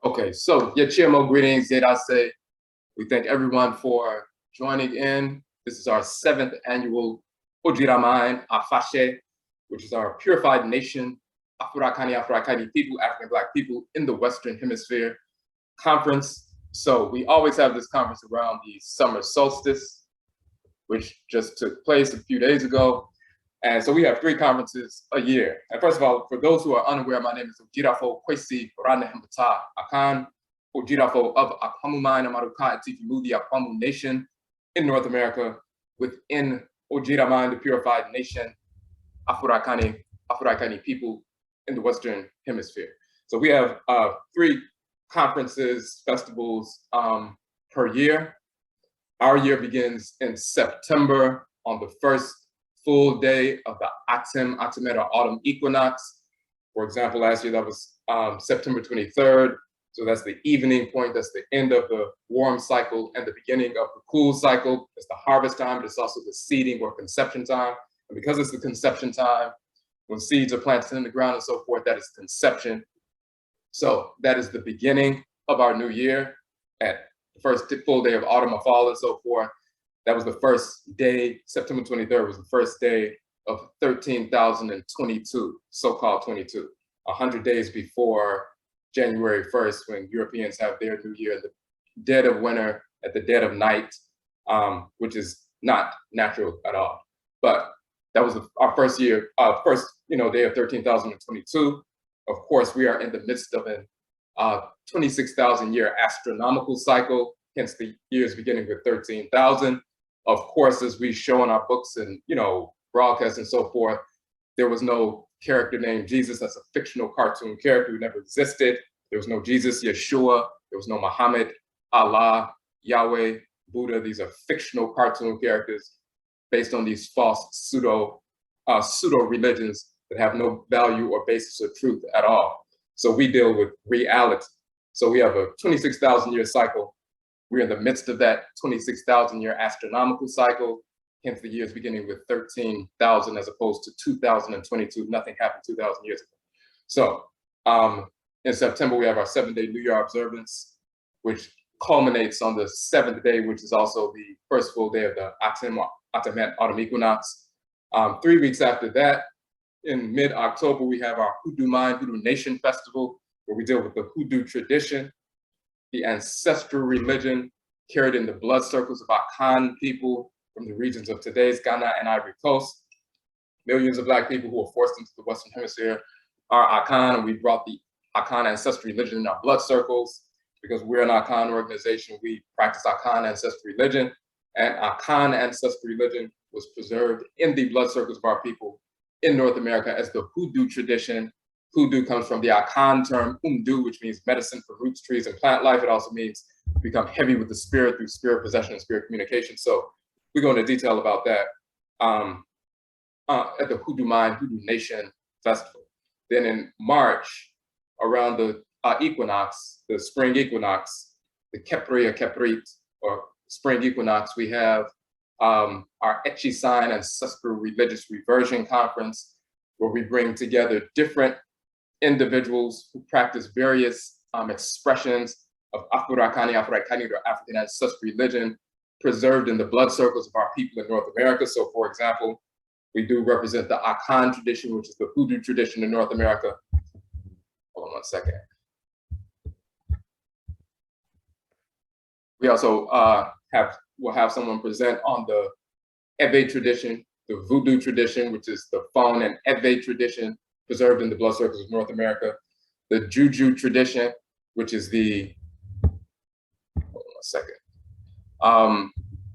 Okay, so Yachimo greetings, Yedase. We thank everyone for joining in. This is our 7th annual ODWIRAMAN AFAHye, which is our Purified Nation, Afurakani, Afuraitkaitnut people, African Black people in the Western Hemisphere conference. So we always have this conference around the summer solstice, which just took place a few days ago. And so we have 3 conferences a year. And first of all, for those who are unaware, my name is Odwirafo, Kwesi, Nehem, Ptah, Akhan, Odwirafo of Aakhuamuman, Amaruka, the Aakhuamu Nation in North America, within oh-jee, the Purified Nation, Afurakani, Afuraitkaitnut people in the Western Hemisphere. So we have 3 conferences, festivals per year. Our year begins in September on the first full day of the Atemet or autumn equinox. For example, last year that was September 23rd. So that's the evening point. That's the end of the warm cycle and the beginning of the cool cycle. It's the harvest time, but it's also the seeding or conception time. And because it's the conception time, when seeds are planted in the ground and so forth, that is conception. So that is the beginning of our new year at the first full day of autumn or fall and so forth. That was the first day, September 23rd was the first day of 13,022, so-called 22, 100 days before January 1st, when Europeans have their new year, the dead of winter, at the dead of night, which is not natural at all. But that was our first year, first day of 13,022. Of course, we are in the midst of an 26,000 year astronomical cycle, hence the years beginning with 13,000. Of course, as we show in our books and broadcasts and so forth, there was no character named Jesus. That's a fictional cartoon character who never existed. There was no Jesus, Yeshua. There was no Muhammad, Allah, Yahweh, Buddha. These are fictional cartoon characters based on these false pseudo religions that have no value or basis or truth at all. So we deal with reality. So we have a 26,000 year cycle. We're in the midst of that 26,000 year astronomical cycle, hence the years beginning with 13,000 as opposed to 2022. Nothing happened 2,000 years ago. So in September, we have our 7-day New Year observance, which culminates on the 7th day, which is also the first full day of the Atemet autumn equinox. 3 weeks after that, in mid-October, we have our Hoodoo Nation Festival, where we deal with the Hoodoo tradition, the ancestral religion carried in the blood circles of Akhan people from the regions of today's Ghana and Ivory Coast. Millions of Black people who were forced into the Western Hemisphere are Akhan, and we brought the Akhan ancestral religion in our blood circles. Because we're an Akhan organization, we practice Akhan ancestral religion, and Akhan ancestral religion was preserved in the blood circles of our people in North America as the Hoodoo tradition. Hoodoo comes from the Akhan term, which means medicine for roots, trees, and plant life. It also means become heavy with the spirit through spirit possession and spirit communication. So we go into detail about that at the Hoodoo Nation Festival. Then in March, around the equinox, the spring equinox, the Keprit, or spring equinox, we have our Etchi Sign Ancestral Religious Reversion Conference, where we bring together different individuals who practice various expressions of Afurakani, Afuraitkaitnut, or African ancestral religion preserved in the blood circles of our people in North America. So for example, we do represent the Akhan tradition, which is the Hoodoo tradition in North America. Hold on one second. We also will have someone present on the Eve tradition, the Voodoo tradition, which is the Fon and Eve tradition preserved in the blood circles of North America, the Juju tradition, which is the, hold on a second,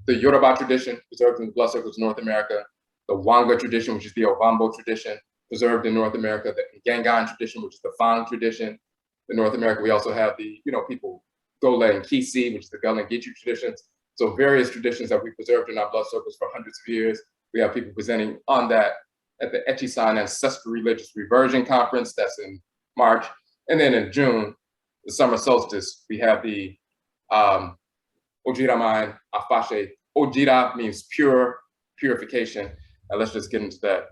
the Yoruba tradition preserved in the blood circles of North America, the Wanga tradition, which is the Ovambo tradition preserved in North America, the Gangan tradition, which is the Fang tradition in North America. We also have the, people, Gole and Kisi, which is the Gullah and Geechee traditions. So various traditions that we preserved in our blood circles for hundreds of years. We have people presenting on that at the Etchi Sign Ancestral Religious Reversion Conference, that's in March. And then in June, the summer solstice, we have the ODWIRAMAN AFAHye. Oh-jee means pure, purification. And let's just get into that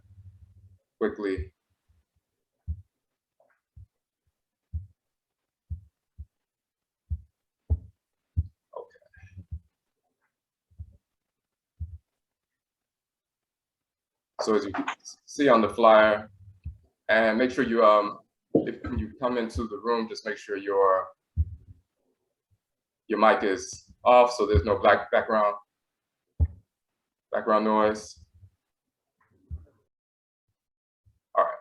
quickly. So as you can see on the flyer, and make sure you, if you come into the room, just make sure your mic is off so there's no background noise. All right.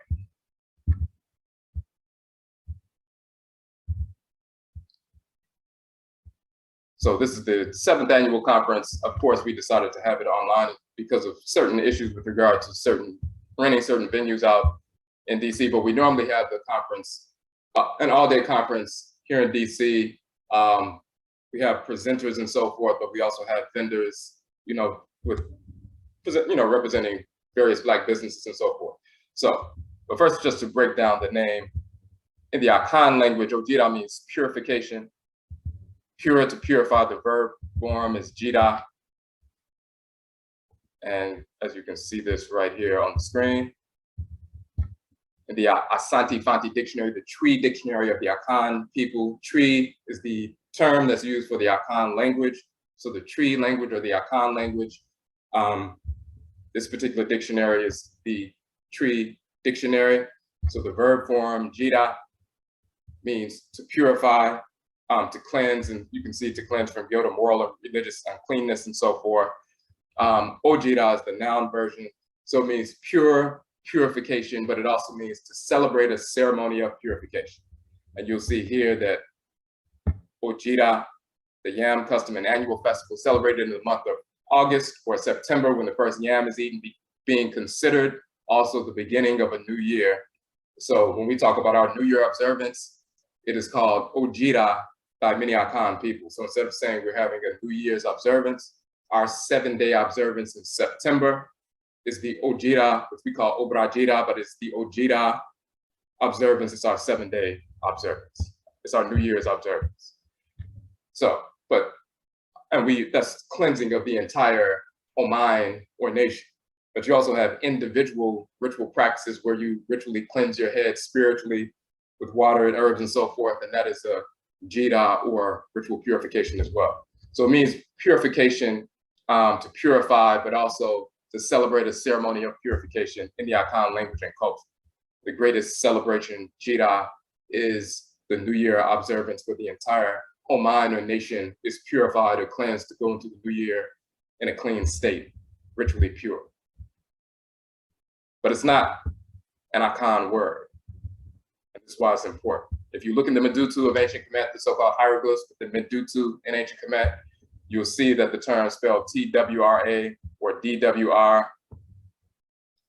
So this is the 7th annual conference. Of course, we decided to have it online because of certain issues with regard to renting certain venues out in DC, but we normally have the conference, an all-day conference here in DC. We have presenters and so forth, but we also have vendors, representing various Black businesses and so forth. So, but first, just to break down the name, in the Akhan language, oh-jee means purification. Pure, to purify, the verb form is jida. And as you can see this right here on the screen, in the Asante Fanti dictionary, the Tree dictionary of the Akhan people, Tree is the term that's used for the Akhan language. So the Tree language or the Akhan language, this particular dictionary is the Tree dictionary. So the verb form, jida, means to purify, to cleanse, and you can see to cleanse from guilt or moral or religious uncleanness and so forth. Oh-jee is the noun version. So it means purification, but it also means to celebrate a ceremony of purification. And you'll see here that oh-jee, the yam custom and annual festival celebrated in the month of August or September when the first yam is eaten, being considered also the beginning of a new year. So when we talk about our New Year observance, it is called oh-jee by many Akhan people. So instead of saying we're having a New Year's observance, our 7-day observance in September is the oh-jee, which we call obrajida, but it's the oh-jee observance. It's our 7-day observance. It's our New Year's observance. So, that's cleansing of the entire Oman or nation. But you also have individual ritual practices where you ritually cleanse your head spiritually with water and herbs and so forth, and that is a jida or ritual purification as well. So it means purification, to purify, but also to celebrate a ceremony of purification in the Akhan language and culture. The greatest celebration, jida, is the New Year observance where the entire Oman or nation is purified or cleansed to go into the New Year in a clean state, ritually pure. But it's not an Akhan word. And this is why it's important. If you look in the Medutu of ancient Kemet, the so-called hieroglyphs, the Medutu in ancient Kemet, you'll see that the term is spelled Twra or DWR,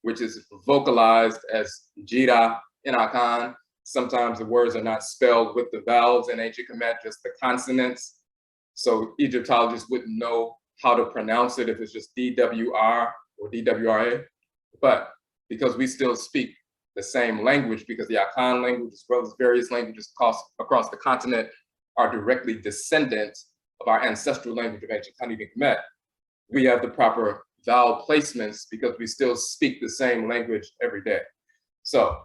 which is vocalized as jida in Akhan. Sometimes the words are not spelled with the vowels in ancient Kemet, just the consonants. So Egyptologists wouldn't know how to pronounce it if it's just DWR or DWRA. But because we still speak the same language, because the Akhan language, as well as various languages across the continent, are directly descendants of our ancestral language of ancient Khanit and Kamit, we have the proper vowel placements because we still speak the same language every day. So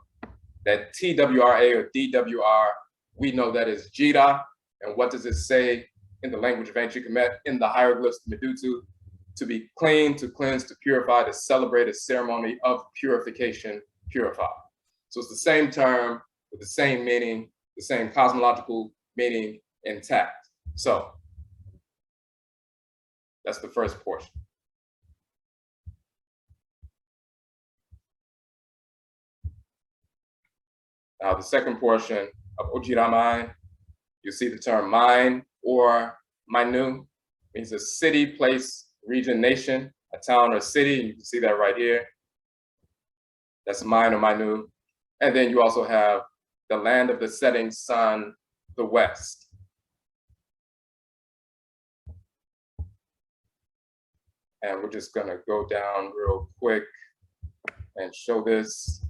that TWRA or DWR, we know that is jida. And what does it say in the language of ancient Kemet, in the hieroglyphs, Medutu? To be clean, to cleanse, to purify, to celebrate a ceremony of purification, purify. So it's the same term with the same meaning, the same cosmological meaning intact. So that's the first portion. Now the second portion of ODWIRAMAN, you see the term mine or minu, means a city, place, region, nation, a town or city, and you can see that right here. That's mine or minu. And then you also have the land of the setting sun, the west. And we're just gonna go down real quick and show this.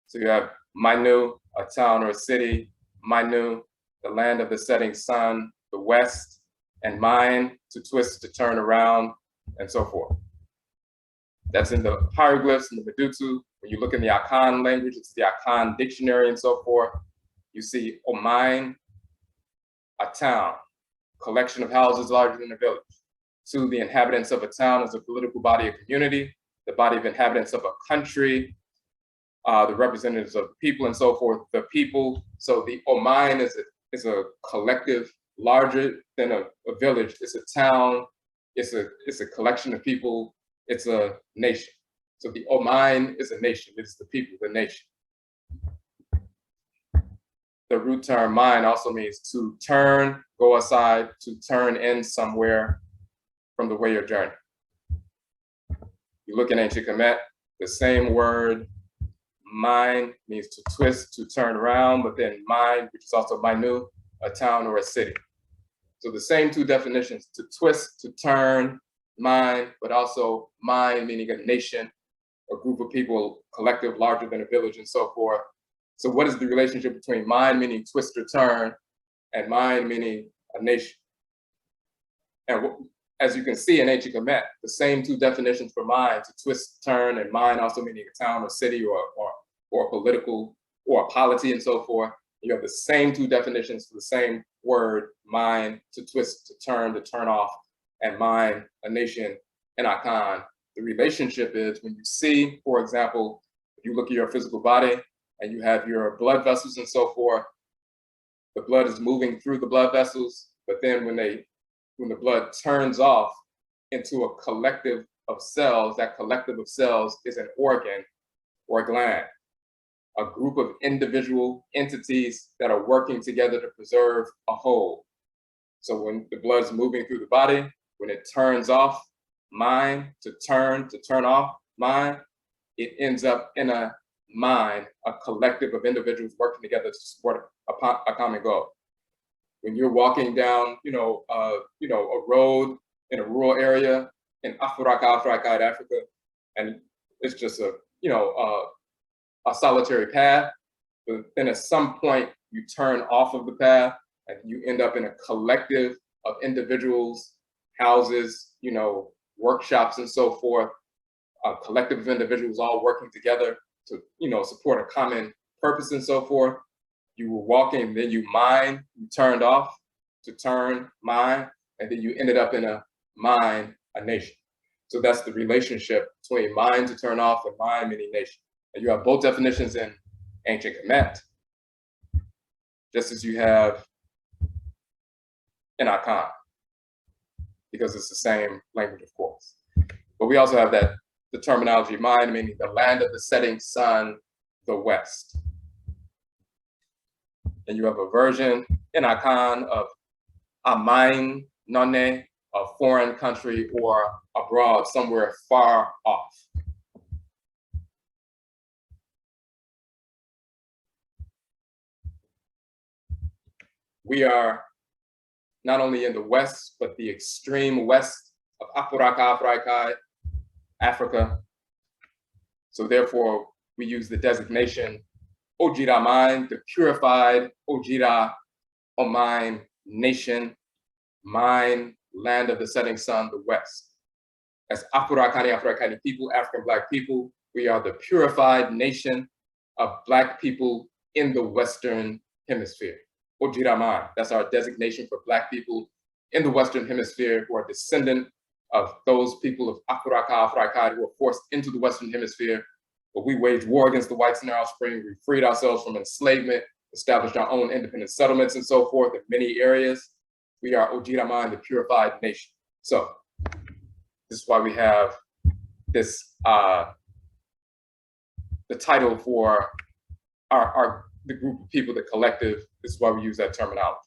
So you have Minu, a town or a city, Minu, the land of the setting sun, the west, and mine, to twist, to turn around, and so forth. That's in the hieroglyphs in the Medutu. When you look in the Akhan language, it's the Akhan dictionary and so forth. You see Oman, a town, collection of houses larger than a village. to the inhabitants of a town as a political body or community, the body of inhabitants of a country, the representatives of the people and so forth, the people. So the Oman is a collective larger than a village. It's a town, it's a collection of people, it's a nation. So the Oman is a nation, it's the people, the nation. The root term mine also means to turn, go aside, to turn in somewhere from the way you're journeying. You look in ancient Kemet, the same word, mine, means to twist, to turn around, but then mine, which is also minu, a town or a city. So the same two definitions, to twist, to turn, mine, but also mine, meaning a nation, a group of people, collective, larger than a village, and so forth. So what is the relationship between mine, meaning twist or turn, and mine, meaning a nation? And as you can see in ancient Kemet, the same two definitions for mine, to twist, turn, and mine also meaning a town or city or political or a polity and so forth. You have the same two definitions for the same word, mine, to twist, to turn off, and mine, a nation, and Akhan. The relationship is when you see, for example, if you look at your physical body and you have your blood vessels and so forth, the blood is moving through the blood vessels, but then when the blood turns off into a collective of cells, that collective of cells is an organ or gland, a group of individual entities that are working together to preserve a whole. So when the blood is moving through the body, when it turns off mine, to turn off mine, it ends up in a mind, a collective of individuals working together to support a common goal. When you're walking down, a road in a rural area in Afuraitkaitnut, Africa, and it's just a solitary path, but then at some point you turn off of the path and you end up in a collective of individuals, houses, workshops and so forth, a collective of individuals all working together to, support a common purpose and so forth. You were walking, then you turned off to turn, mine, and then you ended up in a nation. So that's the relationship between mine to turn off and mine, meaning nation. And you have both definitions in ancient Kemet, just as you have in Akhan, because it's the same language, of course. But we also have the terminology mine, meaning the land of the setting sun, the west. And you have a version in Akhan of AMANNE, a foreign country or abroad, somewhere far off. We are not only in the west, but the extreme west of Afuraitkaitnut, Africa. So therefore, we use the designation ODWIRAMAN, the purified Odwiraman nation, mine, land of the setting sun, the west. As Afuraitkaini people, African Black people, we are the purified nation of Black people in the Western Hemisphere. Oh-jee, that's our designation for Black people in the Western Hemisphere who are descendant of those people of Afuraitkaitnut who were forced into the Western Hemisphere. But we waged war against the whites in our offspring. We freed ourselves from enslavement, established our own independent settlements and so forth in many areas. We are Oh-jee, the purified nation. So this is why we have this, the title for the group of people, the collective. This is why we use that terminology.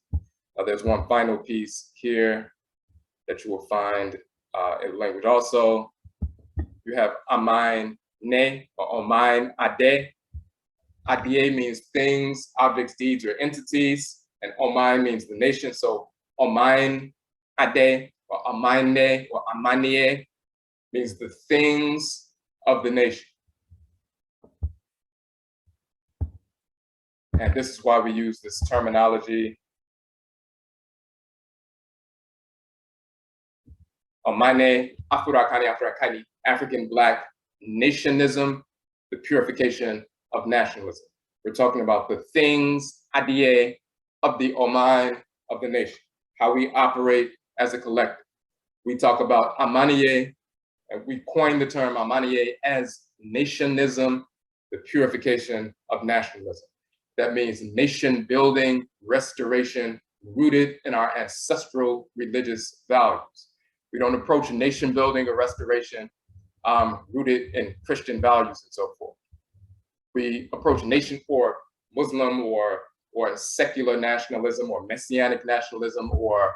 There's one final piece here that you will find in language also. You have AMANNE or Oman Ade. Ade means things, objects, deeds, or entities, and Oman means the nation. So Oman Ade or AMANNE or AMANNE means the things of the nation. And this is why we use this terminology. AMANNE, Afurakani, African Black Nationism, the purification of nationalism. We're talking about the things, idea of the Oman of the nation, how we operate as a collective. We talk about AMANNE, and we coined the term AMANNE as nationism, the purification of nationalism. That means nation building, restoration, rooted in our ancestral religious values. We don't approach nation building or restoration rooted in Christian values and so forth. We approach nation for Muslim or secular nationalism or messianic nationalism or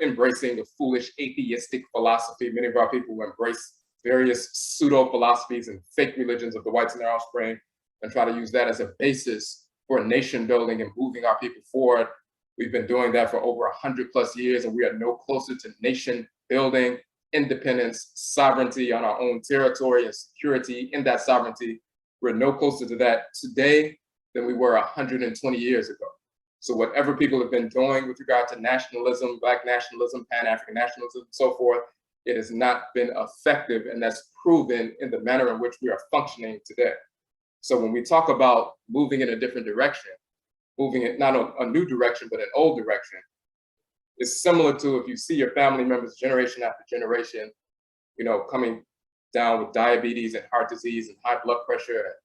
embracing the foolish atheistic philosophy. Many of our people who embrace various pseudo philosophies and fake religions of the whites and their offspring and try to use that as a basis for nation building and moving our people forward. We've been doing that for over 100+ years, and we are no closer to nation building, independence, sovereignty on our own territory, and security in that sovereignty. We're no closer to that today than we were 120 years ago. So whatever people have been doing with regard to nationalism, Black nationalism, Pan-African nationalism, and so forth, it has not been effective, and that's proven in the manner in which we are functioning today. So when we talk about moving in a different direction, moving in not a new direction, but an old direction, it's similar to if you see your family members generation after generation, coming down with diabetes and heart disease and high blood pressure and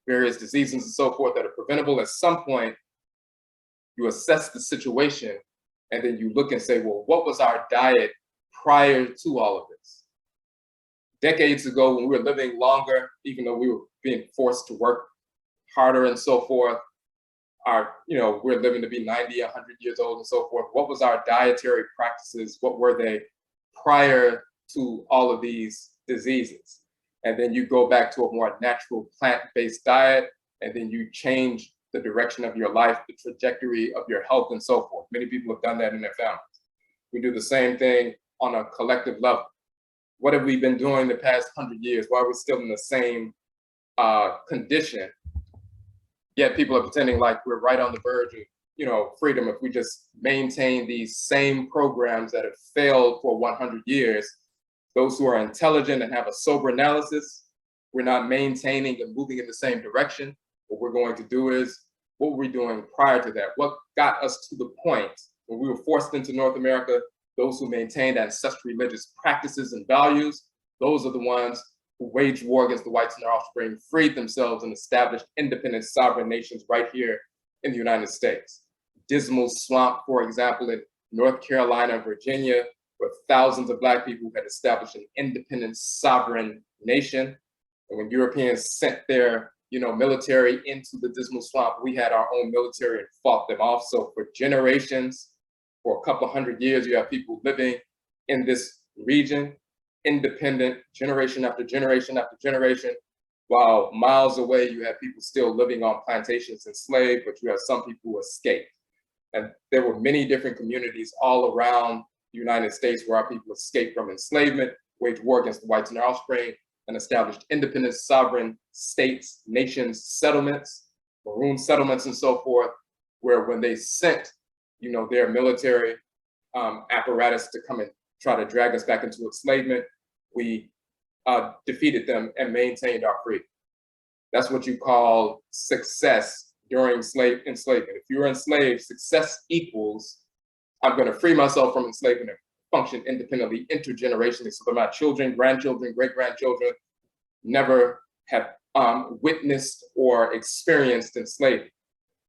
various diseases and so forth that are preventable. At some point, you assess the situation and then you look and say, well, what was our diet prior to all of this? Decades ago, when we were living longer, even though we were being forced to work harder and so forth, we're living to be 90, 100 years old and so forth. What was our dietary practices? What were they prior to all of these diseases? And then you go back to a more natural plant-based diet, and then you change the direction of your life, the trajectory of your health and so forth. Many people have done that in their families. We do the same thing on a collective level. What have we been doing the past 100 years? Why are we still in the same condition? Yet people are pretending like we're right on the verge of, freedom if we just maintain these same programs that have failed for 100 years. Those who are intelligent and have a sober analysis, we're not maintaining and moving in the same direction. What we're going to do is, what were we doing prior to that? What got us to the point when we were forced into North America? Those who maintained ancestral religious practices and values, those are the ones who waged war against the whites and their offspring, freed themselves and established independent sovereign nations right here in the United States. Dismal Swamp, for example, in North Carolina and Virginia, where thousands of Black people had established an independent sovereign nation. And when Europeans sent their military into the Dismal Swamp, we had our own military and fought them off. So for generations, for a couple hundred years, you have people living in this region, independent, generation after generation after generation, while miles away, you have people still living on plantations enslaved, but you have some people who escaped. And there were many different communities all around the United States where our people escaped from enslavement, waged war against the whites and their offspring, and established independent sovereign states, nations, settlements, maroon settlements and so forth, where when they sent their military apparatus to come and try to drag us back into enslavement, we defeated them and maintained our freedom. That's what you call success during enslavement. If you're enslaved, success equals, I'm going to free myself from enslavement and function independently, intergenerationally, so that my children, grandchildren, great-grandchildren never have witnessed or experienced enslavement.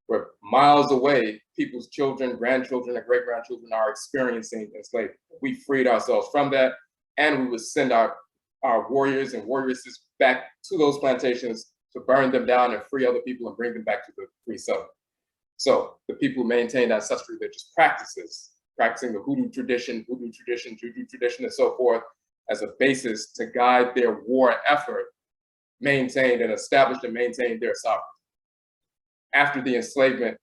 Where miles away, people's children, grandchildren, and great-grandchildren are experiencing enslavement. We freed ourselves from that, and we would send our warriors and warrioresses back to those plantations to burn them down and free other people and bring them back to the free settlement. So the people maintained ancestral religious practices, practicing the hoodoo tradition, juju tradition, and so forth, as a basis to guide their war effort, maintained and established and maintained their sovereignty. After the enslavement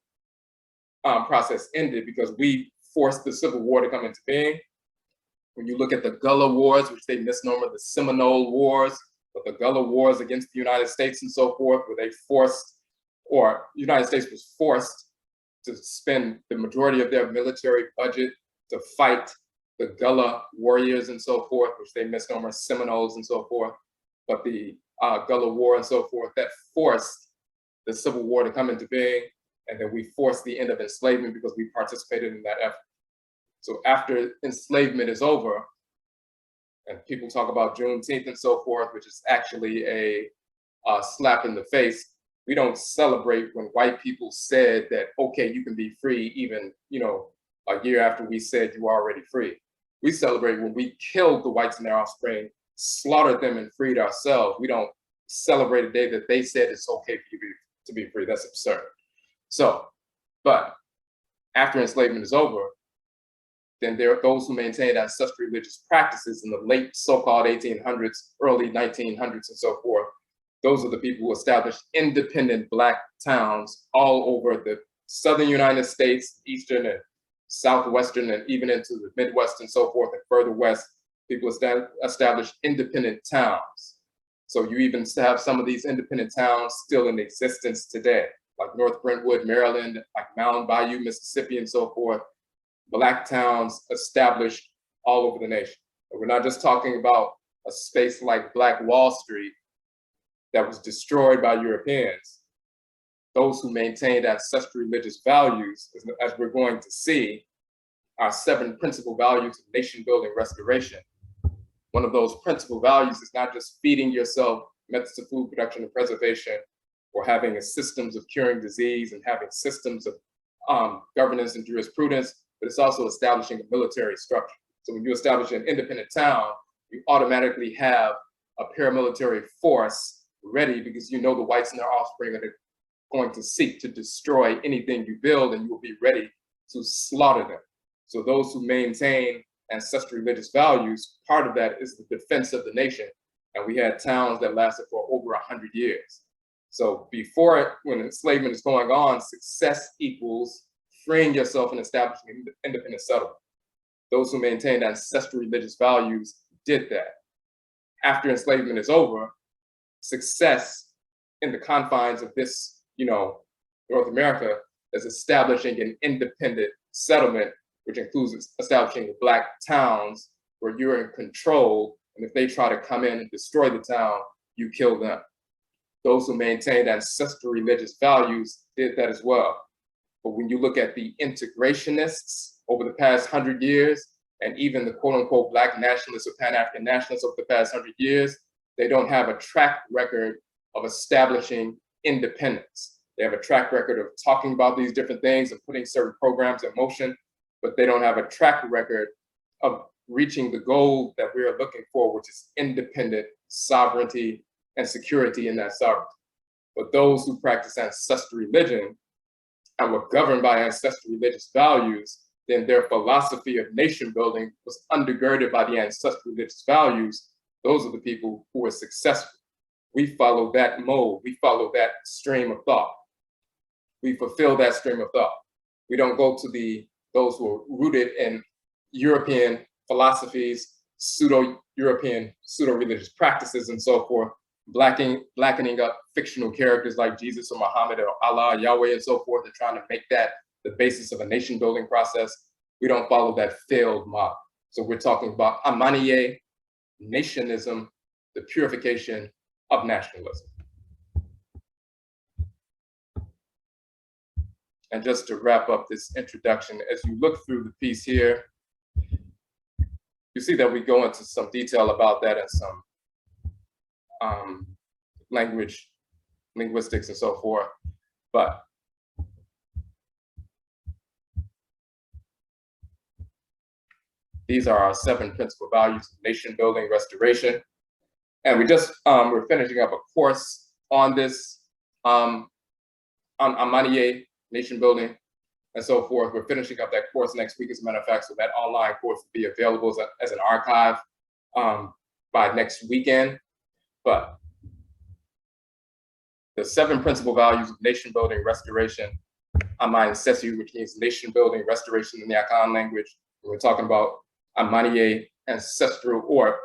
process ended, because we forced the Civil War to come into being, when you look at the Gullah Wars, which they misnomer the Seminole Wars, but the Gullah Wars against the United States and so forth, where they forced, or the United States was forced to spend the majority of their military budget to fight the Gullah warriors and so forth, which they misnomer Seminoles and so forth, but the Gullah War and so forth, that forced the Civil War to come into being, and then we forced the end of enslavement because we participated in that effort. So after enslavement is over, and people talk about Juneteenth and so forth, which is actually a slap in the face. We don't celebrate when white people said that, okay, you can be free even, a year after we said you are already free. We celebrate when we killed the whites and their offspring, slaughtered them and freed ourselves. We don't celebrate a day that they said it's okay for you to be free. That's absurd. So, but after enslavement is over, then there are those who maintained ancestral religious practices in the late so-called 1800s, early 1900s, and so forth. Those are the people who established independent Black towns all over the southern United States, eastern and southwestern, and even into the Midwest and so forth, and further west. People established independent towns. So you even have some of these independent towns still in existence today, like North Brentwood, Maryland, like Mound Bayou, Mississippi, and so forth. Black towns established all over the nation. But we're not just talking about a space like Black Wall Street that was destroyed by Europeans. Those who maintained ancestral religious values, as we're going to see, are 7 principal values of nation building restoration. One of those principal values is not just feeding yourself methods of food production and preservation, or having systems of curing disease and having systems of governance and jurisprudence, but it's also establishing a military structure. So when you establish an independent town, you automatically have a paramilitary force ready, because you know the whites and their offspring are going to seek to destroy anything you build, and you will be ready to slaughter them. So those who maintain ancestral religious values, part of that is the defense of the nation. And we had towns that lasted for over 100 years. So when enslavement is going on, success equals freeing yourself and establishing an independent settlement. Those who maintained ancestral religious values did that. After enslavement is over, success in the confines of this, North America, is establishing an independent settlement, which includes establishing Black towns where you're in control, and if they try to come in and destroy the town, you kill them. Those who maintained ancestral religious values did that as well. But when you look at the integrationists over the past 100 years, and even the quote unquote Black nationalists or Pan-African nationalists over the past 100 years, they don't have a track record of establishing independence. They have a track record of talking about these different things and putting certain programs in motion, but they don't have a track record of reaching the goal that we are looking for, which is independent sovereignty and security in that sovereignty. But those who practice ancestral religion and were governed by ancestral religious values, then their philosophy of nation building was undergirded by the ancestral religious values. Those are the people who were successful. We follow that mode. We follow that stream of thought. We fulfill that stream of thought. We don't go to those who are rooted in European philosophies, pseudo-European, pseudo-religious practices and so forth, blackening up fictional characters like Jesus or Muhammad or Allah, Yahweh, and so forth, and trying to make that the basis of a nation building process. We don't follow that failed model. So we're talking about AMANNE, nationism, the purification of nationalism. And just to wrap up this introduction, as you look through the piece here, you see that we go into some detail about that and some linguistics and so forth. But these are our 7 principal values of nation building restoration. And we're finishing up a course on this, on AMANNE, nation building, and so forth. We're finishing up that course next week, as a matter of fact, so that online course will be available as an archive by next weekend. But the 7 principal values of nation building restoration, Amma Nsesi, which means nation building restoration in the Akhan language. We're talking about AMANNE, ancestral, or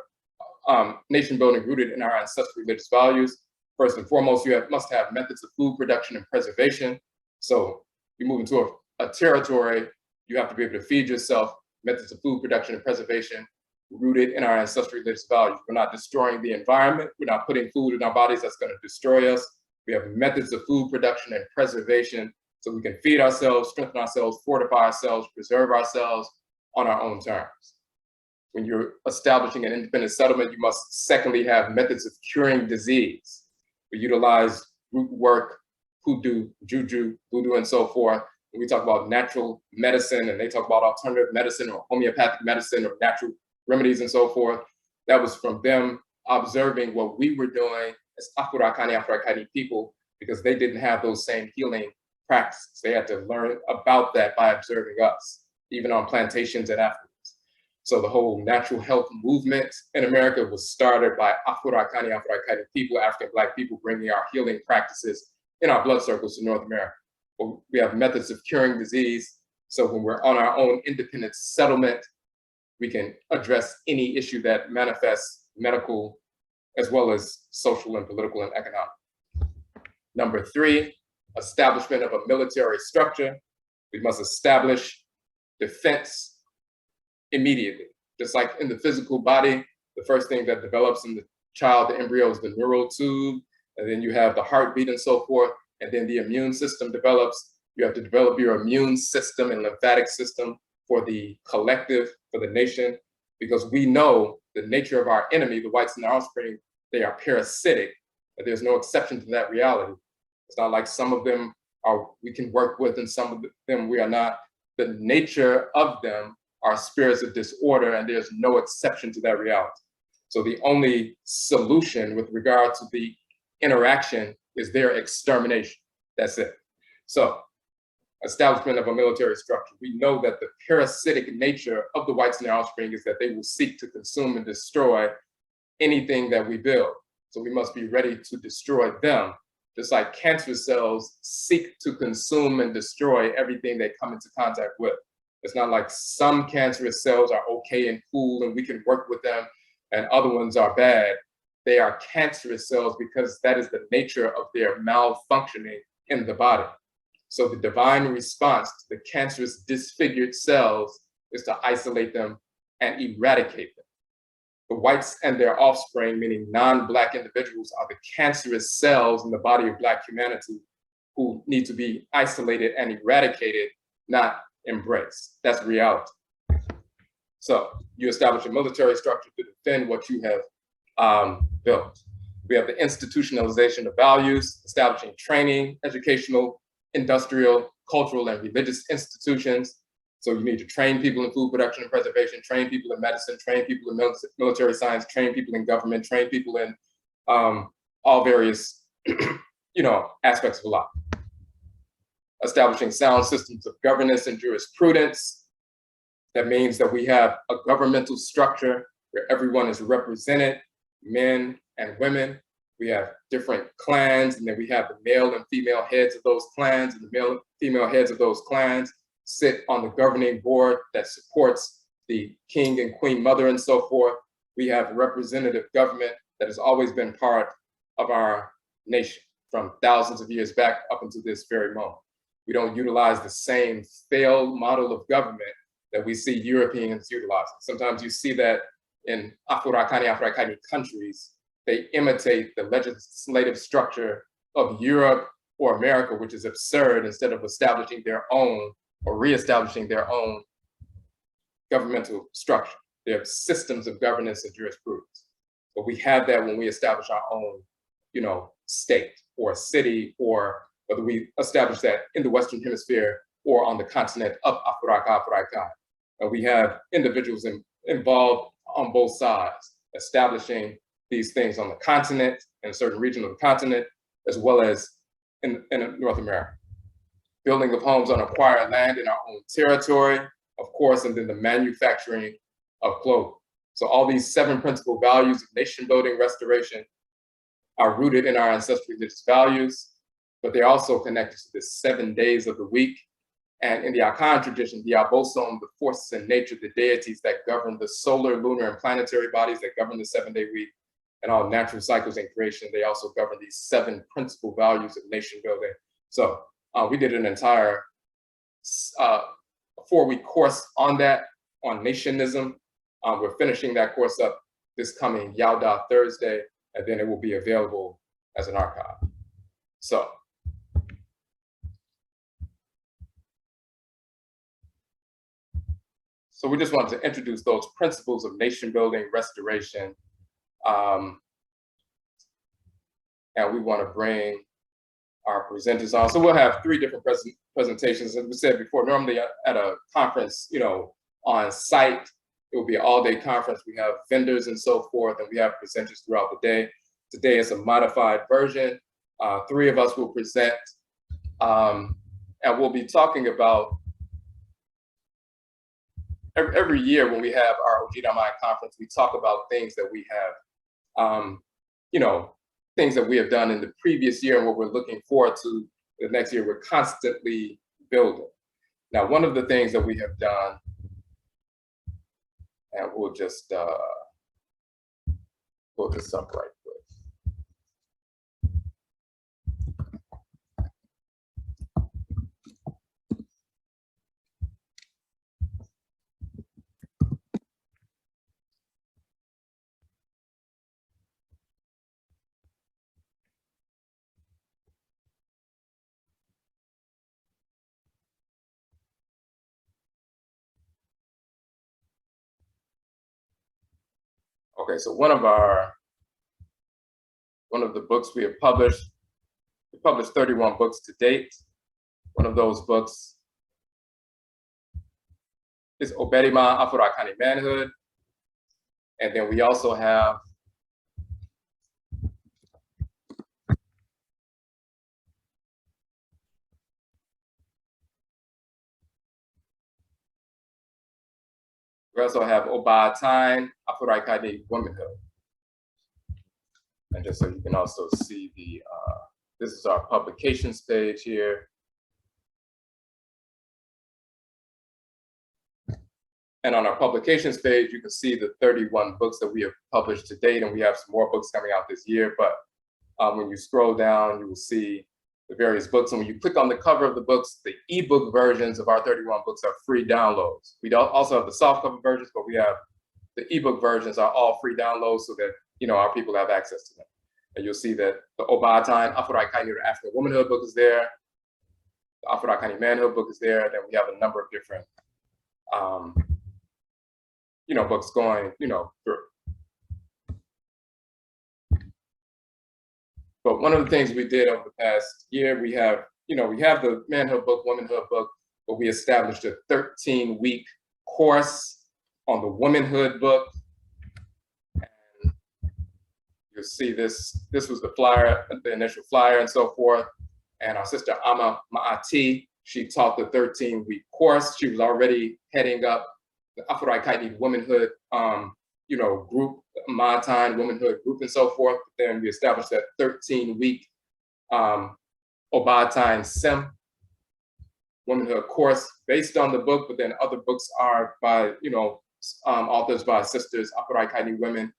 nation building rooted in our ancestral religious values. First and foremost, must have methods of food production and preservation. So you move into a territory, you have to be able to feed yourself, methods of food production and preservation rooted in our ancestral religious values. We're not destroying the environment. We're not putting food in our bodies that's going to destroy us. We have methods of food production and preservation so we can feed ourselves, strengthen ourselves, fortify ourselves, preserve ourselves, on our own terms. When you're establishing an independent settlement, you must secondly have methods of curing disease. We utilize root work, hoodoo, juju, voodoo, and so forth. When we talk about natural medicine and they talk about alternative medicine or homeopathic medicine or natural remedies and so forth, that was from them observing what we were doing as Afurakani, Afuraitkaitnit people, because they didn't have those same healing practices. They had to learn about that by observing us, even on plantations and afterwards. So the whole natural health movement in America was started by Afurakani, Afuraitkaitnit people, African Black people, bringing our healing practices in our blood circles to North America. We have methods of curing disease. So when we're on our own independent settlement, we can address any issue that manifests medical as well as social and political and economic. Number 3, establishment of a military structure. We must establish defense immediately. Just like in the physical body, the first thing that develops in the child, the embryo, is the neural tube, and then you have the heartbeat and so forth, and then the immune system develops. You have to develop your immune system and lymphatic system for the collective, for the nation, because we know the nature of our enemy, the whites and their offspring, they are parasitic, and there's no exception to that reality. It's not like some of them are we can work with and some of them we are not. The nature of them are spirits of disorder, and there's no exception to that reality. So the only solution with regard to the interaction is their extermination. That's it. So establishment of a military structure. We know that the parasitic nature of the whites and their offspring is that they will seek to consume and destroy anything that we build. So we must be ready to destroy them, just like cancer cells seek to consume and destroy everything they come into contact with. It's not like some cancerous cells are okay and cool and we can work with them and other ones are bad. They are cancerous cells because that is the nature of their malfunctioning in the body. So the divine response to the cancerous disfigured cells is to isolate them and eradicate them. The whites and their offspring, meaning non-Black individuals, are the cancerous cells in the body of Black humanity who need to be isolated and eradicated, not embraced. That's reality. So you establish a military structure to defend what you have built. We have the institutionalization of values, establishing training, educational, industrial, cultural, and religious institutions. So you need to train people in food production and preservation, train people in medicine, train people in military science, train people in government, train people in all various aspects of life. Establishing sound systems of governance and jurisprudence. That means that we have a governmental structure where everyone is represented, men and women. We have different clans, and then we have the male and female heads of those clans, and the male and female heads of those clans sit on the governing board that supports the king and queen mother and so forth. We have representative government that has always been part of our nation from thousands of years back up until this very moment. We don't utilize the same failed model of government that we see Europeans utilizing. Sometimes you see that in Afurakani, Afuraitkaitnit countries, they imitate the legislative structure of Europe or America, which is absurd, instead of establishing their own or reestablishing their own governmental structure. They have systems of governance and jurisprudence. But we have that when we establish our own, state or city, or whether we establish that in the Western Hemisphere or on the continent of Afuraitkaitnut. And we have individuals involved on both sides, establishing these things on the continent, in a certain region of the continent, as well as in North America. Building of homes on acquired land in our own territory, of course, and then the manufacturing of clothing. So all these 7 principal values of nation building, restoration, are rooted in our ancestral religious values, but they're also connected to the 7 days of the week. And in the Akhan tradition, the Abosom, the forces in nature, the deities that govern the solar, lunar, and planetary bodies that govern the 7-day week, and all natural cycles in creation, they also govern these 7 principal values of nation building. So we did an entire 4-week course on that, on Nationism. We're finishing that course up this coming Yauda Thursday, and then it will be available as an archive. So So we just wanted to introduce those principles of nation building, restoration, and we want to bring our presenters on. So we'll have 3 different presentations. As we said before, normally at a conference, on site, it will be an all-day conference. We have vendors and so forth, and we have presenters throughout the day. Today is a modified version. 3 of us will present, and we'll be talking about every year when we have our ODWIRAMAN conference, we talk about things that we have, things that we have done in the previous year and what we're looking forward to the next year. We're constantly building. Now, one of the things that we have done, and we'll just pull this up right quick. Okay, so one of the books we have published, we published 31 books to date. One of those books is Oberima Afurakani Manhood. And then we also have Obatain Afuraitkaitnut Womanhood. And just so you can also see this is our publications page here. And on our publications page, you can see the 31 books that we have published to date, and we have some more books coming out this year. But when you scroll down, you will see the various books. And when you click on the cover of the books, the ebook versions of our 31 books are free downloads. We also have the softcover versions, but we have the ebook versions are all free downloads so that our people have access to them. And you'll see that the Obatain Afuraitkaitnut African Womanhood book is there. The Afurakani Manhood book is there. Then we have a number of different books going, through. But one of the things we did over the past year, we have the manhood book, womanhood book, but we established a 13-week course on the womanhood book. And you'll see this was the flyer, the initial flyer and so forth. And our sister Amma Maati, she taught the 13-week course. She was already heading up the Afuraitkaitnut womanhood, group, Maatan womanhood group and so forth. But then we established that 13-week Obatain Sem womanhood course based on the book, but then other books are by, authors by sisters, Afuraitkaitnut women,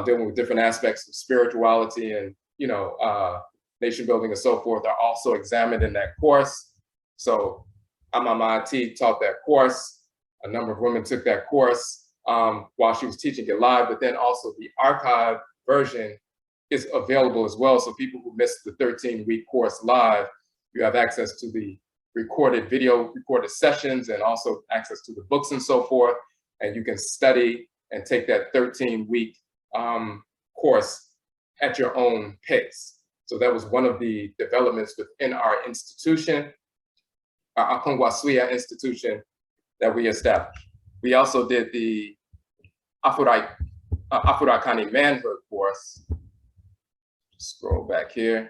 dealing with different aspects of spirituality and, nation building and so forth are also examined in that course. So Amma Maati taught that course. A number of women took that course while she was teaching it live, but then also the archive version is available as well. So people who missed the 13-week course live, you have access to the recorded sessions and also access to the books and so forth. And you can study and take that 13-week course at your own pace. So that was one of the developments within our institution, our Aakhuamuman institution, that we established. We also did the Afurakani manhood course. Scroll back here.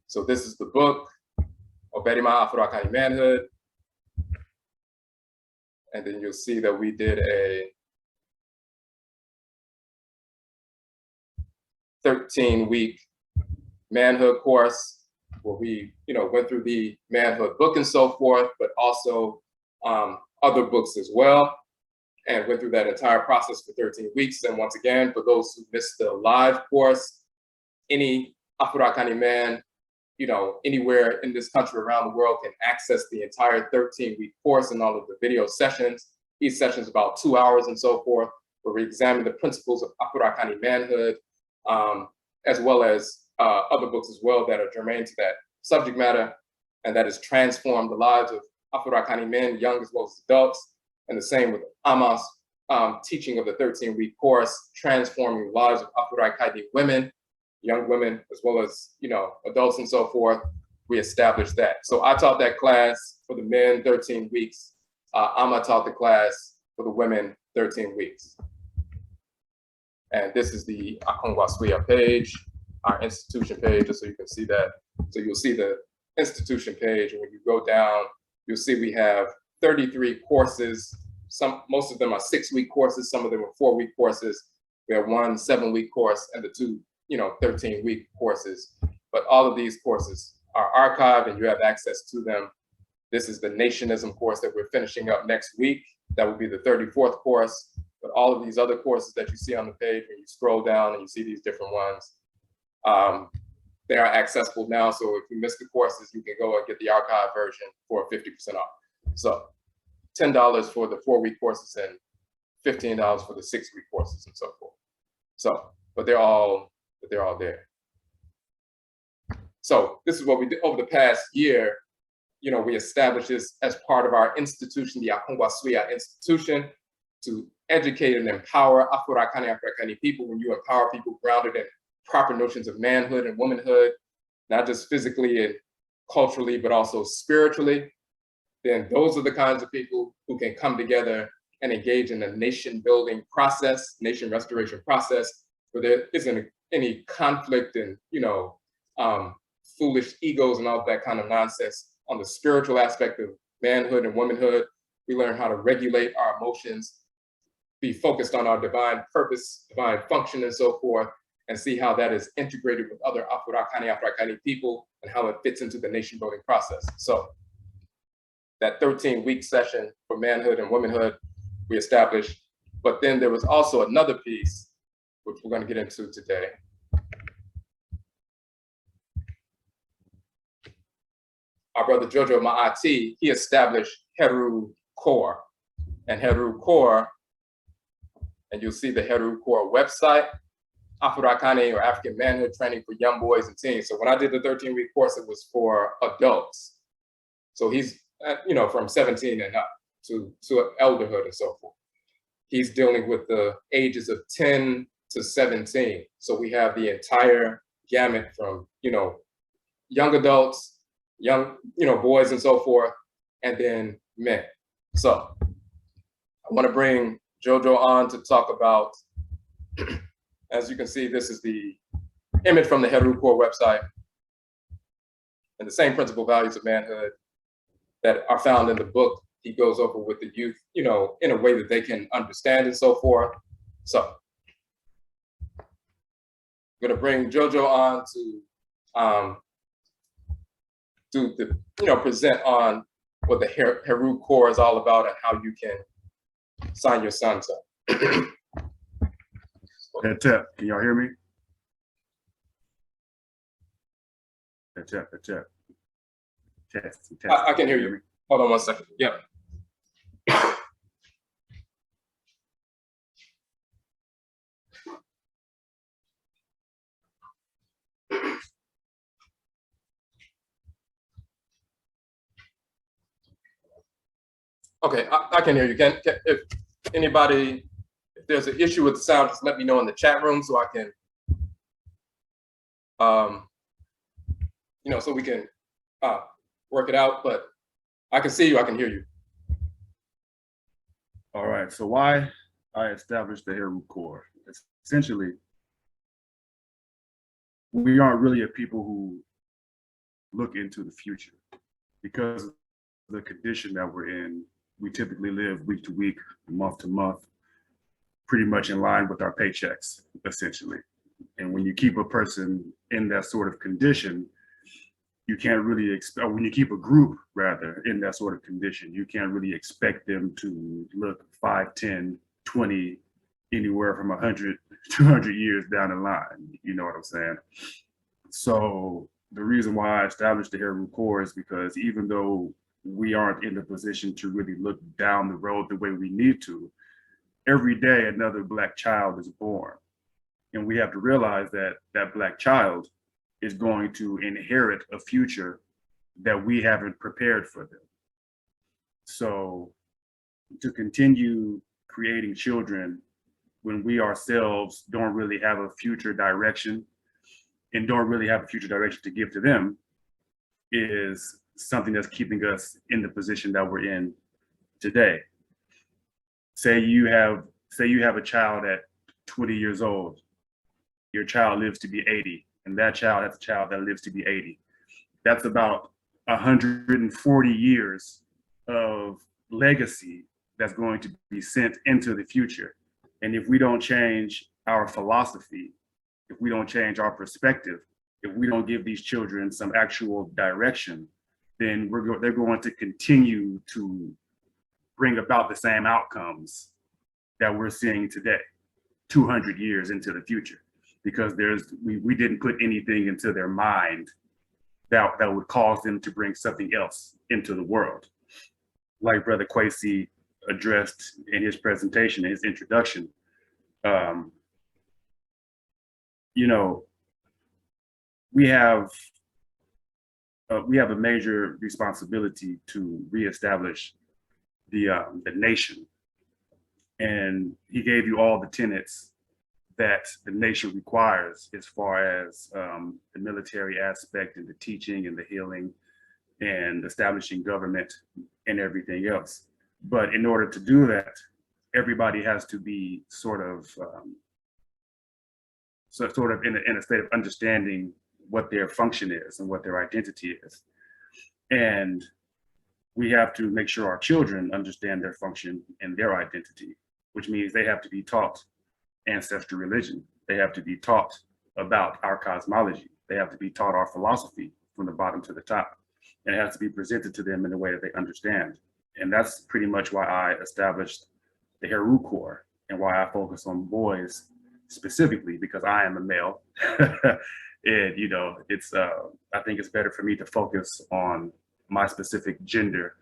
So this is the book, Oberima Afurakani Manhood. And then you'll see that we did a 13-week manhood course where we, went through the manhood book and so forth, but also other books as well, and went through that entire process for 13 weeks. And once again, for those who missed the live course, any Afurakani man, anywhere in this country, around the world, can access the entire 13-week course and all of the video sessions. Each session is about 2 hours and so forth, where we examine the principles of Afurakani manhood, as well as other books as well that are germane to that subject matter, and that has transformed the lives of Afurakani men, young as well as adults, and the same with Amma's teaching of the 13-week course, transforming the lives of Afuraitkaitnut women, young women, as well as, you know, adults and so forth. We established that. So I taught that class for the men, 13 weeks. Amma taught the class for the women, 13 weeks. And this is the Aakhuamuman page, our institution page, just so you can see that. So you'll see the institution page, and when you go down, you'll see we have 33 courses. Most of them are 6-week courses, some of them are 4-week courses. We have one 7-week course and the two, 13-week courses. But all of these courses are archived and you have access to them. This is the Nationism course that we're finishing up next week. That will be the 34th course. But all of these other courses that you see on the page, when you scroll down and you see these different ones, they are accessible now. So if you miss the courses, you can go and get the archive version for 50% off. So $10 for the 4-week courses and $15 for the 6-week courses and so forth. So, but they're all there. So this is what we did over the past year. We established this as part of our institution, the Aakhuamuman institution, to educate and empower Afurakani people. When you empower people grounded in proper notions of manhood and womanhood, not just physically and culturally, but also spiritually, then those are the kinds of people who can come together and engage in a nation building process, nation restoration process, where there isn't any conflict and, foolish egos and all that kind of nonsense. On the spiritual aspect of manhood and womanhood, we learn how to regulate our emotions, be focused on our divine purpose, divine function, and so forth, and see how that is integrated with other Afurakani people and how it fits into the nation building process. So that 13-week session for manhood and womanhood we established, but then there was also another piece, which we're going to get into today. Our brother Jojo Maati, he established Kheru Core. And Kheru Core, and you'll see the Kheru Core website, Afurakani, or African manhood training for young boys and teens. So when I did the 13-week course, it was for adults. So he's, from 17 and up to elderhood and so forth. He's dealing with the ages of 10 to 17. So we have the entire gamut from, young adults, young, boys and so forth, and then men. So I want to bring Jojo on to talk about, as you can see, this is the image from the Kheru Core website, and the same principal values of manhood that are found in the book he goes over with the youth, in a way that they can understand and so forth. So I'm going to bring Jojo on to present on what the Kheru Core is all about and how you can sign your sons up. Can y'all hear me? Test. I can hear you. Hold on one second. Yeah. Okay, I can hear you. If anybody, if there's an issue with the sound, just let me know in the chat room so I can, so we can work it out. But I can see you, I can hear you. All right, so why I established the Kheru Core? Essentially, we aren't really a people who look into the future because of the condition that we're in. We typically live week to week, month to month, pretty much in line with our paychecks, essentially. And when you keep a person in that sort of condition, you can't really expect, when you keep a group rather in that sort of condition, you can't really expect them to look 5, 10, 20, anywhere from 100, 200 years down the line. You know what I'm saying? So the reason why I established the Kheru Core is because even though we aren't in the position to really look down the road the way we need to, every day another Black child is born. And we have to realize that that Black child is going to inherit a future that we haven't prepared for them. So to continue creating children when we ourselves don't really have a future direction and don't really have a future direction to give to them is something that's keeping us in the position that we're in today. Say you have a child at 20 years old, your child lives to be 80, and that's a child that lives to be 80. That's about 140 years of legacy that's going to be sent into the future. And if we don't change our philosophy, if we don't change our perspective, if we don't give these children some actual direction, then they're going to continue to bring about the same outcomes that we're seeing today, 200 years into the future, because we didn't put anything into their mind that would cause them to bring something else into the world. Like Brother Kwesi addressed in his presentation, in his introduction, you know, we have a major responsibility to reestablish the nation. And he gave you all the tenets that the nation requires as far as the military aspect and the teaching and the healing and establishing government and everything else. But in order to do that, everybody has to be sort of in a state of understanding what their function is and what their identity is. And we have to make sure our children understand their function and their identity, which means they have to be taught ancestral religion. They have to be taught about our cosmology. They have to be taught our philosophy from the bottom to the top. And it has to be presented to them in a way that they understand. And that's pretty much why I established the Kheru Corps and why I focus on boys specifically, because I am a male. And you know, it's I think it's better for me to focus on my specific gender,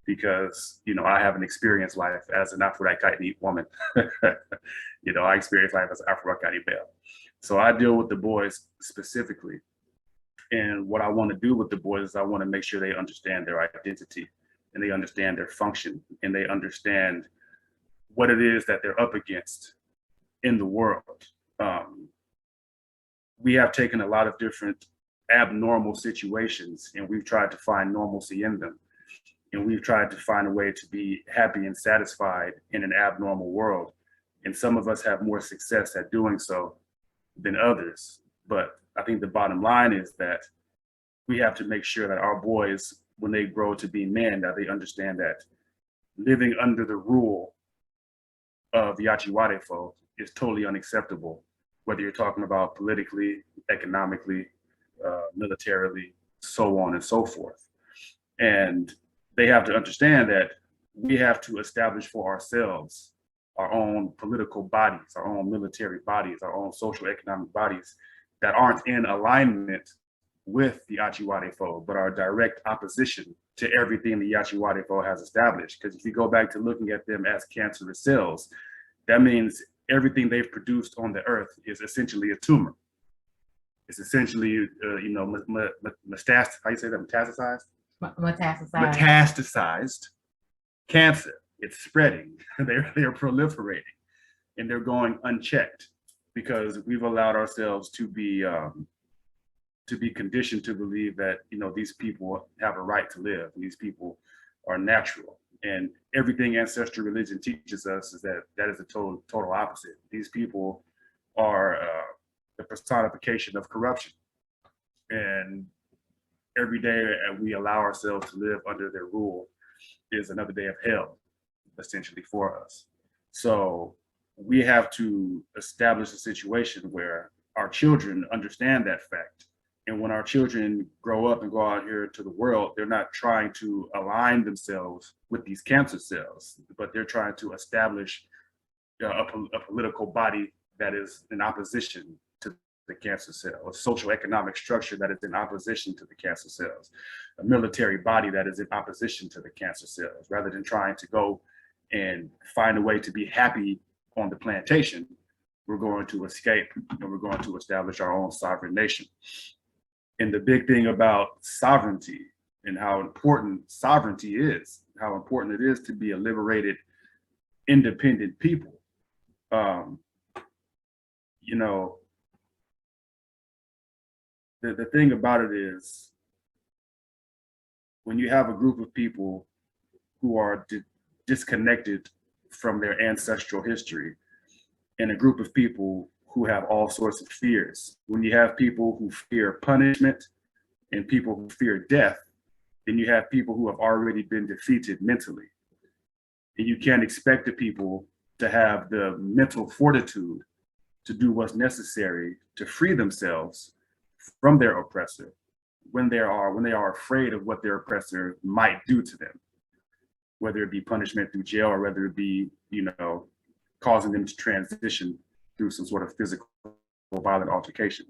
because you know, I have an experienced life as an Afuraitkaitnit woman. You know, I experience life as an Afurakani male. So I deal with the boys specifically. And what I want to do with the boys is I want to make sure they understand their identity and they understand their function and they understand what it is that they're up against in the world. We have taken a lot of different abnormal situations and we've tried to find normalcy in them. And we've tried to find a way to be happy and satisfied in an abnormal world. And some of us have more success at doing so than others. But I think the bottom line is that we have to make sure that our boys, when they grow to be men, that they understand that living under the rule of the Odwirafo is totally unacceptable, whether you're talking about politically, economically, militarily, so on and so forth. And they have to understand that we have to establish for ourselves our own political bodies, our own military bodies, our own social economic bodies that aren't in alignment with the Odwirafo, but are direct opposition to everything the Odwirafo has established. Because if you go back to looking at them as cancerous cells, that means everything they've produced on the earth is essentially a tumor. It's essentially, you know, how you say that, metastasized? Metastasized cancer. It's spreading. They're proliferating, and they're going unchecked because we've allowed ourselves to be conditioned to believe that, you know, these people have a right to live. And these people are natural, and everything ancestral religion teaches us is that is the total opposite. These people are the personification of corruption, and every day we allow ourselves to live under their rule is another day of hell, essentially, for us. So we have to establish a situation where our children understand that fact. And when our children grow up and go out here to the world, they're not trying to align themselves with these cancer cells, but they're trying to establish a political body that is in opposition to the cancer cell, a social economic structure that is in opposition to the cancer cells, a military body that is in opposition to the cancer cells, rather than trying to go and find a way to be happy on the plantation. We're going to escape and we're going to establish our own sovereign nation. And the big thing about sovereignty and how important sovereignty is, how important it is to be a liberated, independent people. You know, the thing about it is, when you have a group of people who are disconnected from their ancestral history, and a group of people who have all sorts of fears, when you have people who fear punishment and people who fear death, then you have people who have already been defeated mentally. And you can't expect the people to have the mental fortitude to do what's necessary to free themselves from their oppressor when they are afraid of what their oppressor might do to them, whether it be punishment through jail or whether it be, you know, causing them to transition through some sort of physical or violent altercation.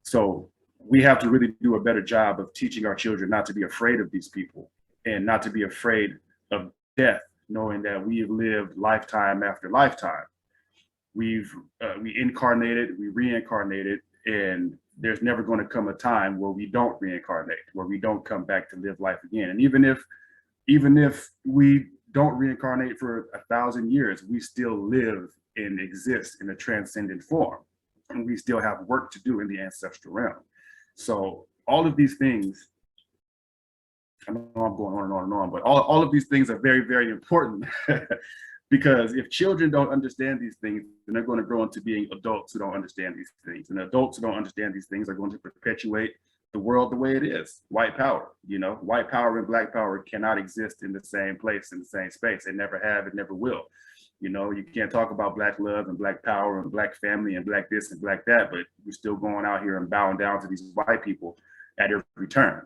So we have to really do a better job of teaching our children not to be afraid of these people and not to be afraid of death, knowing that we have lived lifetime after lifetime. We incarnated, we reincarnated, and there's never going to come a time where we don't reincarnate, where we don't come back to live life again. And even if we don't reincarnate for 1,000 years, we still live and exist in a transcendent form, and we still have work to do in the ancestral realm. So all of these things, I know I'm going on and on and on, but all of these things are very, very important because if children don't understand these things, then they're going to grow into being adults who don't understand these things. And adults who don't understand these things are going to perpetuate the world the way it is. White power, you know, white power and black power cannot exist in the same place, in the same space. They never have, it never will. You know, you can't talk about black love and black power and black family and black this and black that, but we're still going out here and bowing down to these white people at every turn.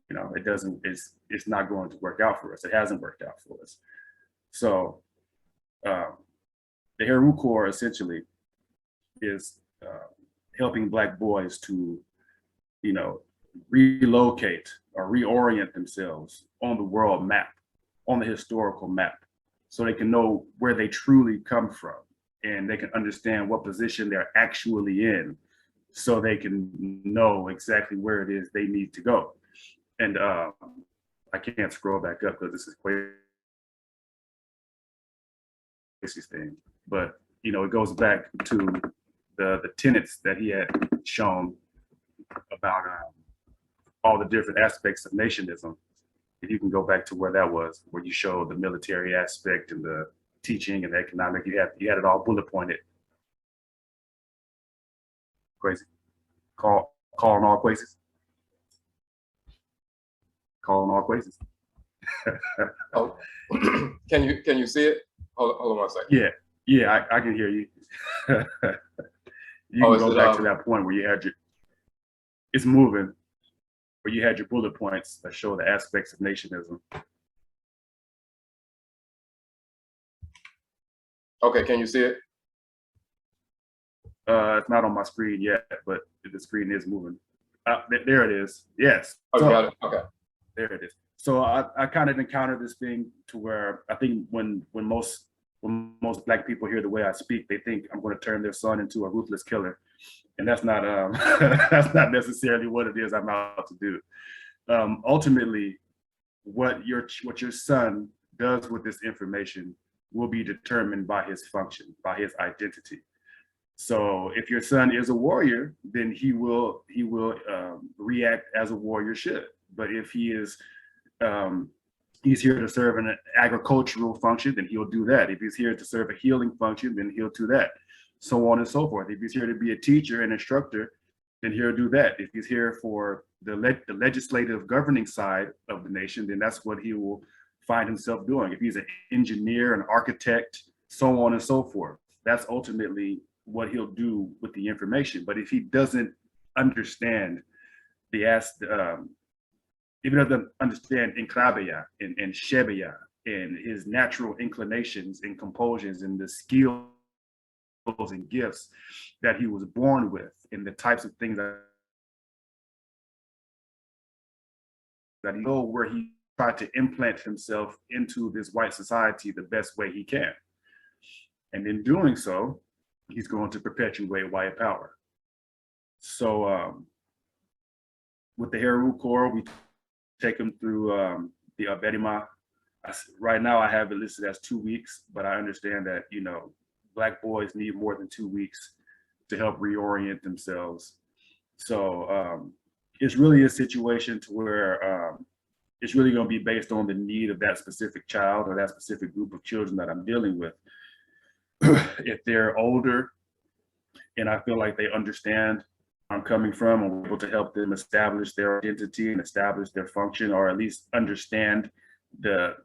You know, it's not going to work out for us. It hasn't worked out for us. So the Kheru Corps essentially is helping black boys to, you know, relocate or reorient themselves on the world map, on the historical map, so they can know where they truly come from and they can understand what position they're actually in, so they can know exactly where it is they need to go. And I can't scroll back up because this is Kwesi's thing, but you know, it goes back to the tenets that he had shown about all the different aspects of nationism. If you can go back to where that was, where you showed the military aspect and the teaching and the economic, you had it all bullet pointed. Kwesi, calling all Kwesis. Calling all Kwesis. Oh, can you see it? Hold on one second. Yeah, I can hear you. You can go back to that point where you had it's moving, where you had your bullet points that show the aspects of nationism. Okay, can you see it? It's not on my screen yet, but the screen is moving. There it is. Yes. Oh, you got it. Okay. There it is. So I kind of encountered this thing to where I think when most black people hear the way I speak, they think I'm going to turn their son into a ruthless killer, and that's not that's not necessarily what it is I'm out to do. Ultimately, what your son does with this information will be determined by his function, by his identity. So if your son is a warrior, then he will react as a warrior should. But if he is he's here to serve an agricultural function, then he'll do that. If he's here to serve a healing function, then he'll do that. So on and so forth. If he's here to be a teacher and instructor, then he'll do that. If he's here for the legislative governing side of the nation, then that's what he will find himself doing. If he's an engineer, an architect, so on and so forth, that's ultimately what he'll do with the information. But if he doesn't understand if he doesn't understand Inklabeya and Shebeya and his natural inclinations and compulsions and the skills and gifts that he was born with and the types of things that he know where he tried to implant himself into this white society the best way he can. And in doing so, he's going to perpetuate white power. So with the Kheru Corps, we take them through the Aberewa Right now I have it listed as 2 weeks, but I understand that, you know, Black boys need more than 2 weeks to help reorient themselves. So it's really a situation to where it's really going to be based on the need of that specific child or that specific group of children that I'm dealing with. If they're older and I feel like they understand where I'm coming from, and we're able to help them establish their identity and establish their function, or at least understand the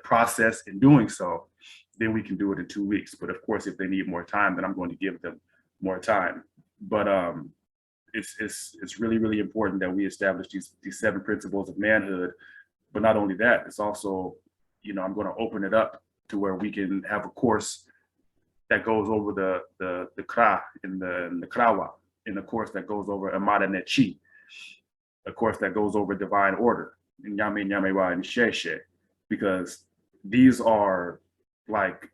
process in doing so, then we can do it in 2 weeks. But of course, if they need more time, then I'm going to give them more time. But it's really, really important that we establish these 7 principles of manhood. But not only that, it's also, you know, I'm going to open it up to where we can have a course that goes over the kra and the krawa, and a course that goes over AMANNE, a course that goes over divine order, and Nyame and sheh, because these are like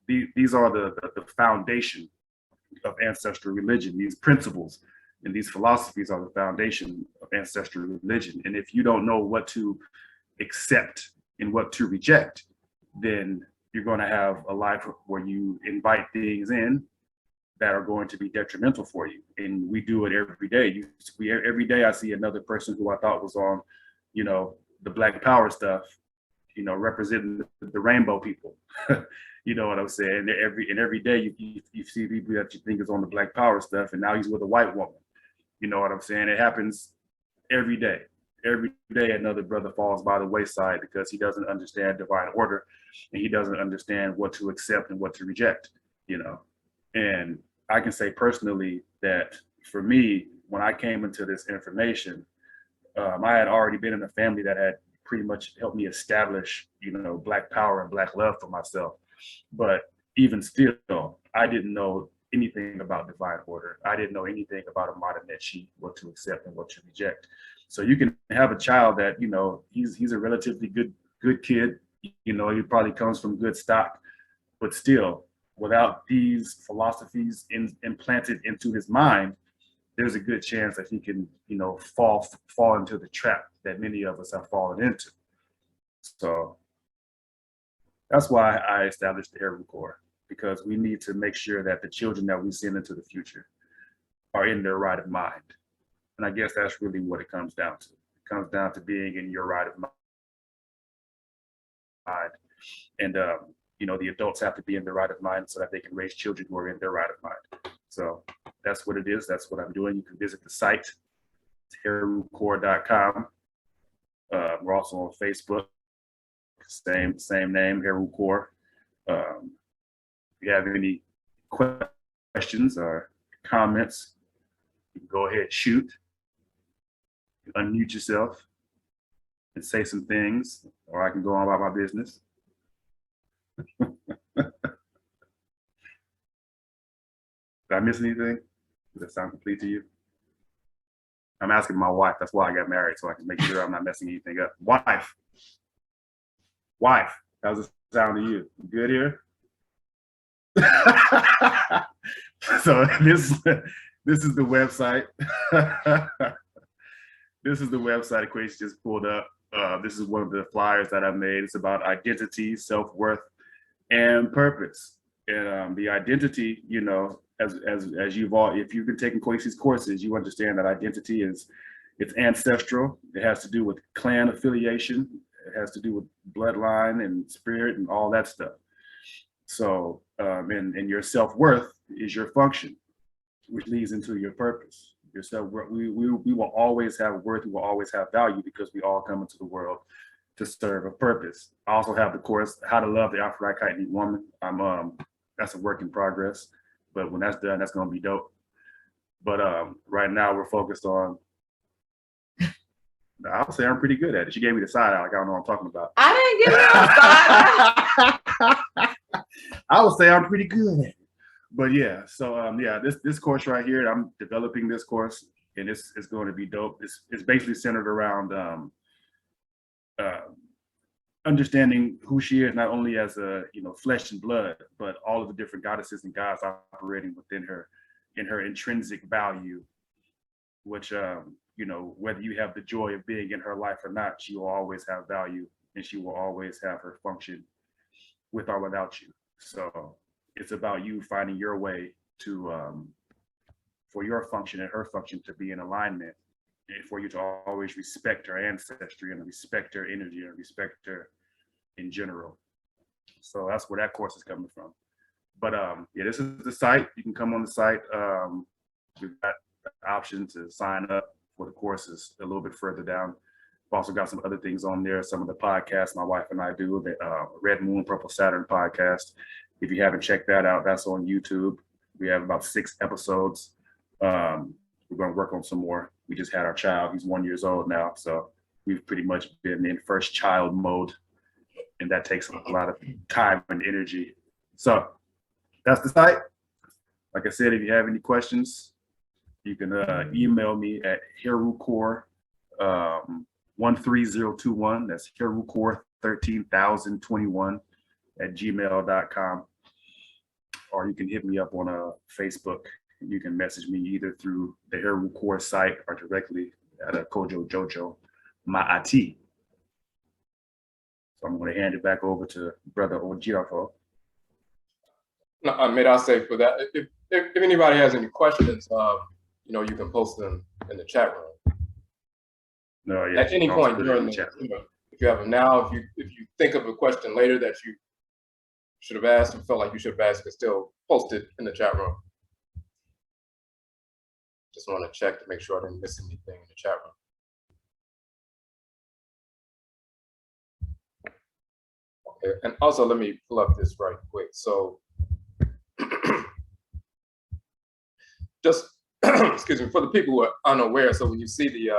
these are the foundation of ancestral religion. These principles and these philosophies are the foundation of ancestral religion. And if you don't know what to accept and what to reject, then you're going to have a life where you invite things in that are going to be detrimental for you. And we do it every day. Every day I see another person who I thought was on, you know, the Black Power stuff, you know, representing the rainbow people. You know what I'm saying? Every day you see people that you think is on the Black Power stuff, and now he's with a white woman. You know what I'm saying? It happens every day. Every day another brother falls by the wayside because he doesn't understand divine order, and he doesn't understand what to accept and what to reject, you know. And I can say personally that for me, when I came into this information, I had already been in a family that had pretty much helped me establish, you know, Black power and Black love for myself. But even still, I didn't know anything about divine order. I didn't know anything about AMANNE, what to accept and what to reject. So you can have a child that, you know, he's a relatively good kid, you know, he probably comes from good stock, but still, without these philosophies implanted into his mind, there's a good chance that he can, you know, fall into the trap that many of us have fallen into. So that's why I established the Kheru Corps, because we need to make sure that the children that we send into the future are in their right of mind. And I guess that's really what it comes down to. It comes down to being in your right of mind. And, you know, the adults have to be in their right of mind so that they can raise children who are in their right of mind. So that's what it is. That's what I'm doing. You can visit the site, KheruCorps.com. We're also on Facebook, same name, Kheru Corps. If you have any questions or comments, you can go ahead, shoot, unmute yourself and say some things, or I can go on about my business. Did I miss anything? Does that sound complete to you? I'm asking my wife. That's why I got married, so I can make sure I'm not messing anything up. Wife, how's it sound to you? Good here? So this is the website. This is the website Kwesi just pulled up. This is one of the flyers that I made. It's about identity, self-worth, and purpose. And the identity, you know, as you've all, if you've been taking Kwesi's courses, you understand that identity it's ancestral. It has to do with clan affiliation. It has to do with bloodline and spirit and all that stuff. So, and your self-worth is your function, which leads into your purpose. Your self-worth, we will always have worth, we will always have value, because we all come into the world to serve a purpose. I also have the course, How to Love the Afuraitkaitnit Woman. That's a work in progress, but when that's done, that's gonna be dope. But right now we're focused on, I would say I'm pretty good at it. She gave me the side eye, like I don't know what I'm talking about. I didn't give you a side eye. I would say I'm pretty good at it. But yeah, so yeah, this course right here, I'm developing this course, and it's going to be dope. It's basically centered around understanding who she is, not only as a, you know, flesh and blood, but all of the different goddesses and gods operating within her, in her intrinsic value, which you know, whether you have the joy of being in her life or not, she will always have value and she will always have her function with or without you. So it's about you finding your way to, for your function and her function to be in alignment, and for you to always respect her ancestry and respect her energy and respect her in general. So that's where that course is coming from. But yeah, this is the site. You can come on the site. We've got the option to sign up for the courses a little bit further down. We've also got some other things on there. Some of the podcasts my wife and I do, the Red Moon, Purple Saturn podcast. If you haven't checked that out, that's on YouTube. We have about 6 episodes. We're going to work on some more. We just had our child. He's 1 year old now. So we've pretty much been in first child mode. And that takes a lot of time and energy. So that's the site. Like I said, if you have any questions, you can email me at HeruCore 13021. That's HeruCore 13021 at gmail.com. Or you can hit me up on Facebook. You can message me either through the HeruCore site or directly at Jojo Maati. So I'm going to hand it back over to Brother Odwirafo. No, I'll say for that, if anybody has any questions, you know, you can post them in the chat room. No, yeah, at any point during the chat room. You know, if you have them now, if you think of a question later that you should have asked or felt like you should have asked, you can still post it in the chat room. Just want to check to make sure I didn't miss anything in the chat room. Okay, and also let me pull up this right quick. So just excuse me, for the people who are unaware, so when you see the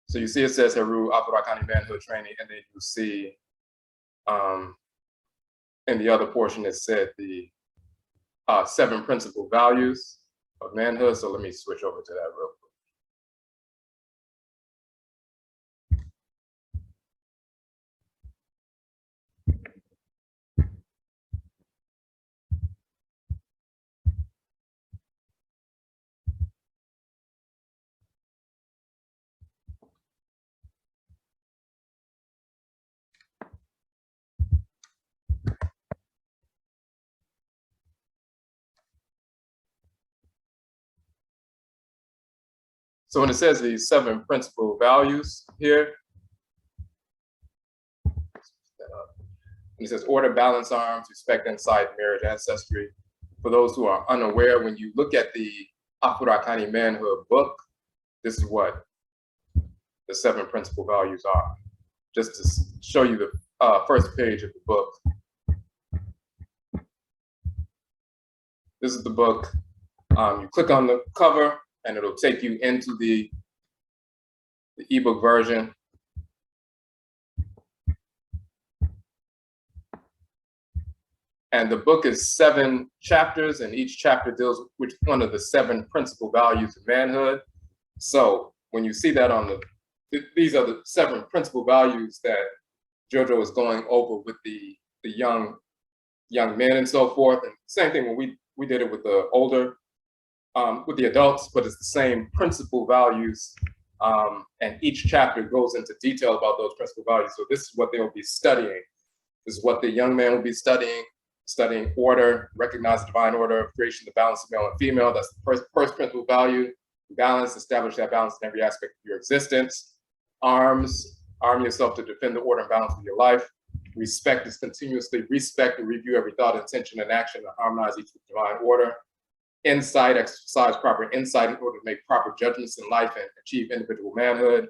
so you see it says Heru Afurakani manhood training, and then you see in the other portion it said the 7 principal values of manhood. So let me switch over to that real quick. So when it says the 7 principal values here, and it says order, balance, arms, respect, insight, marriage, ancestry. For those who are unaware, when you look at the Afurakani manhood book, this is what the 7 principal values are. Just to show you the first page of the book. This is the book. You click on the cover, and it'll take you into the ebook version. And the book is 7 chapters, and each chapter deals with one of the 7 principal values of manhood. So when you see that on these are the 7 principal values that Jojo is going over with the young men and so forth. And same thing when we did it with the older, with the adults, but it's the same principal values. And each chapter goes into detail about those principal values. So this is what they'll be studying. This is what the young man will be studying order, recognize the divine order of creation, the balance of male and female. That's the first principal value. Balance, establish that balance in every aspect of your existence. Arms, arm yourself to defend the order and balance of your life. Respect is continuously respect and review every thought, intention, and action to harmonize each with divine order. Insight, exercise proper insight in order to make proper judgments in life and achieve individual manhood.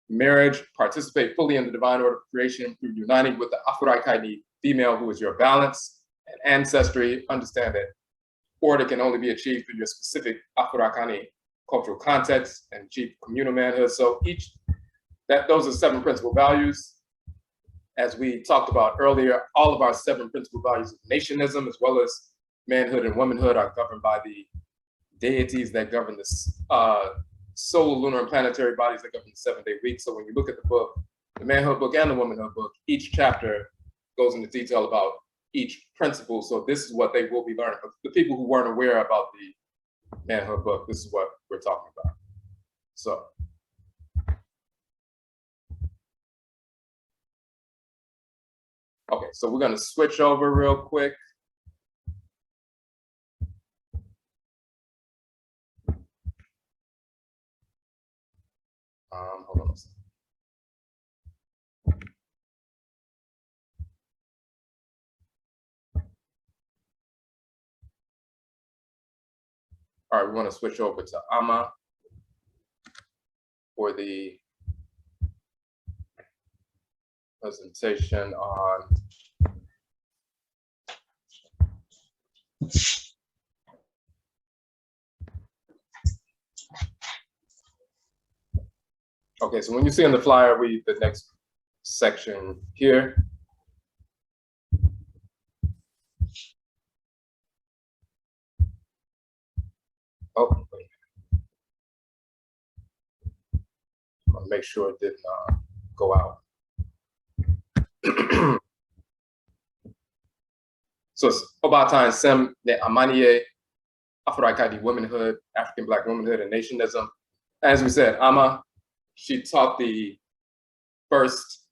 Marriage, participate fully in the divine order of creation through uniting with the Afuraitkaitnut female who is your balance. And ancestry, understand that order can only be achieved through your specific Afurakani cultural context and achieve communal manhood. So those are 7 principal values. As we talked about earlier, all of our 7 principal values of nationism, as well as manhood and womanhood, are governed by the deities that govern the solar, lunar, and planetary bodies that govern the 7-day week. So when you look at the book, the manhood book and the womanhood book, each chapter goes into detail about each principle. So this is what they will be learning. The people who weren't aware about the manhood book, this is what we're talking about. So Okay, so we're gonna switch over real quick. Hold on a second. All right, we want to switch over to Amma for the presentation on okay, so when you see on the flyer, read the next section here. Oh, wait. I'm gonna make sure it didn't go out. So it's Obata Sem ne AMANNE, Afuraitkaitnut womanhood, African Black womanhood, and nationism. As we said, Amma, she taught the first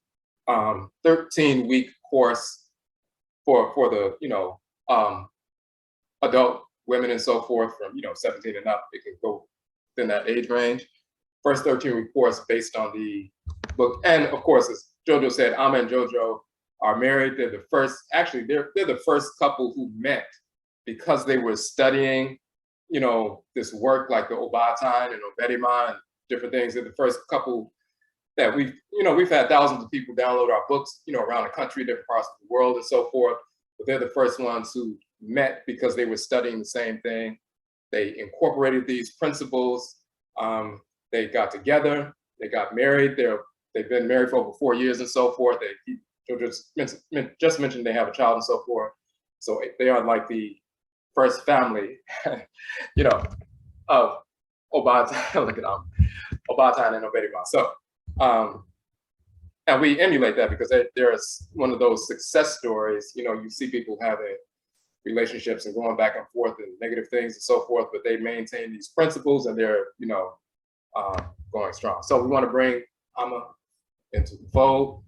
13-week course for the adult women and so forth from 17 and up. It can go within that age range. First 13-week course based on the book, and of course, as Jojo said, Amma and Jojo are married. They're the first, actually, they're the first couple who met because they were studying, this work like the Obatan and Oberewa and different things. They're the first couple that we've had thousands of people download our books, around the country, different parts of the world and so forth. But they're the first ones who met because they were studying the same thing. They incorporated these principles. They got together, they got married. They've been married for over 4 years and so forth. Just mentioned they have a child and so forth. So they are like the first family, of Obata. Look at them, Obata and Oberewa. So, and we emulate that because they're one of those success stories. You see people having relationships and going back and forth and negative things and so forth, but they maintain these principles and they're, going strong. So we want to bring Amma into the fold.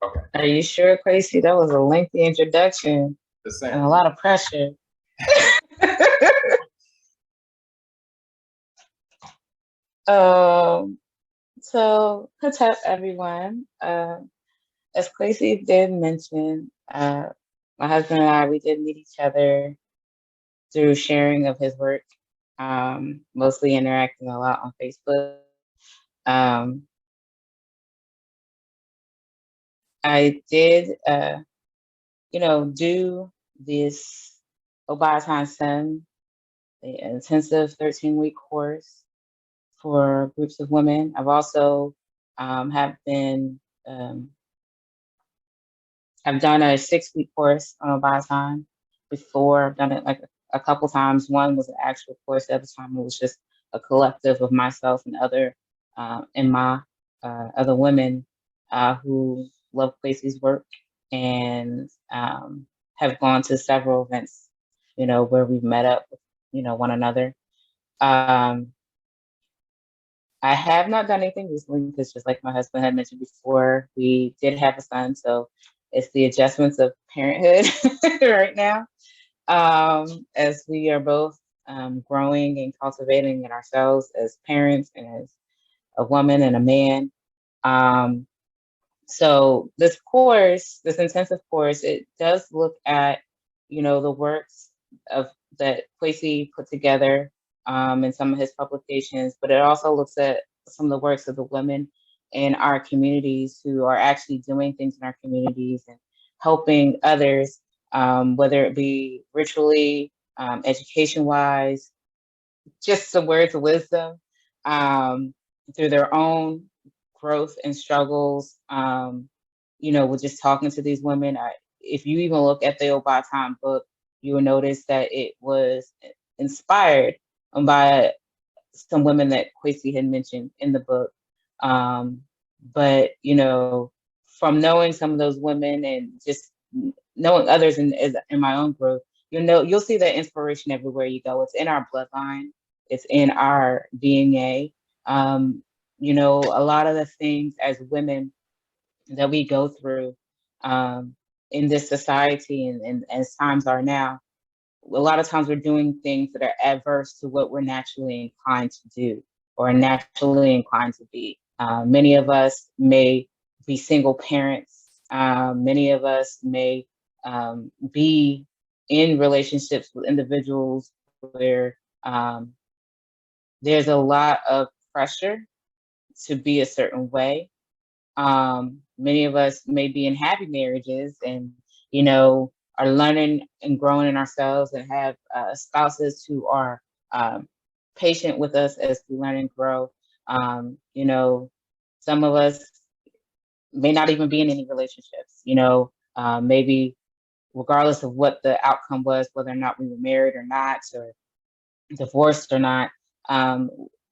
Okay. Are you sure, Kwesi? That was a lengthy introduction and a lot of pressure. So what's up, everyone? As Kwesi did mention, my husband and I, we did meet each other through sharing of his work, mostly interacting a lot on Facebook. I did, do this Obata Sem, the intensive 13-week course for groups of women. I've also have done a 6-week course on Obata before. I've done it like a couple times. One was an actual course. The other time it was just a collective of myself and other other women who love Kwesi's work and have gone to several events, where we've met up with, one another. I have not done anything recently because, just like my husband had mentioned before, we did have a son, so it's the adjustments of parenthood right now, as we are both growing and cultivating in ourselves as parents and as a woman and a man. So this course, this intensive course, it does look at, the works that Kwesi put together in some of his publications, but it also looks at some of the works of the women in our communities who are actually doing things in our communities and helping others, whether it be ritually, education-wise, just some words of wisdom, through their own growth and struggles, with just talking to these women. If you even look at the Obatan book, you will notice that it was inspired by some women that Kwesi had mentioned in the book. But, from knowing some of those women and just knowing others in my own growth, you'll see that inspiration everywhere you go. It's in our bloodline. It's in our DNA. A lot of the things as women, that we go through in this society, and as times are now, a lot of times we're doing things that are adverse to what we're naturally inclined to do or naturally inclined to be. Many of us may be single parents. Many of us may be in relationships with individuals where there's a lot of pressure to be a certain way. Many of us may be in happy marriages and, are learning and growing in ourselves and have spouses who are patient with us as we learn and grow. Some of us may not even be in any relationships, maybe regardless of what the outcome was, whether or not we were married or not, or divorced or not.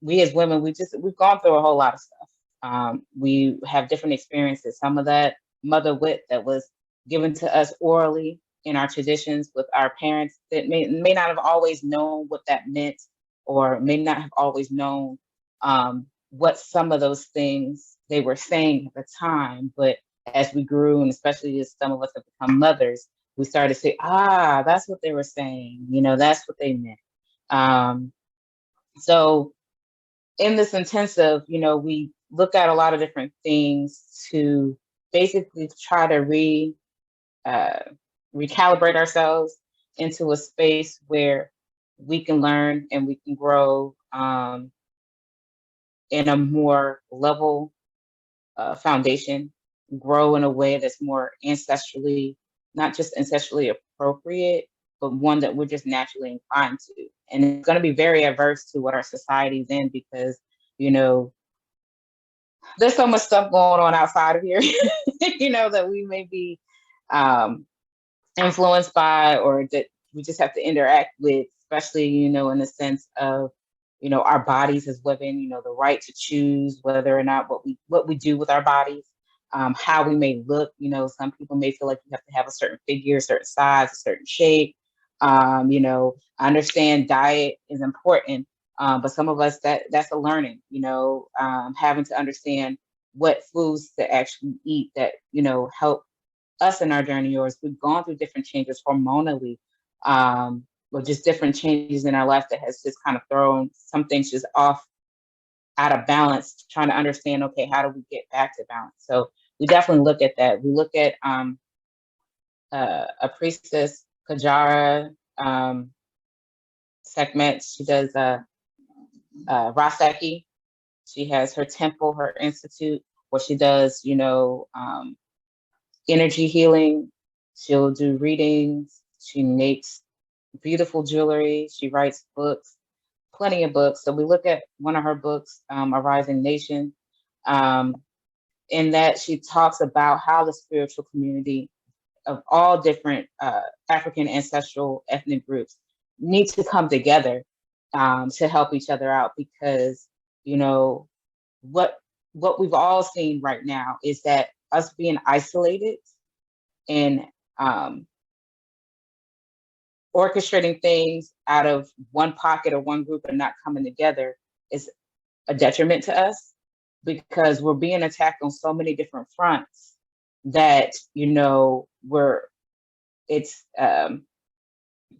We as women, we've gone through a whole lot of stuff. We have different experiences. Some of that mother wit that was given to us orally in our traditions with our parents that may not have always known what that meant, or may not have always known what some of those things they were saying at the time. But as we grew, and especially as some of us have become mothers, we started to say, that's what they were saying. That's what they meant. So in this intensive, we look at a lot of different things to basically try to recalibrate ourselves into a space where we can learn and we can grow in a more level foundation, grow in a way that's more ancestrally, not just ancestrally appropriate, but one that we're just naturally inclined to. And it's going to be very adverse to what our society's in, because, there's so much stuff going on outside of here, that we may be influenced by, or that we just have to interact with, especially, in the sense of, our bodies as women, the right to choose whether or not what we do with our bodies, how we may look. Some people may feel like you have to have a certain figure, a certain size, a certain shape. I understand diet is important, but some of us that's a learning, having to understand what foods to actually eat that, help us in our journey, or as we've gone through different changes hormonally, or just different changes in our life that has just kind of thrown some things just off out of balance, trying to understand, okay, how do we get back to balance? So we definitely look at that. We look at a priestess, Kajara Sekhmet. She does Raseki. She has her temple, her institute, where she does, energy healing. She'll do readings. She makes beautiful jewelry. She writes books, plenty of books. So we look at one of her books, A Rising Nation, in that she talks about how the spiritual community of all different African ancestral ethnic groups need to come together to help each other out, because, what we've all seen right now is that us being isolated and orchestrating things out of one pocket or one group and not coming together is a detriment to us, because we're being attacked on so many different fronts that, it's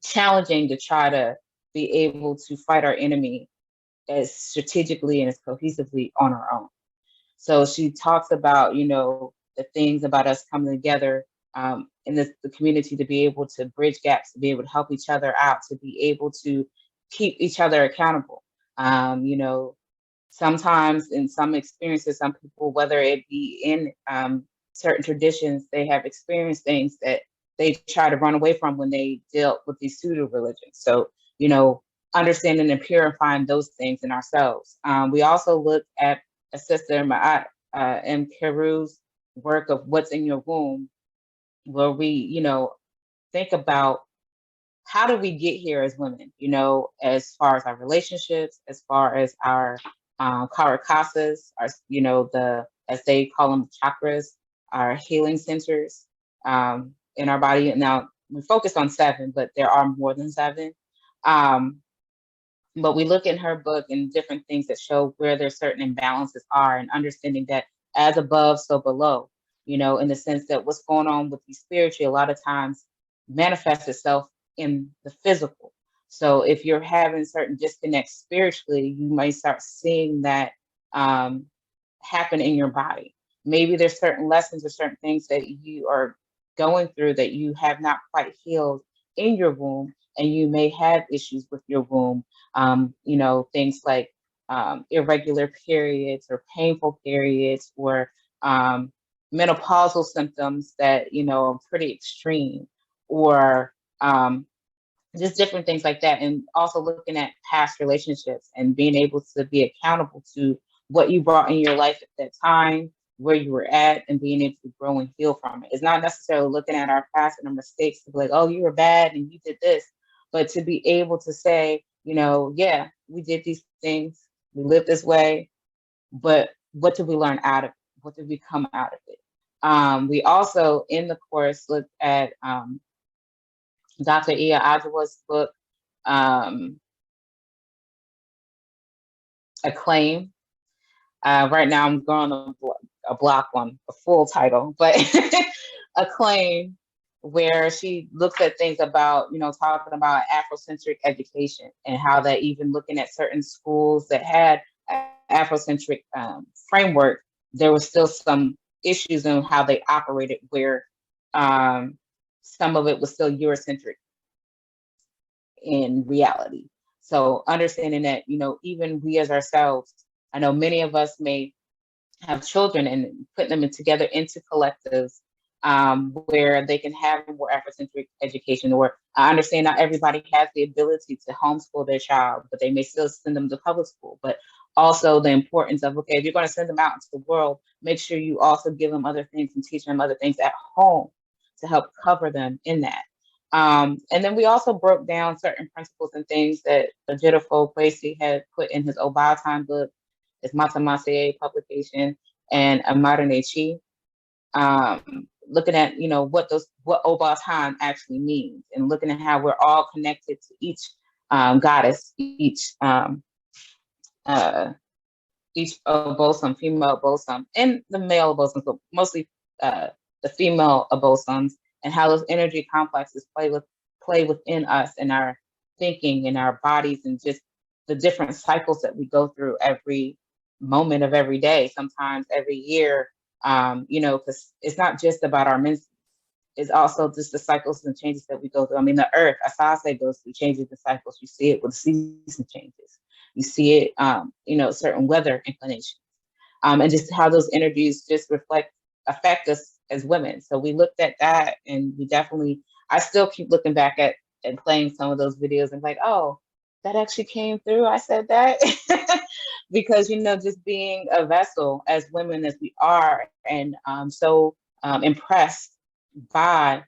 challenging to try to be able to fight our enemy as strategically and as cohesively on our own. So she talks about, the things about us coming together in the community to be able to bridge gaps, to be able to help each other out, to be able to keep each other accountable. Sometimes in some experiences, some people, whether it be in certain traditions, they have experienced things that they try to run away from when they dealt with these pseudo religions. So, understanding and purifying those things in ourselves. We also look at a sister, Ma'at, and Kheru's work of What's in Your Womb, where we, think about how do we get here as women, as far as our relationships, as far as our karakasas, our, as they call them, chakras, our healing centers in our body. Now, we focus on 7, but there are more than 7. But we look in her book and different things that show where there's certain imbalances are, and understanding that as above, so below. you know, in the sense that what's going on with you spiritually a lot of times manifests itself in the physical. So if you're having certain disconnects spiritually, you might start seeing that happen in your body. Maybe there's certain lessons or certain things that you are going through that you have not quite healed in your womb, and you may have issues with your womb. You know, things like irregular periods or painful periods, or menopausal symptoms that, you know, are pretty extreme, or just different things like that. And also looking at past relationships and being able to be accountable to what you brought in your life at that time, where you were at, and being able to grow and heal from it. It's not necessarily looking at our past and our mistakes to be like, oh, you were bad and you did this, but to be able to say, you know, yeah, we did these things, we lived this way, but what did we learn out of it? What did we come out of it? We also, in the course, looked at Dr. Iya Ajawa's book, Acclaim. Right now I'm going on a block one, a full title, but Acclaim, where she looks at things about, you know, talking about Afrocentric education and how that even looking at certain schools that had Afrocentric framework, there was still some issues in how they operated, where some of it was still Eurocentric in reality. So understanding that, you know, even we as ourselves, I know many of us may have children, and putting them together into collectives where they can have a more Afrocentric education. Or I understand not everybody has the ability to homeschool their child, but they may still send them to public school. But also the importance of, okay, if you're going to send them out into the world, make sure you also give them other things and teach them other things at home to help cover them in that. And then we also broke down certain principles and things that Odwirafo Kwesi had put in his Oba Time book, his Matamase publication, and AMANNE, looking at, you know, what Oba Time actually means, and looking at how we're all connected to each goddess, each abosom, female abosom, and the male abosom, but mostly the female abosoms, and how those energy complexes play within us and our thinking and our bodies, and just the different cycles that we go through every moment of every day, sometimes every year, you know, because it's not just about our menstruation. It's also just the cycles and changes that we go through. I mean, the earth, Asase, goes through changes and cycles. You see it with season changes. You see it, you know, certain weather inclinations, and just how those energies just affect us as women. So we looked at that, and we definitely, I still keep looking back at and playing some of those videos and like, oh, that actually came through. I said that because, you know, just being a vessel as women as we are, and so impressed by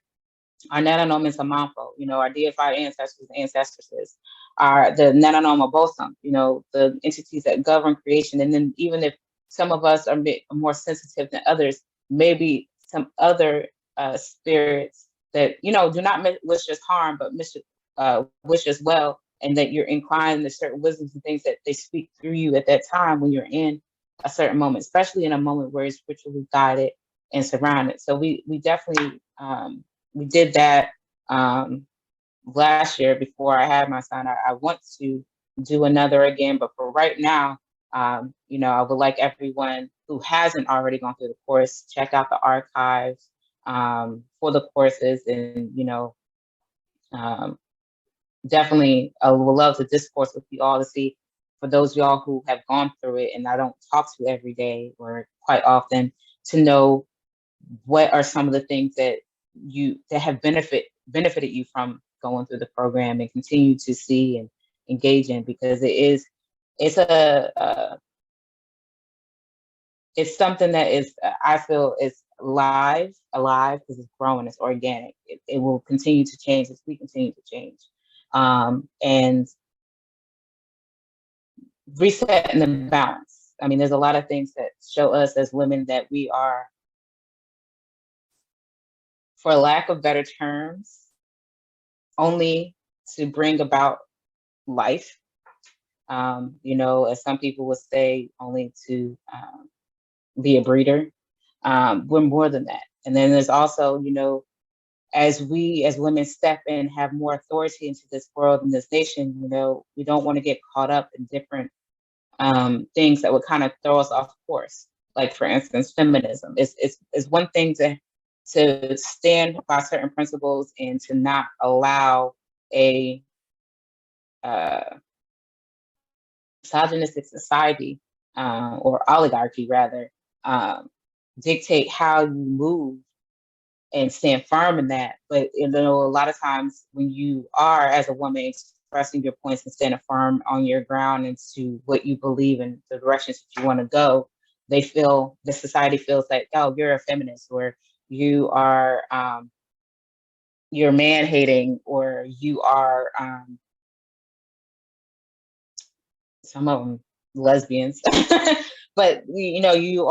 our Nananom and Samanfo, you know, our deified ancestors and ancestresses, are the Nananom bosom, you know, the entities that govern creation. And then even if some of us are more sensitive than others, maybe some other spirits that, you know, do not wish us harm, but wish us well, and that you're inclined to certain wisdoms and things that they speak through you at that time when you're in a certain moment, especially in a moment where it's spiritually guided and surrounded. So we definitely, we did that last year before I had my son. I want to do another again, but for right now, you know, I would like everyone who hasn't already gone through the course, check out the archives for the courses, and, you know, definitely I would love to discourse with you all to see, for those of y'all who have gone through it and I don't talk to every day or quite often, to know what are some of the things that have benefited you from going through the program, and continue to see and engage in, because it's something that is, I feel, is alive because it's growing, it's organic. It will continue to change as we continue to change. And resetting the balance. I mean, there's a lot of things that show us as women that we are, for lack of better terms, only to bring about life. You know, as some people would say, only to be a breeder. we're more than that. And then there's also, you know, as we as women step in, have more authority into this world and this nation, you know, we don't want to get caught up in different things that would kind of throw us off course. Like, for instance, feminism. It's one thing to stand by certain principles and to not allow a misogynistic society or oligarchy rather dictate how you move and stand firm in that. But you know, a lot of times when you are, as a woman, expressing your points and standing firm on your ground into what you believe in, the directions that you want to go, the society feels like, oh, you're a feminist, or you are you're man hating, or you are some of them lesbians, but you know, you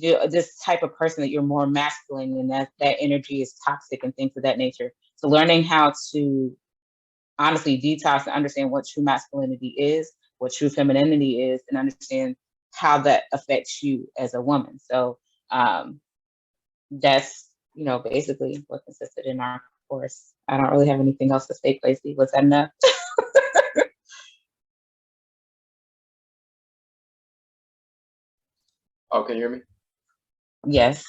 do this type of person that you're more masculine, and that energy is toxic and things of that nature. So learning how to honestly detox and understand what true masculinity is, what true femininity is, and understand how that affects you as a woman. So that's, you know, basically what consisted in our course. I don't really have anything else to say, Kwesi. Was that enough? Oh, can you hear me? Yes.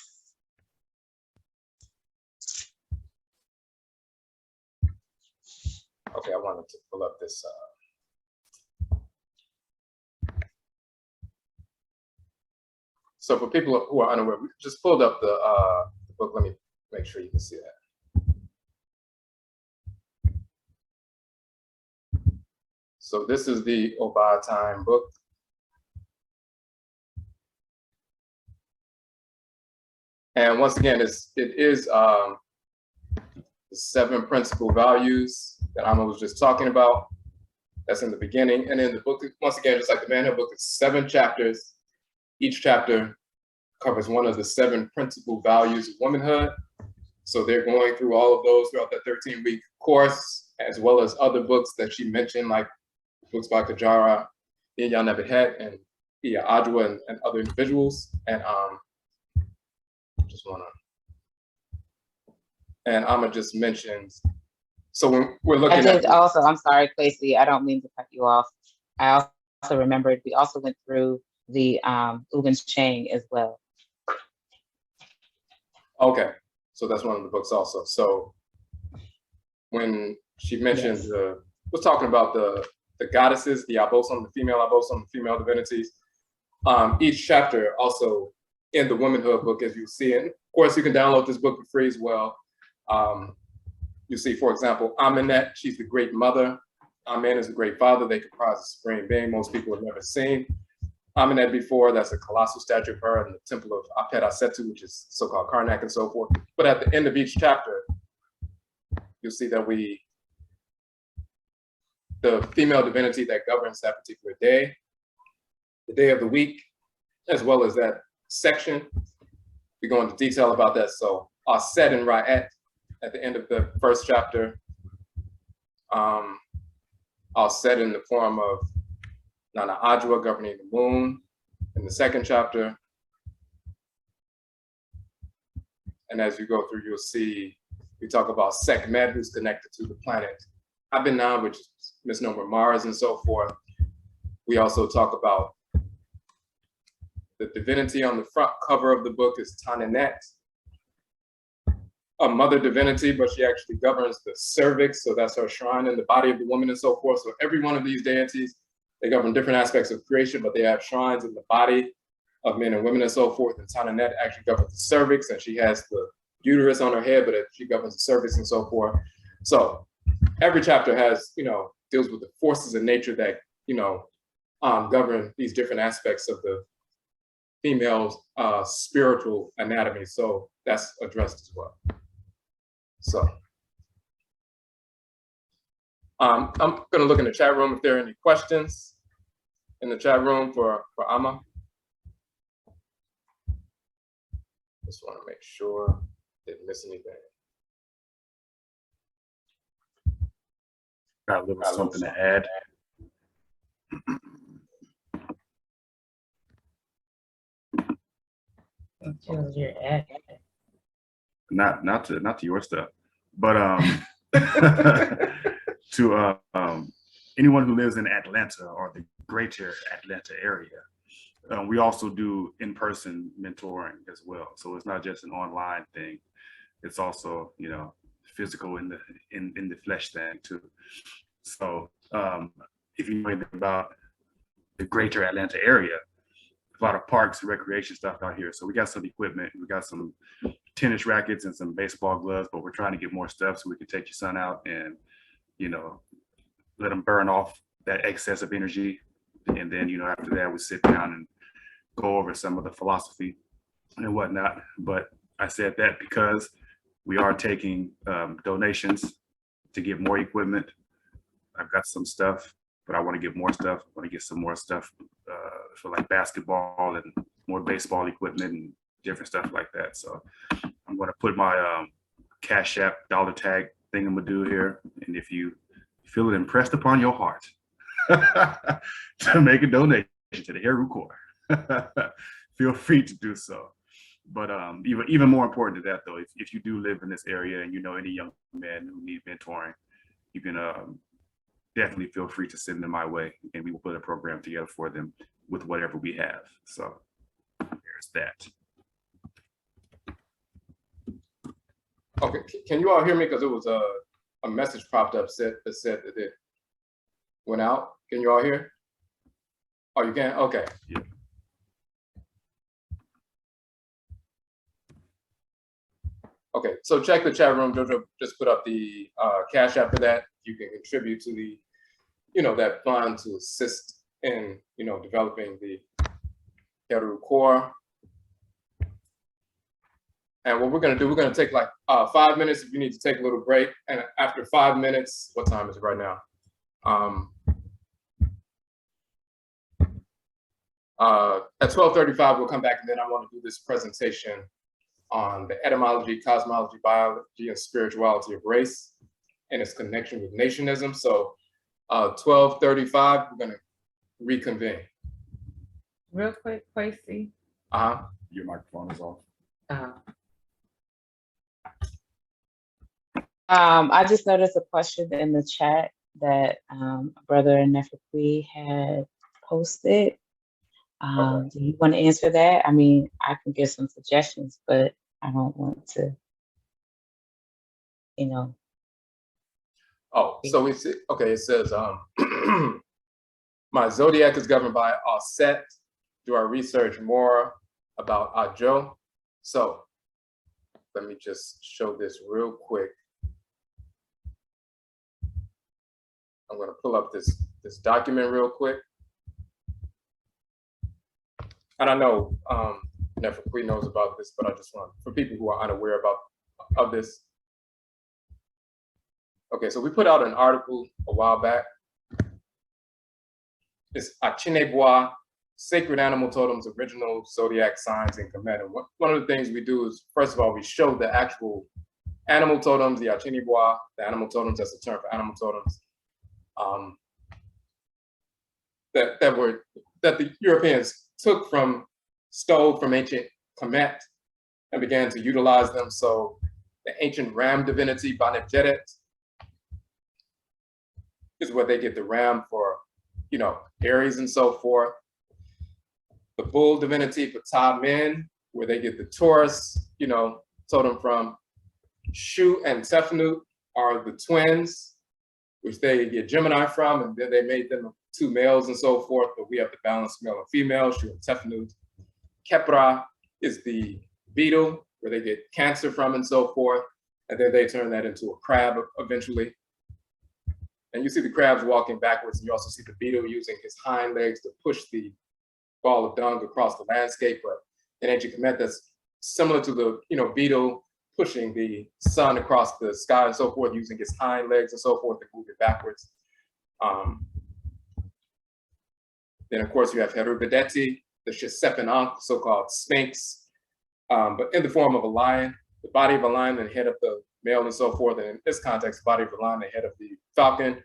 Okay, I wanted to pull up this. So for people who are unaware, we just pulled up the book. Let me make sure you can see that. So this is the Oba Time book. And once again, it is the 7 principal values that Amma was just talking about. That's in the beginning. And then the book, once again, just like the Manhood book, it's 7 chapters. Each chapter covers one of the 7 principal values of womanhood. So they're going through all of those throughout that 13-week course, as well as other books that she mentioned, like books by Kajara, Iya Nebehet, and Iya Adwa, and other individuals. And and Amma just mentioned, so when we're looking at— I did also, I'm sorry, Kwesi, I don't mean to cut you off. I also remembered we also went through the Uben's Chain as well. Okay, so that's one of the books also. So when she mentioned, Yes. was talking about the goddesses, the abosom, the female divinities. Each chapter also in the womanhood book, as you see, and of course you can download this book for free as well. You see, for example, AMANNE, she's the great mother. Amen is the great father. They comprise a supreme being most people have never seen. AMANNE before, that's a colossal statue of her in the temple of Apet-Asetu, which is so-called Karnak and so forth. But at the end of each chapter, you'll see that the female divinity that governs that particular day, the day of the week, as well as that section. We go into detail about that. So Set and Ra'et at the end of the first chapter, Set in the form of Nana Adwa governing the moon in the second chapter. And as you go through, you'll see, we talk about Sekhmet, who's connected to the planet Abenan, which is misnomer Mars and so forth. We also talk about the divinity on the front cover of the book is Taninet, a mother divinity, but she actually governs the cervix. So that's her shrine in the body of the woman and so forth. So every one of these deities, they govern different aspects of creation, but they have shrines in the body of men and women and so forth. And Taninet actually governs the cervix, and she has the uterus on her head, but she governs the cervix and so forth. So every chapter has, deals with the forces of nature that, govern these different aspects of the female's spiritual anatomy. So that's addressed as well. So I'm gonna look in the chat room if there are any questions in the chat room for Amma. Just want to make sure I didn't miss anything. Got a little something to add. Choose your ad. Not to your stuff, but to anyone who lives in Atlanta or the greater Atlanta area. We also do in-person mentoring as well. So it's not just an online thing. It's also, you know, physical in the flesh thing too. So if you know anything about the greater Atlanta area, a lot of parks and recreation stuff out here. So we got some equipment, we got some tennis rackets and some baseball gloves, but we're trying to get more stuff so we can take your son out and, you know, let him burn off that excess of energy. And then, you know, after that, we sit down and go over some of the philosophy and whatnot. But I said that because we are taking donations to get more equipment. I've got some stuff, but I want to get more stuff. I want to get some more stuff for like basketball and more baseball equipment and different stuff like that. So I'm going to put my Cash App dollar tag thing I'm gonna do here. And if you feel it impressed upon your heart to make a donation to the Kheru Corps, feel free to do so. But even more important to that though, if you do live in this area and you know any young men who need mentoring, you can definitely feel free to send them my way, and we will put a program together for them with whatever we have. So there's that. Okay, can you all hear me? Because it was a message popped up that said that it went out. Can you all hear? Oh, you can? Okay. Yeah. Okay, so check the chat room. Jojo just put up the Cash App for that. You can contribute to the, you know, that fund to assist in, you know, developing the Kheru Corps. And what we're gonna do, we're gonna take like 5 minutes if you need to take a little break. And after 5 minutes, what time is it right now? At 12:35, we'll come back, and then I want to do this presentation on the etymology, cosmology, biology, and spirituality of race and its connection with nationism. So 12:35, we're gonna reconvene. Real quick, Kwesi. Your microphone is off. I just noticed a question in the chat that Brother Nefakwi had posted. Okay. Do you want to answer that? I mean, I can give some suggestions, but I don't want to, you know. Oh, so okay, it says, my zodiac is governed by Aset. Do I research more about Ajo? So let me just show this real quick. I'm gonna pull up this document real quick. And I know Nefakwi knows about this, but I just want, for people who are unaware of this. Okay, so we put out an article a while back. It's Achinebois, Sacred Animal Totems, Original Zodiac Signs in Kemet. And one of the things we do is, first of all, we show the actual animal totems, the Achinebois, the animal totems, that's the term for animal totems, that the Europeans stole from ancient Kemet and began to utilize them. So the ancient ram divinity, Banebjedet, is where they get the ram for, you know, Aries and so forth. The bull divinity, Ptah men, where they get the Taurus, you know, totem from. Shu and Tefnut are the twins, which they get Gemini from, and then they made them two males and so forth, but we have the balanced male and female, Shu and Tefnut. Kepra is the beetle, where they get Cancer from and so forth, and then they turn that into a crab eventually. And you see the crabs walking backwards, and you also see the beetle using his hind legs to push the ball of dung across the landscape. But in ancient Kemet, that's similar to the, you know, beetle pushing the sun across the sky and so forth, using his hind legs and so forth to move it backwards. Then of course you have Herubedeti, the Shesepen-Ankh, so-called Sphinx, but in the form of a lion, the body of a lion and the head of the male and so forth. And in this context, the body of the lion, the head of the falcon,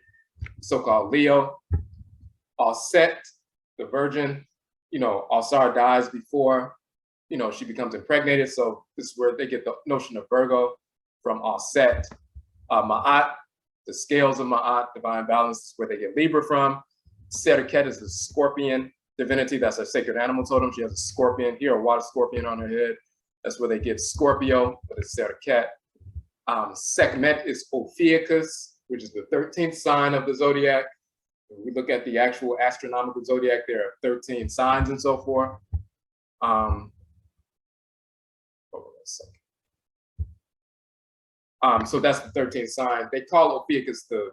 so-called Leo. All set, the virgin, you know, Alsar dies before she becomes impregnated. So this is where they get the notion of Virgo from Offset. Ma'at, the scales of Ma'at, divine balance, is where they get Libra from. Serket is the scorpion divinity. That's a sacred animal totem. She has a scorpion here, a water scorpion on her head. That's where they get Scorpio, but it's Serket. Sekhmet is Ophiuchus, which is the 13th sign of the zodiac. When we look at the actual astronomical zodiac, there are 13 signs and so forth. Hold on a second. So that's the 13th sign. They call Ophiuchus the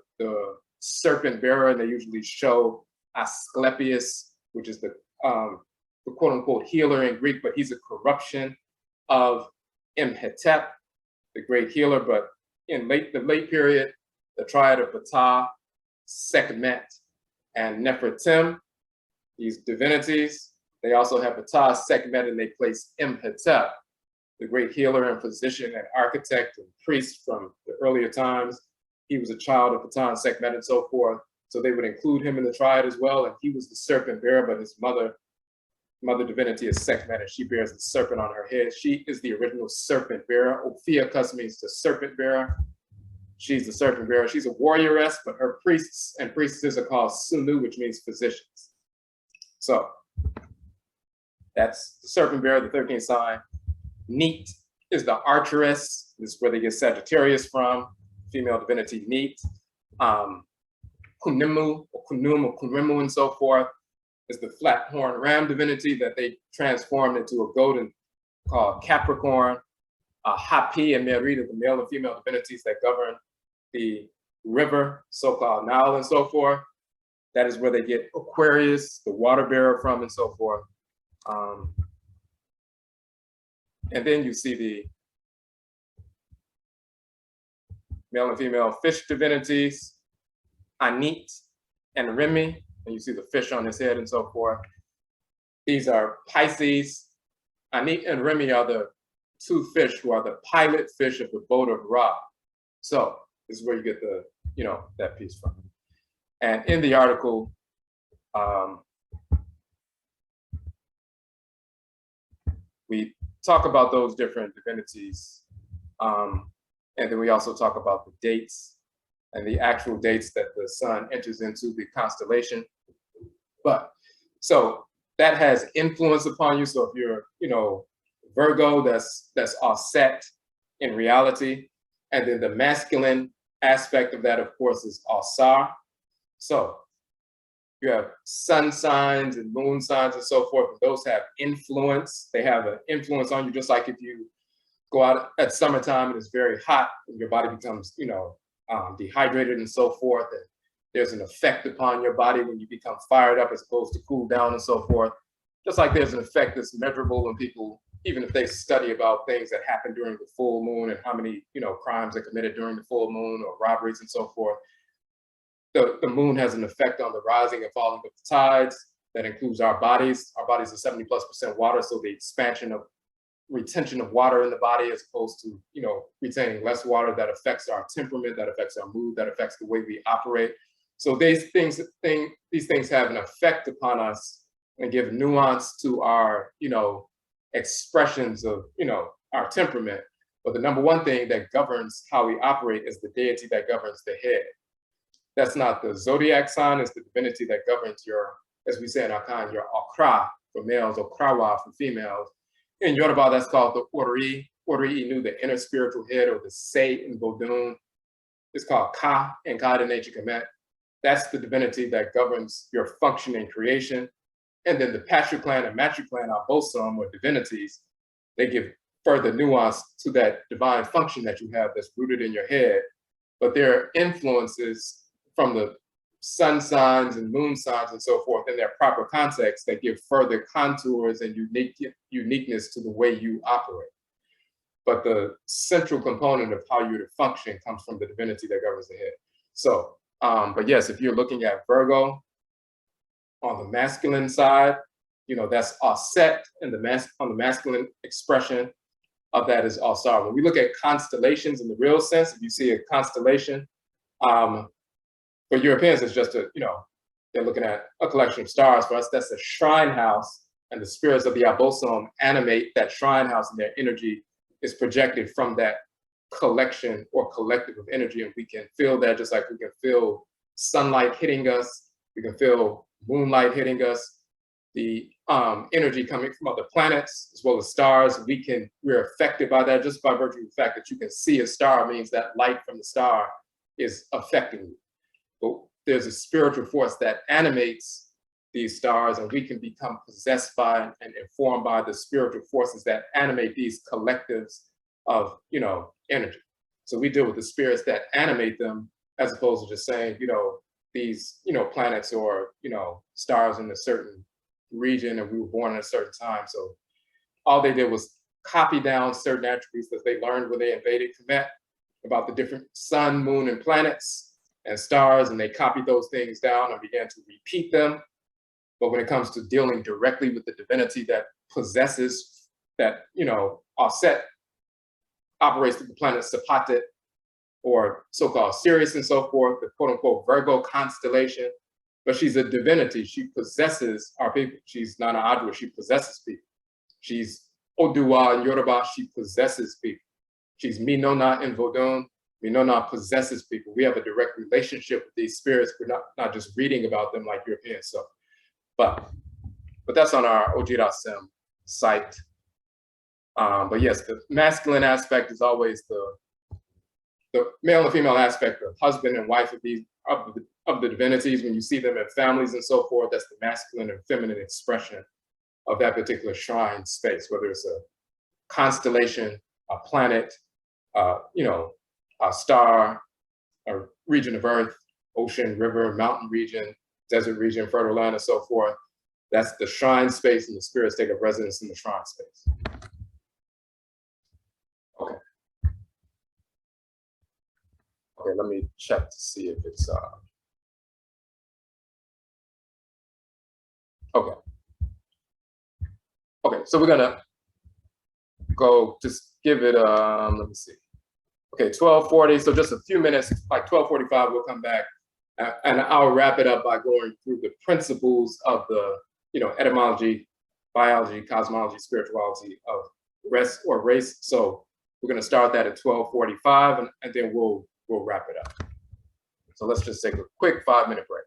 serpent bearer, and they usually show Asclepius, which is the quote unquote healer in Greek, but he's a corruption of Imhotep, the great healer. But in the late period, the triad of Ptah, Sekhmet, and Nefertim, these divinities, they also have Ptah, Sekhmet, and they place Imhotep, the great healer and physician and architect and priest from the earlier times. He was a child of Ptah and Sekhmet and so forth. So they would include him in the triad as well. And he was the serpent bearer, but his mother divinity is Sekhmet, and she bears the serpent on her head. She is the original serpent bearer. Ophiuchus means the serpent bearer. She's the serpent bearer. She's a warrioress, but her priests and priestesses are called Sunu, which means physicians. So that's the serpent bearer, the 13th sign. Neat is the archeress. This is where they get Sagittarius from, female divinity Neat. Kunimu or Kunum or Kunrimu and so forth is the flat horn ram divinity that they transformed into a golden called Capricorn. Hapi and Merida, the male and female divinities that govern the river, so-called Nile and so forth. That is where they get Aquarius, the water bearer from and so forth. And then you see the male and female fish divinities, Anit and Remy, and you see the fish on his head and so forth. These are Pisces. Anit and Remy are the two fish who are the pilot fish of the boat of Ra. So this is where you get the, that piece from. And in the article, we talk about those different divinities. And then we also talk about the dates and the actual dates that the sun enters into the constellation. But so that has influence upon you. So if you're, Virgo, that's offset in reality. And then the masculine aspect of that, of course, is Asar. So you have sun signs and moon signs and so forth. And those have influence. They have an influence on you, just like if you go out at summertime and it's very hot and your body becomes, dehydrated and so forth. And there's an effect upon your body when you become fired up as opposed to cool down and so forth. Just like there's an effect that's measurable when people, even if they study about things that happen during the full moon and how many, crimes are committed during the full moon or robberies and so forth. The moon has an effect on the rising and falling of the tides. That includes our bodies. Our bodies are 70+% water, so the retention of water in the body as opposed to, retaining less water, that affects our temperament, that affects our mood, that affects the way we operate. So these things have an effect upon us and give nuance to our, expressions of, our temperament. But the number one thing that governs how we operate is the deity that governs the head. That's not the zodiac sign, it's the divinity that governs your, as we say in Akhan, your Okra for males or Krawa for females. In Yoruba, that's called the Ori Inu, the inner spiritual head, or the Se in Bodun. It's called Ka and Khanit and Kamit. That's the divinity that governs your function in creation. And then the Patriclan and Matriclan are both some or divinities. They give further nuance to that divine function that you have that's rooted in your head. But there are influences from the sun signs and moon signs and so forth in their proper context that give further contours and uniqueness to the way you operate. But the central component of how you're to function comes from the divinity that governs the head. So, but yes, if you're looking at Virgo on the masculine side, that's offset, and on the masculine expression of that is Asar. When we look at constellations in the real sense, if you see a constellation, for Europeans, it's just they're looking at a collection of stars. For us, that's a shrine house and the spirits of the abosom animate that shrine house, and their energy is projected from that collection or collective of energy. And we can feel that, just like we can feel sunlight hitting us, we can feel moonlight hitting us, the energy coming from other planets as well as stars. We're affected by that just by virtue of the fact that you can see a star means that light from the star is affecting you. But there's a spiritual force that animates these stars, and we can become possessed by and informed by the spiritual forces that animate these collectives of, energy. So we deal with the spirits that animate them, as opposed to just saying, these, planets or, stars in a certain region, and we were born at a certain time. So all they did was copy down certain attributes that they learned when they invaded Kemet about the different sun, moon, and planets and stars, and they copied those things down and began to repeat them. But when it comes to dealing directly with the divinity that possesses, that, Offset operates through the planet Sapatit, or so-called Sirius and so forth, the quote-unquote Virgo constellation. But she's a divinity. She possesses our people. She's not an Adwa. She possesses people. She's Oduwa in Yoruba. She possesses people. She's Minona in Vodun. Minona possesses people. We have a direct relationship with these spirits. We're not just reading about them like Europeans. So, but that's on our ODWIRASEM site. But yes, the masculine aspect is always the male and female aspect of husband and wife of the divinities. When you see them in families and so forth, that's the masculine and feminine expression of that particular shrine space, whether it's a constellation, a planet, a star, a region of earth, ocean, river, mountain region, desert region, fertile land, and so forth. That's the shrine space, and the spirits take up residence in the shrine space. Okay, let me check to see if it's okay. Okay, so we're gonna go just give it let me see. Okay, 12:40, so just a few minutes, like 12:45, we'll come back and I'll wrap it up by going through the principles of the, etymology, biology, cosmology, spirituality of rest or race. So we're gonna start that at 12:45 and then we'll wrap it up. So let's just take a quick 5-minute break.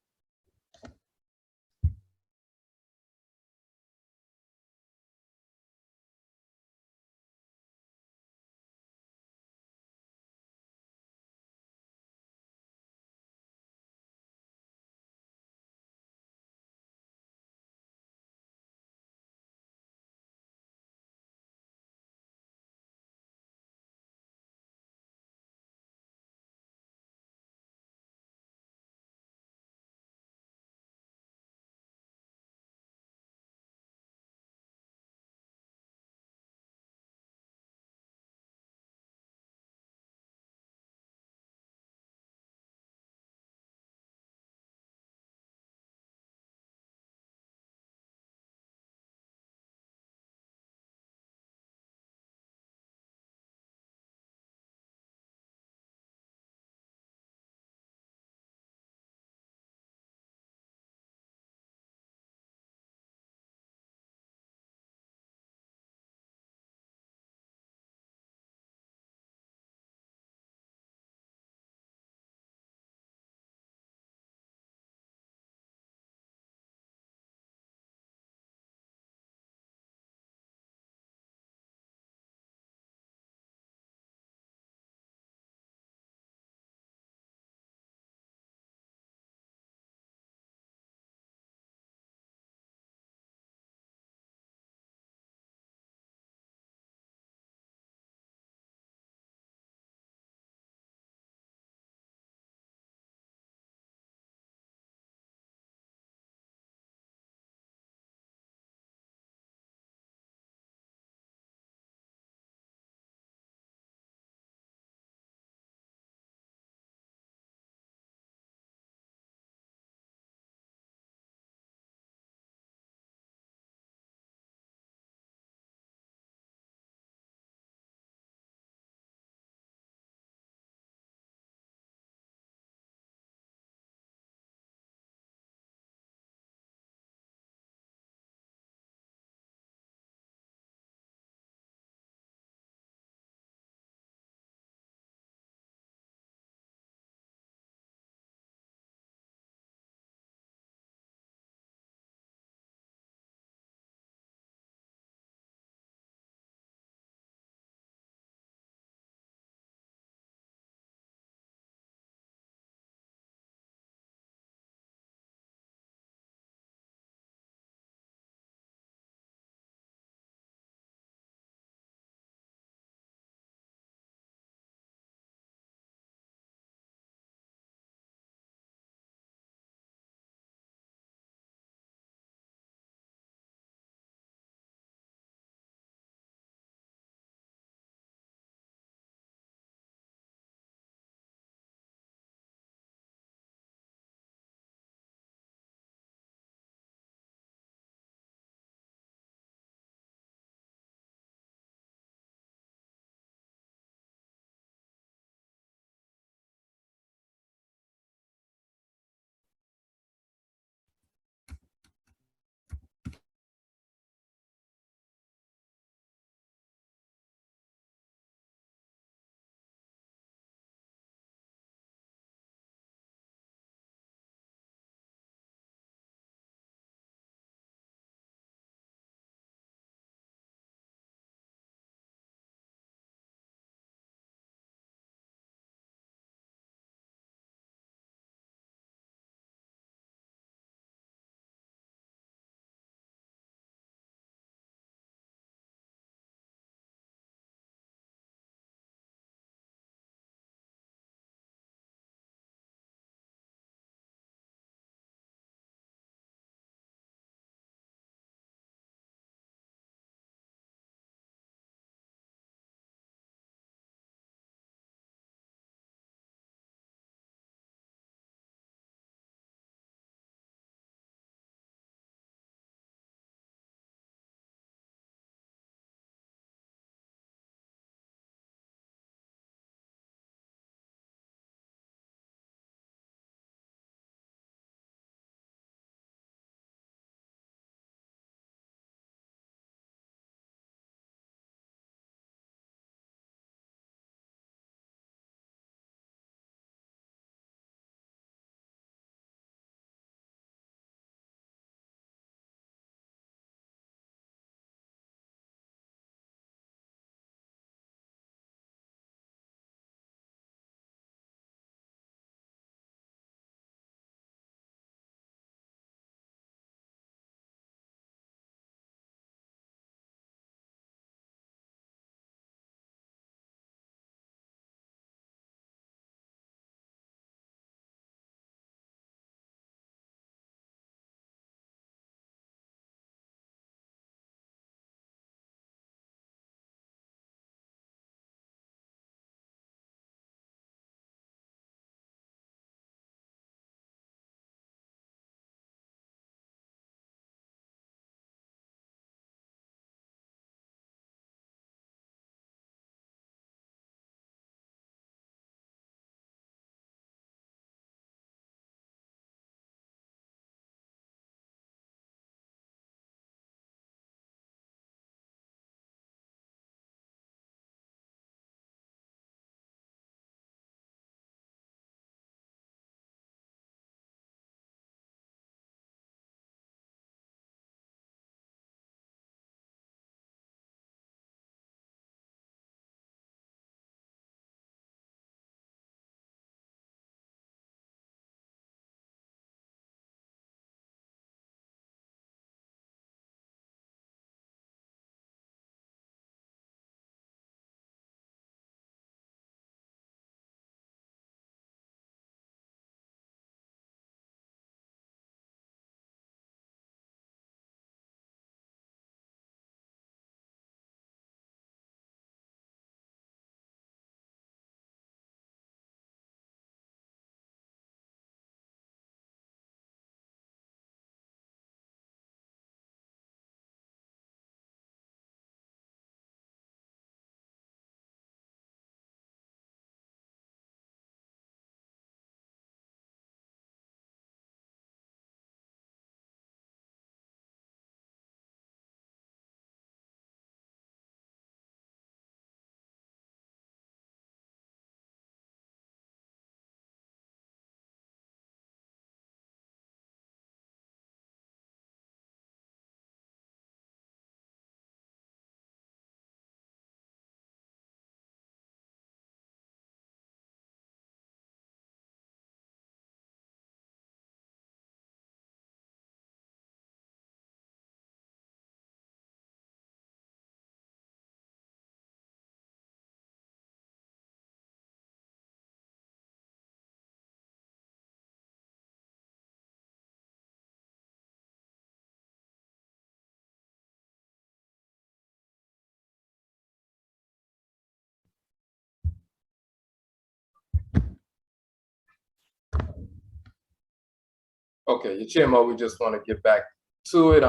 Okay, Yachimo, we just want to get back to it.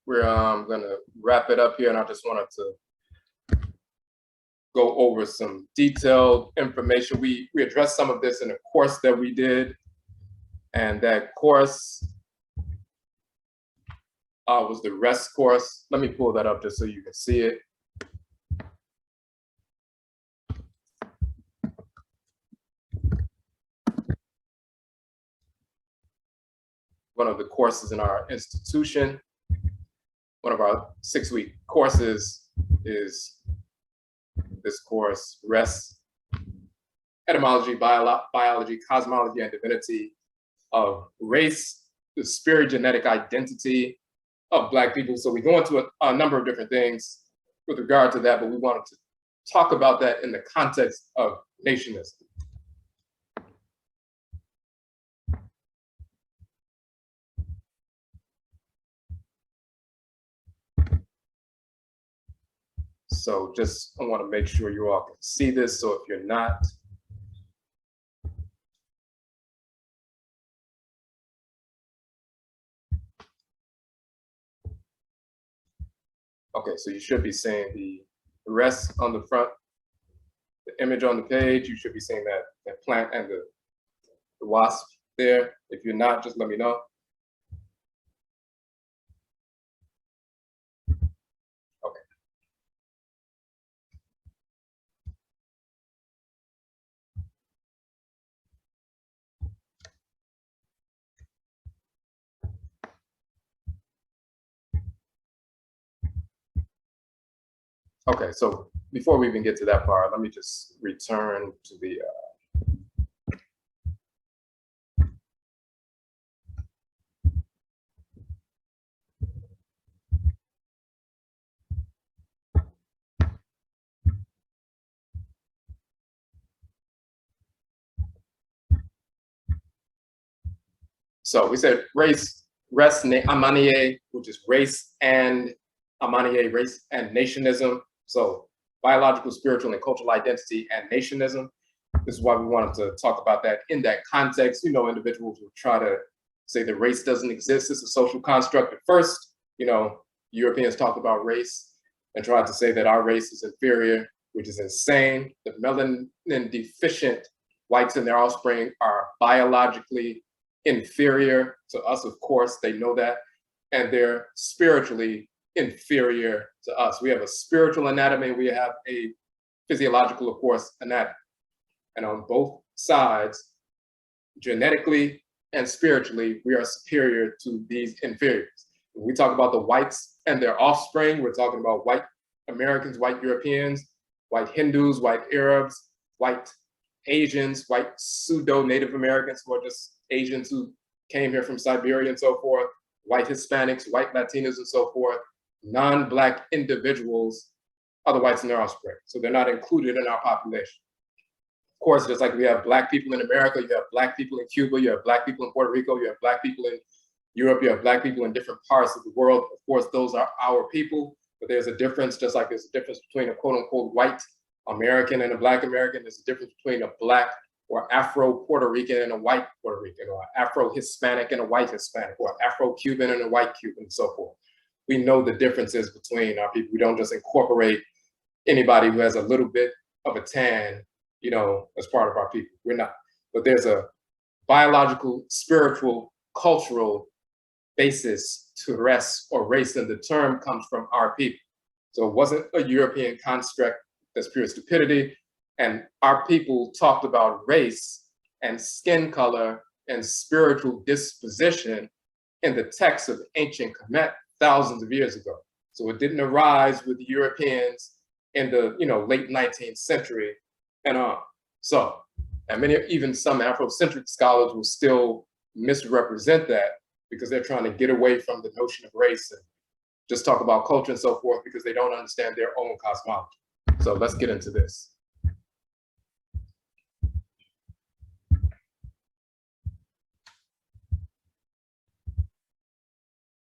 We're gonna wrap it up here, and I just wanted to go over some detailed information. We addressed some of this in a course that we did, and that course was the rest course. Let me pull that up just so you can see it. One of the courses in our institution, one of our 6-week courses is this course, Rest, Etymology, Biology, Cosmology, and Divinity of Race, the Spirit Genetic Identity of Black people. So we go into a number of different things with regard to that, but we wanted to talk about that in the context of nationism. So just, I want to make sure you all can see this. So if you're not, okay, so you should be seeing the rest on the front, the image on the page. You should be seeing that plant and the wasp there. If you're not, just let me know. Okay, so before we even get to that part, let me just return to the so we said race, AMANNE, which is race and AMANNE, race and nationism. So biological, spiritual, and cultural identity and nationism. This is why we wanted to talk about that in that context. You know, individuals will try to say that race doesn't exist. It's a social construct. At first, you know, Europeans talked about race and tried to say that our race is inferior, which is insane. The melanin deficient whites and their offspring are biologically inferior to us, of course, they know that, and they're spiritually inferior to us. We have a spiritual anatomy, we have a physiological, of course, anatomy. And on both sides, genetically and spiritually, we are superior to these inferiors. When we talk about the whites and their offspring, we're talking about white Americans, white Europeans, white Hindus, white Arabs, white Asians, white pseudo-Native Americans who are just Asians who came here from Siberia and so forth, white Hispanics, white Latinos and so forth, non-Black individuals are the whites and their offspring. So they're not included in our population. Of course, just like we have Black people in America, you have Black people in Cuba, you have Black people in Puerto Rico, you have Black people in Europe, you have Black people in different parts of the world. Of course, those are our people, but there's a difference, just like there's a difference between a quote unquote white American and a Black American. There's a difference between a Black or Afro-Puerto Rican and a white Puerto Rican, or Afro-Hispanic and a white Hispanic, or Afro-Cuban and a white Cuban, and so forth. We know the differences between our people. We don't just incorporate anybody who has a little bit of a tan, you know, as part of our people. We're not. But there's a biological, spiritual, cultural basis to race or race, and the term comes from our people. So it wasn't a European construct. That's pure stupidity. And our people talked about race and skin color and spiritual disposition in the texts of ancient Kemet thousands of years ago. So it didn't arise with the Europeans in the late 19th century and on. So, and many, even some Afrocentric scholars will still misrepresent that because they're trying to get away from the notion of race and just talk about culture and so forth because they don't understand their own cosmology. So let's get into this.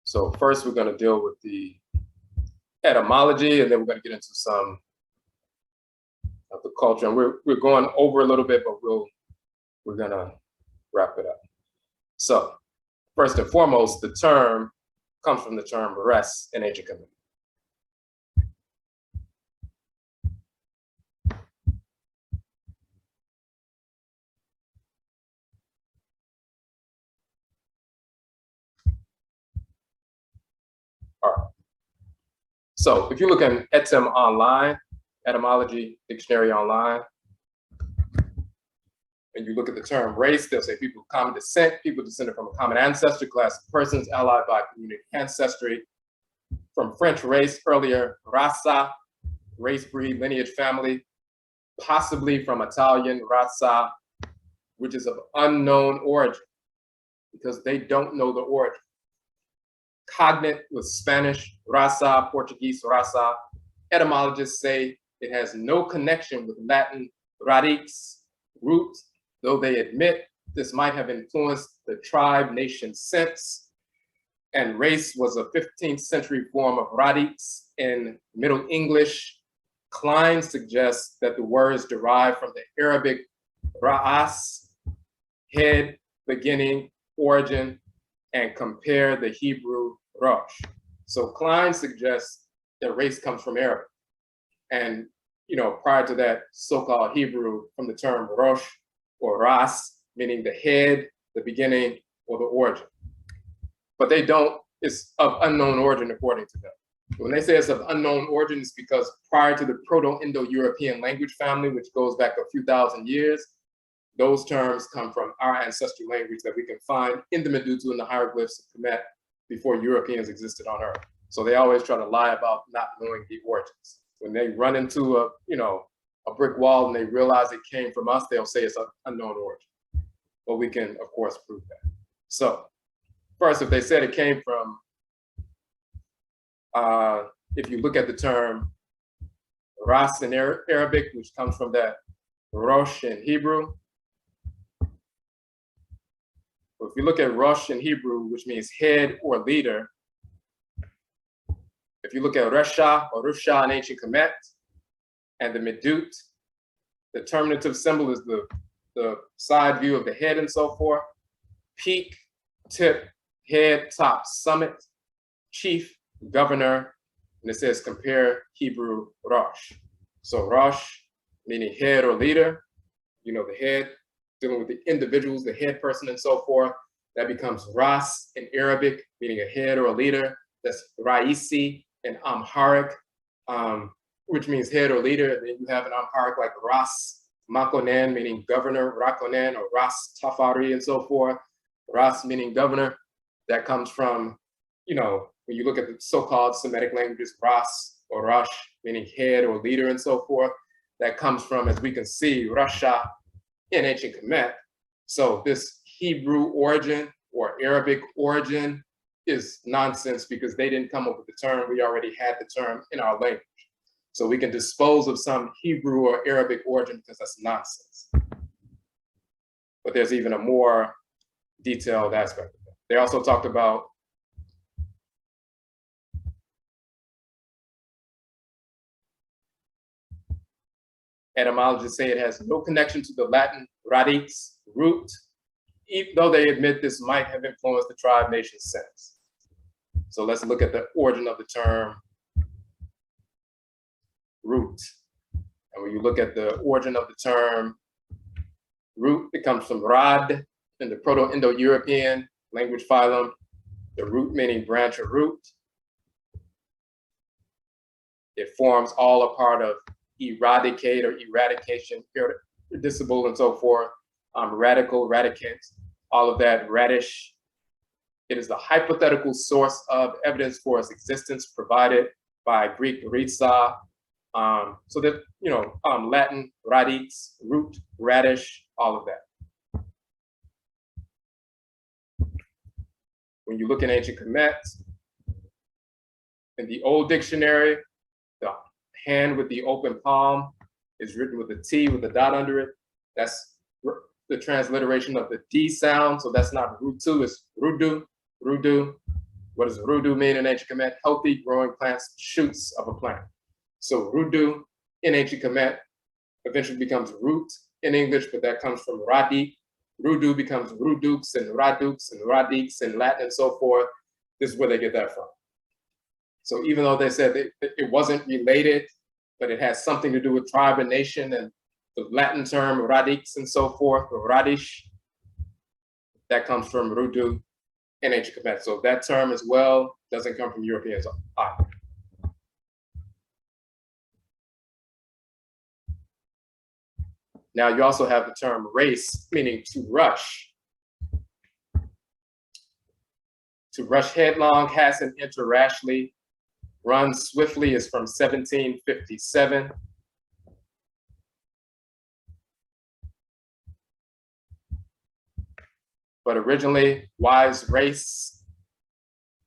So first we're going to deal with the etymology, and then we're going to get into some of the culture. And we're going over a little bit, but we're going to wrap it up. So first and foremost, the term comes from the term res in ancient Kemet. All right. So if you look at Etim online, etymology dictionary online, and you look at the term race, they'll say people of common descent, people descended from a common ancestor, class of persons allied by community ancestry. From French race earlier, razza, race, breed, lineage, family, possibly from Italian razza, which is of unknown origin because they don't know the origin. Cognate with Spanish raza, Portuguese raza. Etymologists say it has no connection with Latin radix, root, though they admit this might have influenced the tribe nation sense. And race was a 15th century form of radix in Middle English. Klein suggests that the words derive from the Arabic ra'as, head, beginning, origin, and compare the Hebrew rosh. So Klein suggests that race comes from Arabic. And prior to that, so-called Hebrew from the term rosh or ras, meaning the head, the beginning, or the origin. But they don't, it's of unknown origin according to them. When they say it's of unknown origin, it's because prior to the Proto-Indo-European language family, which goes back a few thousand years, those terms come from our ancestral language that we can find in the Medutu and the hieroglyphs of Kemet before Europeans existed on Earth. So they always try to lie about not knowing the origins. When they run into a brick wall and they realize it came from us, they'll say it's an unknown origin. But we can, of course, prove that. So first, if they said it came from, if you look at the term ras in Arabic, which comes from that rosh in Hebrew. If you look at rosh in Hebrew, which means head or leader, if you look at resha or rusha in ancient Kemet, and the medut, the terminative symbol is the side view of the head and so forth. Peak, tip, head, top, summit, chief, governor, and it says compare Hebrew rosh. So rosh, meaning head or leader, the head, dealing with the individuals, the head person and so forth. That becomes ras in Arabic, meaning a head or a leader. That's raisi in Amharic, which means head or leader. And then you have an Amharic like ras makonen, meaning governor, rakonen, or ras tafari and so forth. Ras meaning governor. That comes from, when you look at the so-called Semitic languages, ras or rosh, meaning head or leader and so forth. That comes from, as we can see, rasha in ancient Kemet. So this Hebrew origin or Arabic origin is nonsense because they didn't come up with the term. We already had the term in our language. So we can dispose of some Hebrew or Arabic origin because that's nonsense. But there's even a more detailed aspect of it. They also talked about etymologists say it has no connection to the Latin radix, root, even though they admit this might have influenced the tribe nation sense. So let's look at the origin of the term root. And when you look at the origin of the term root, it comes from rad in the Proto-Indo-European language phylum, the root meaning branch or root. It forms all a part of eradicate or eradication, irredicible and so forth, radical, radicant, all of that, radish. It is the hypothetical source of evidence for its existence provided by Greek ritsa. So that, Latin, radix, root, radish, all of that. When you look in ancient Kemet, in the old dictionary, the hand with the open palm is written with a T with a dot under it. That's the transliteration of the D sound. So that's not rutu, it's rudu, rudu. What does rudu mean in ancient Kemet? Healthy growing plants, shoots of a plant. So rudu in ancient Kemet eventually becomes root in English, but that comes from radi, Rudu becomes Rudux and Radix in Latin and so forth. This is where they get that from. So even though they said it wasn't related, but it has something to do with tribe and nation, and the Latin term Radix and so forth, or Radish, that comes from Rudu and ancient Kemet. So that term as well doesn't come from Europeans either. Now you also have the term race, meaning to rush. To rush headlong, hasten, enter rashly, run swiftly is from 1757. But originally, wise race,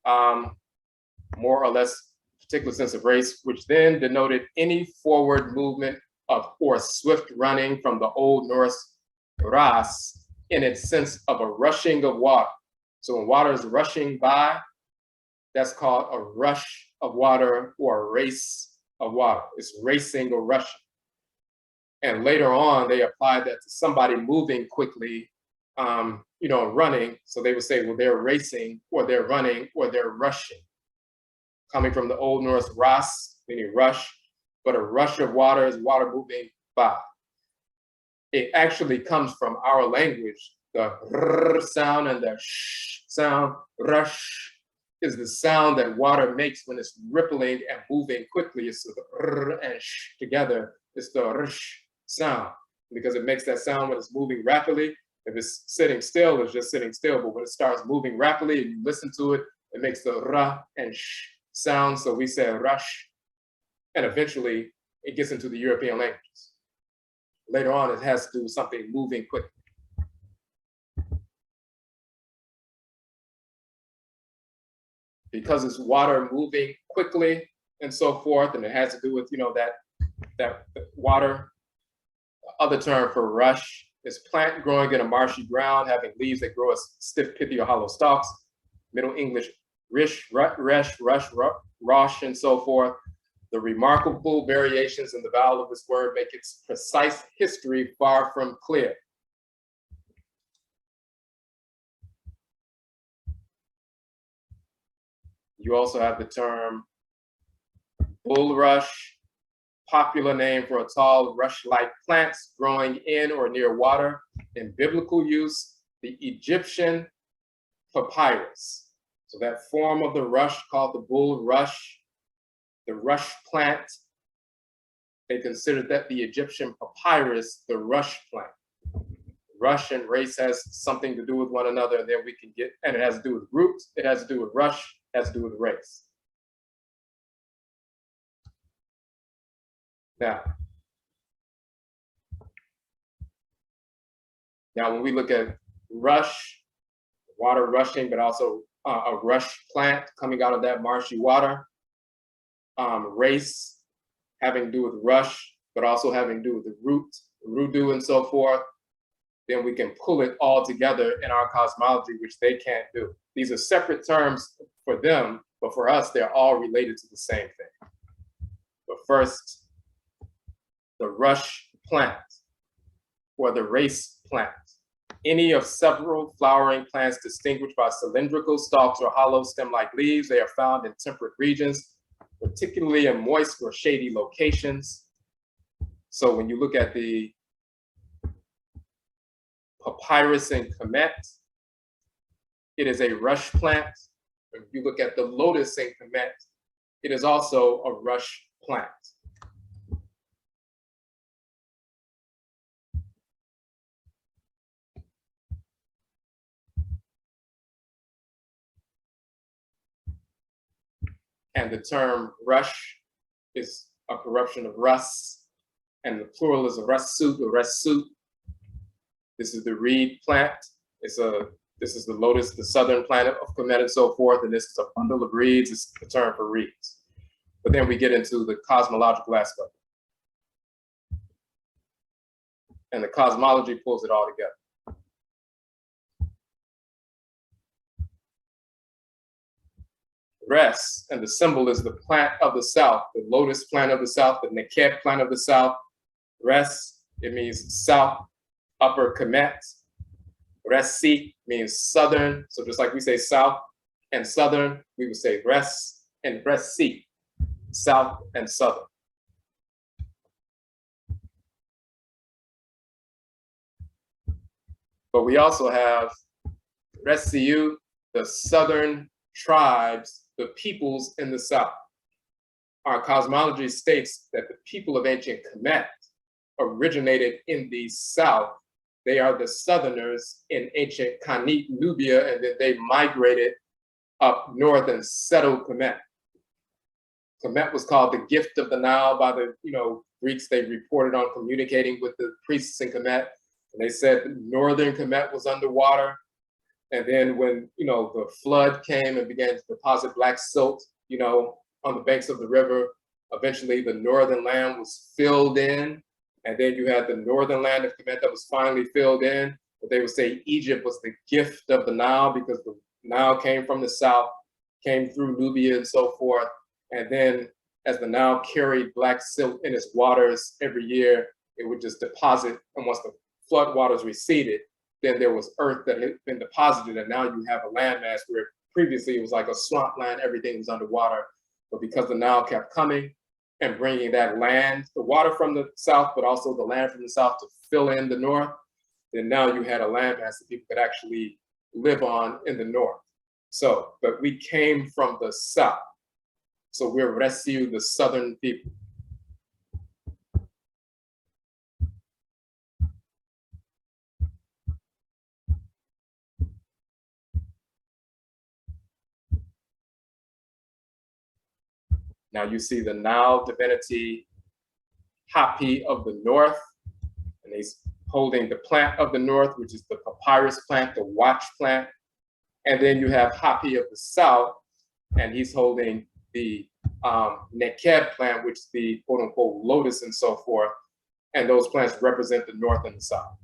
more or less particular sense of race, which then denoted any forward movement of or swift running from the Old Norse ras in its sense of a rushing of water. So when water is rushing by, that's called a rush of water or a race of water. It's racing or rushing. And later on, they applied that to somebody moving quickly, running. So they would say, well, they're racing, or they're running, or they're rushing. Coming from the Old Norse ras, meaning rush, but a rush of water is water moving by. It actually comes from our language. The r sound and the sh sound, rush, is the sound that water makes when it's rippling and moving quickly. It's the r and sh together. It's the rush sound, because it makes that sound when it's moving rapidly. If it's sitting still, it's just sitting still. But when it starts moving rapidly and you listen to it, it makes the ra and sh sound. So we say rush. And eventually it gets into the European languages. Later on, it has to do with something moving quickly. Because it's water moving quickly and so forth, and it has to do with, that water. The other term for rush is plant growing in a marshy ground, having leaves that grow as stiff, pithy, or hollow stalks. Middle English, rish, rut, resh, rush, rosh, and so forth. The remarkable variations in the vowel of this word make its precise history far from clear. You also have the term bulrush, popular name for a tall rush-like plants growing in or near water. In biblical use, the Egyptian papyrus. So that form of the rush called the bulrush, the rush plant, they considered that the Egyptian papyrus, the rush plant. Rush and race has something to do with one another, and then we can get, and it has to do with roots, it has to do with rush, it has to do with race. Now when we look at rush, water rushing, but also a rush plant coming out of that marshy water, race having to do with rush, but also having to do with the root, rudu, and so forth, then we can pull it all together in our cosmology, which they can't do. These are separate terms for them, but for us, they're all related to the same thing. But first, the rush plant, or the race plant. Any of several flowering plants distinguished by cylindrical stalks or hollow stem-like leaves. They are found in temperate regions, particularly in moist or shady locations. So when you look at the Papyrus and Kamit, it is a rush plant. If you look at the lotus and Kamit, it is also a rush plant. And the term rush is a corruption of rus, and the plural is a russut or russut. This is the reed plant. This is the lotus, the southern planet of Kemet and so forth, and this is a bundle of reeds. It's the term for reeds. But then we get into the cosmological aspect. And the cosmology pulls it all together. Res, and the symbol is the plant of the south, the lotus plant of the south, the Nekeb plant of the south. Res, it means south, upper Kemet. Resi means southern. So just like we say south and southern, we would say res and resi, south and southern. But we also have Resiu, the southern tribes, the peoples in the south. Our cosmology states that the people of ancient Kemet originated in the south. They are the southerners in ancient Khanit, Nubia, and then they migrated up north and settled Kemet. Kemet was called the gift of the Nile by the Greeks. They reported on communicating with the priests in Kemet. And they said northern Kemet was underwater. And then when, the flood came and began to deposit black silt, on the banks of the river, eventually the northern land was filled in. And then you had the northern land of Kemet that was finally filled in. But they would say Egypt was the gift of the Nile because the Nile came from the south, came through Nubia and so forth. And then as the Nile carried black silt in its waters every year, it would just deposit. And once the flood waters receded, then there was earth that had been deposited, and now you have a landmass where previously it was like a swamp land, everything was underwater. But because the Nile kept coming and bringing that land, the water from the south, but also the land from the south to fill in the north, then now you had a landmass that people could actually live on in the north. So, but we came from the south. So we're Resiu, the southern people. Now you see the Nile divinity, Hapi of the north, and he's holding the plant of the north, which is the papyrus plant, the watch plant. And then you have Hapi of the south, and he's holding the Nekeb plant, which is the quote unquote lotus and so forth. And those plants represent the north and the south.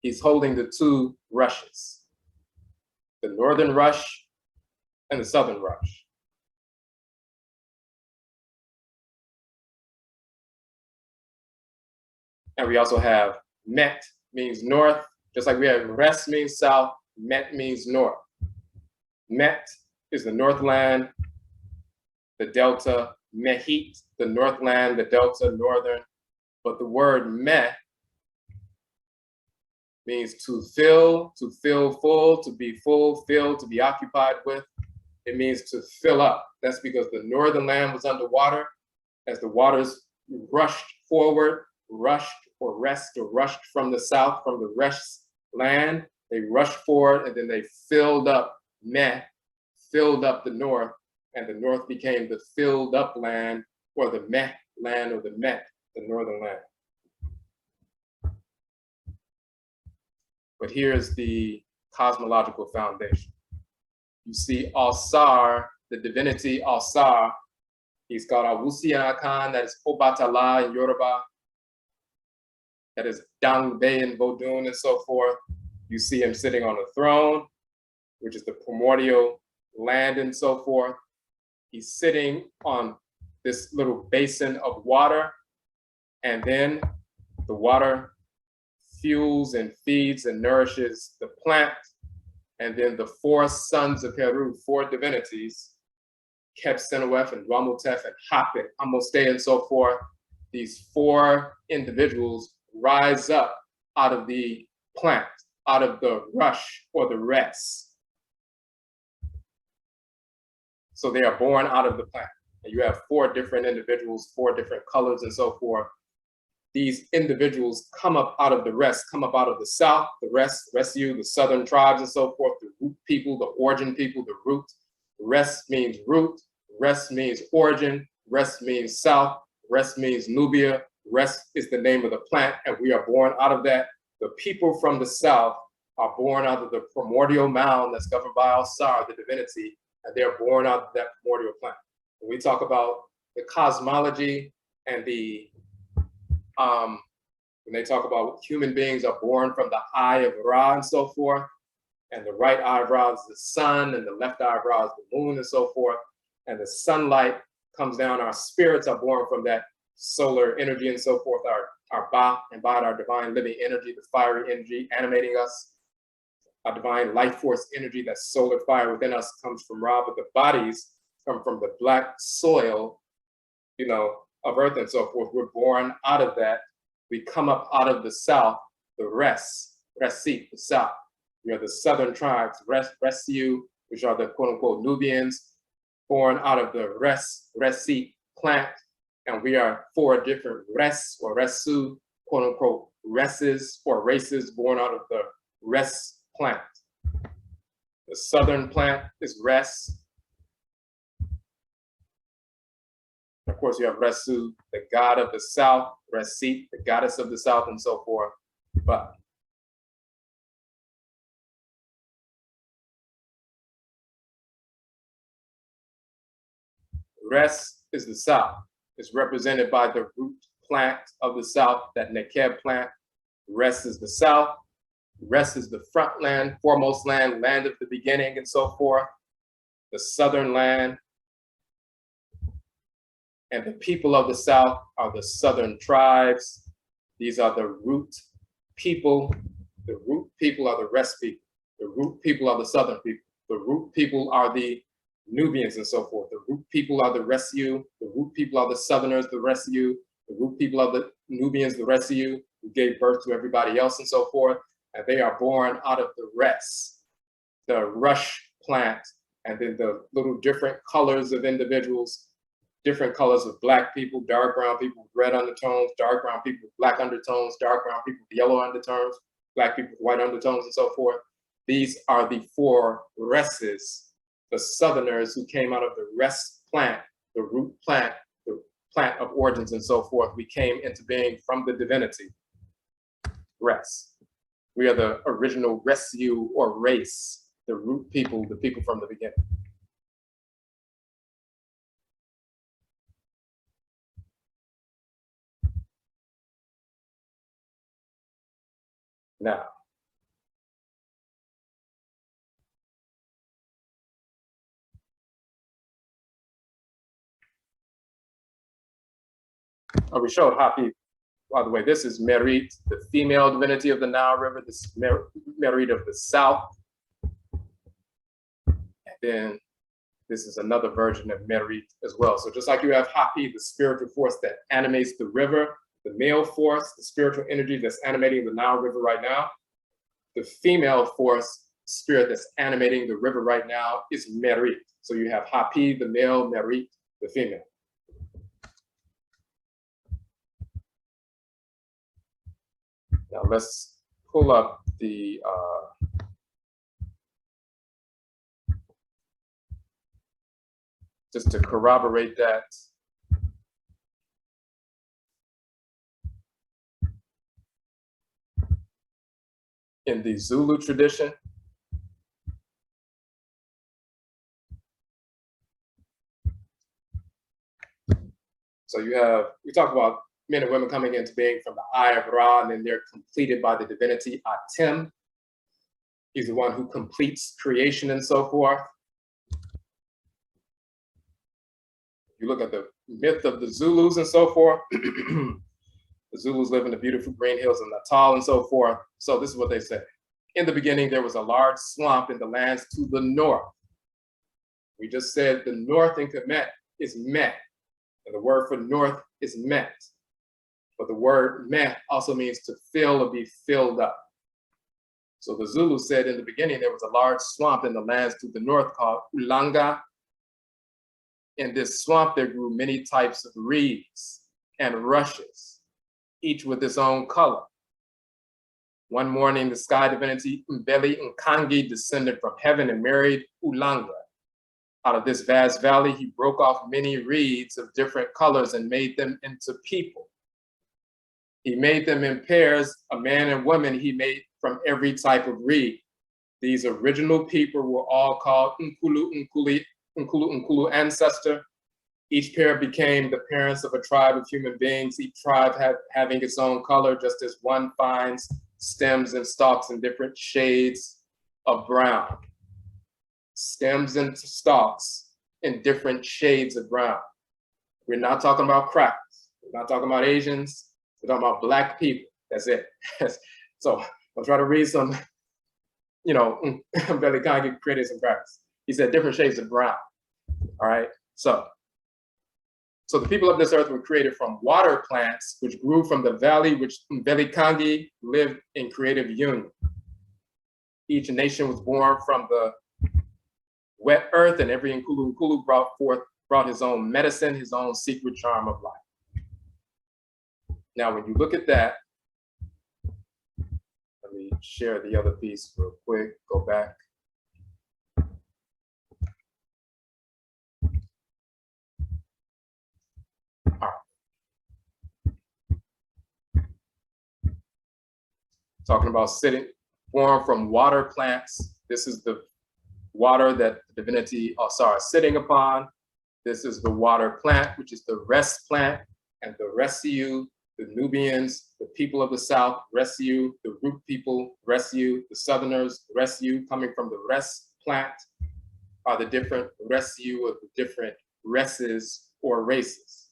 He's holding the two rushes, the northern rush and the southern rush. And we also have Met means north, just like we have Res means south, Met means north. Met is the northland, the delta, Mehit, the northland, the delta, northern. But the word Meh means to fill full, to be full, filled, to be occupied with. It means to fill up. That's because the northern land was underwater. As the waters rushed forward, rushed from the south, from the rest land, they rushed forward and then they filled up Meh, filled up the north, and the north became the filled up land, or the Meh land, or the Met, the northern land. But here's the cosmological foundation. You see Al-Sar, the divinity Al-Sar, he's called Awusi and Akhan, that is Obatala in Yoruba, that is Dangbe in Vodun and so forth. You see him sitting on a throne, which is the primordial land and so forth. He's sitting on this little basin of water, and then the water fuels and feeds and nourishes the plant. And then the four sons of Kheru, four divinities, Kep, Senewef, and Dwamutef, and Hap, and Amoste, and so forth, these four individuals rise up out of the plant, out of the rush or the rest. So they are born out of the plant. And you have four different individuals, four different colors and so forth. These individuals come up out of the rest, come up out of the south, the rest, Resiu, the southern tribes and so forth, the root people, the origin people, the root. Rest means root, rest means origin, rest means south, rest means Nubia, rest is the name of the plant, and we are born out of that. The people from the south are born out of the primordial mound that's governed by Al-Sar, the divinity, and they're born out of that primordial plant. When we talk about the cosmology and the when they talk about human beings are born from the eye of Ra and so forth, and the right eye of Ra is the sun, and the left eye of Ra is the moon and so forth, and the sunlight comes down, our spirits are born from that solar energy and so forth, our our Ba, embodied our divine living energy, the fiery energy animating us. Our divine life force energy, that solar fire within us comes from Ra, but the bodies come from the black soil, you know, of earth and so forth. We're born out of that. We come up out of the south, the Resi, the south. We are the southern tribes, Resiu, which are the quote unquote Nubians, born out of the Resi plant. And we are 4 different Res or Resu, quote unquote, Reses or races born out of the Res plant. The southern plant is Res. Of course, you have Resu, the god of the south, Resit, the goddess of the south, and so forth. But Res is the south. It's represented by the root plant of the south, that Nekeb plant. Res is the south. Res is the front land, foremost land, land of the beginning, and so forth. The southern land. And the people of the south are the southern tribes. These are the root people. The root people are the Res people. The root people are the southern people. The root people are the Nubians and so forth. The root people are the Resiu. The root people are the Southerners, the Resiu. The root people are the Nubians, the Resiu, who gave birth to everybody else and so forth. And they are born out of the Res, the rush plant, and then the little different colors of individuals, different colors of black people, dark brown people with red undertones, dark brown people with black undertones, dark brown people with yellow undertones, black people with white undertones and so forth. These are the 4 Reses, the Southerners who came out of the Res plant, the root plant, the plant of origins and so forth. We came into being from the divinity, Res. We are the original Resiu or race, the root people, the people from the beginning. Now, we showed Hapi. By the way, this is Merit, the female divinity of the Nile River. This is Merit of the South. And then this is another version of Merit as well. So just like you have Hapi, the spiritual force that animates the river, the male force, the spiritual energy that's animating the Nile River right now, the female force, spirit that's animating the river right now is Merit. So you have Hapi, the male, Merit, the female. Now let's pull up the just to corroborate that. In the Zulu tradition, so we talk about men and women coming into being from the eye of Ra, and then they're completed by the divinity Atem. He's the one who completes creation and so forth. You look at the myth of the Zulus and so forth. The Zulus live in the beautiful green hills of Natal and so forth. So this is what they say. In the beginning, there was a large swamp in the lands to the north. We just said the north in Kemet is Met, and the word for north is Met. But the word Met also means to fill or be filled up. So the Zulu said in the beginning, there was a large swamp in the lands to the north called Ulanga. In this swamp, there grew many types of reeds and rushes, each with its own color. One morning, the sky divinity Mbeli Nkangi descended from heaven and married Ulanga. Out of this vast valley, he broke off many reeds of different colors and made them into people. He made them in pairs, a man and woman he made from every type of reed. These original people were all called Nkulu ancestor. Each pair became the parents of a tribe of human beings, each tribe having its own color, just as one finds stems and stalks in different shades of brown. Stems and stalks in different shades of brown. We're not talking about crackers. We're not talking about Asians. We're talking about Black people. That's it. So I'll try to read some, you know, Kangi created some graphics. He said different shades of brown. All right. So the people of this earth were created from water plants, which grew from the valley, which Kangi lived in creative union. Each nation was born from the wet earth, and every Nkulu brought his own medicine, his own secret charm of life. Now, when you look at that, let me share the other piece real quick, go back. All right. Talking about born from water plants. This is the water that the divinity Asar is sitting upon. This is the water plant, which is the rest plant, and the Resiu, the Nubians, the people of the south, Resiu, the root people, Resiu, the southerners, Resiu, coming from the rest plant, are the different Resiu of the different races or races.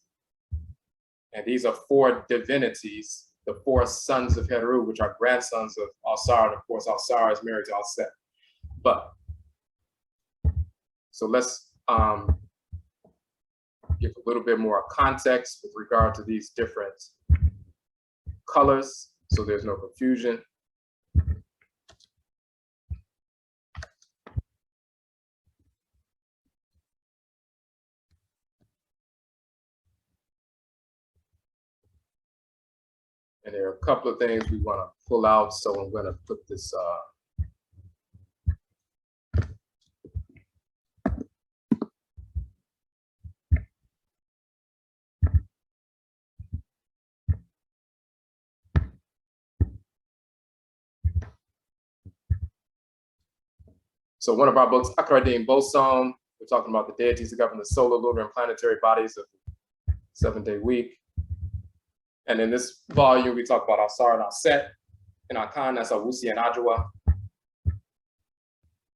And these are 4 divinities, the 4 sons of Kheru, which are grandsons of Asar, and of course Asar is married to Alset. But so let's give a little bit more context with regard to these different colors, so there's no confusion. And there are a couple of things we want to pull out, so I'm going to put this so one of our books, Akaradim Bosom, we're talking about the deities that govern the solar, lunar, and planetary bodies of the 7-day week. And in this volume, we talk about Asar and Aset, and Akhan, that's Awusi and Adjoa.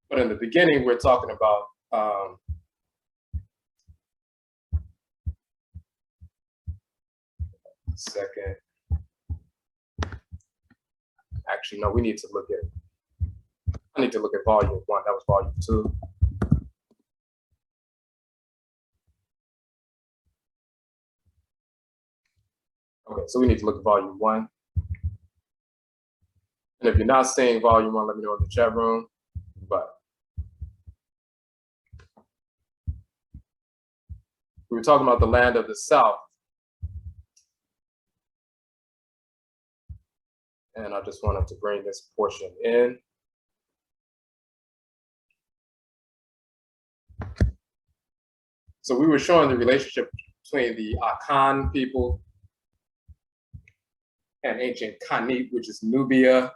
But in the beginning, we're talking about second. Actually, no, we need to look at, I need to look at volume 1. That was volume 2. Okay, so we need to look at volume 1. And if you're not seeing volume 1, let me know in the chat room. But we were talking about the land of the south. And I just wanted to bring this portion in. So we were showing the relationship between the Akhan people and ancient Khanit, which is Nubia,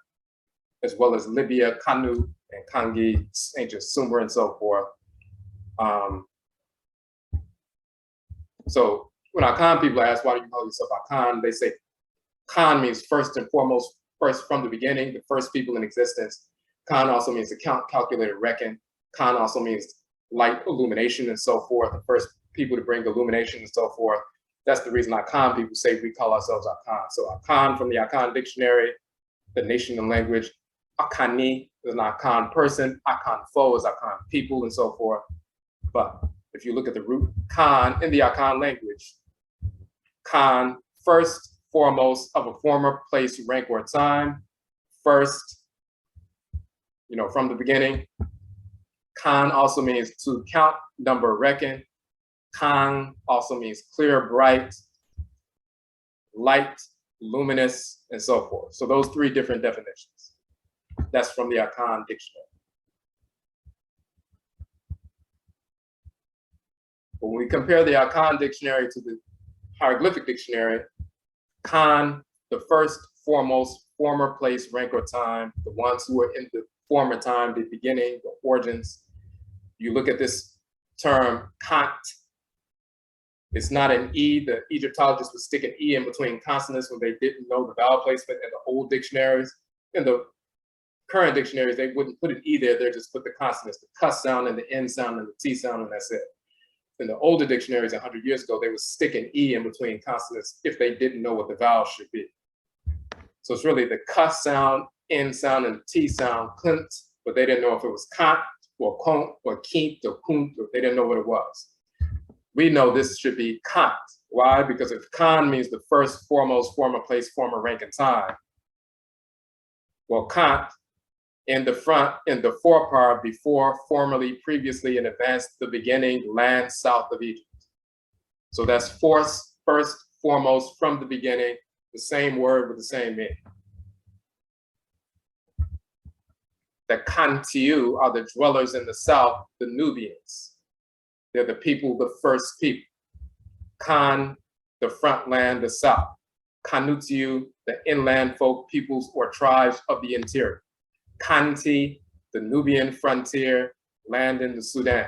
as well as Libya, Kanu, and Kangi, ancient Sumer, and so forth. So when Akhan people ask, why do you call yourself Akhan? They say Khan means first and foremost, first from the beginning, the first people in existence. Khan also means to count, calculate, and reckon. Khan also means light, illumination, and so forth. The first people to bring illumination and so forth. That's the reason Akhan people say we call ourselves Akhan. So Akhan from the Akhan dictionary, the nation and language. Akhani is an Akhan person. Akhan fo is Akhan people and so forth. But if you look at the root Khan in the Akhan language, Khan, first, foremost of a former place, rank, or time. First, you know, from the beginning. Khan also means to count, number, reckon. Khan also means clear, bright, light, luminous, and so forth. So those 3 different definitions. That's from the Akhan dictionary. But when we compare the Akhan dictionary to the hieroglyphic dictionary, Khan, the first, foremost, former place, rank, or time, the ones who were in the former time, the beginning, the origins. You look at this term, Kant. It's not an E. The Egyptologists would stick an E in between consonants when they didn't know the vowel placement in the old dictionaries. In the current dictionaries, they wouldn't put an E there. They just put the consonants, the cuss sound and the N sound and the T sound, and that's it. in the older dictionaries 100 years ago, they would stick an E in between consonants if they didn't know what the vowel should be. So it's really the K sound, N sound, and T sound, Klint, but they didn't know if it was Kant or Kont or Kint or Kunt, or they didn't know what it was. We know this should be Kant. Why? Because if Khan means the first, foremost, former place, former rank and time, well, Kant in the front, in the forepart, before, formerly, previously, in advance, the beginning, land south of Egypt. So that's first, foremost, from the beginning, the same word with the same meaning. The Khantiu are the dwellers in the south, the Nubians. They're the people, the first people. Khan, the front land, the south. Khanutiu, the inland folk, peoples or tribes of the interior. Khanti, the Nubian frontier, land in the Sudan.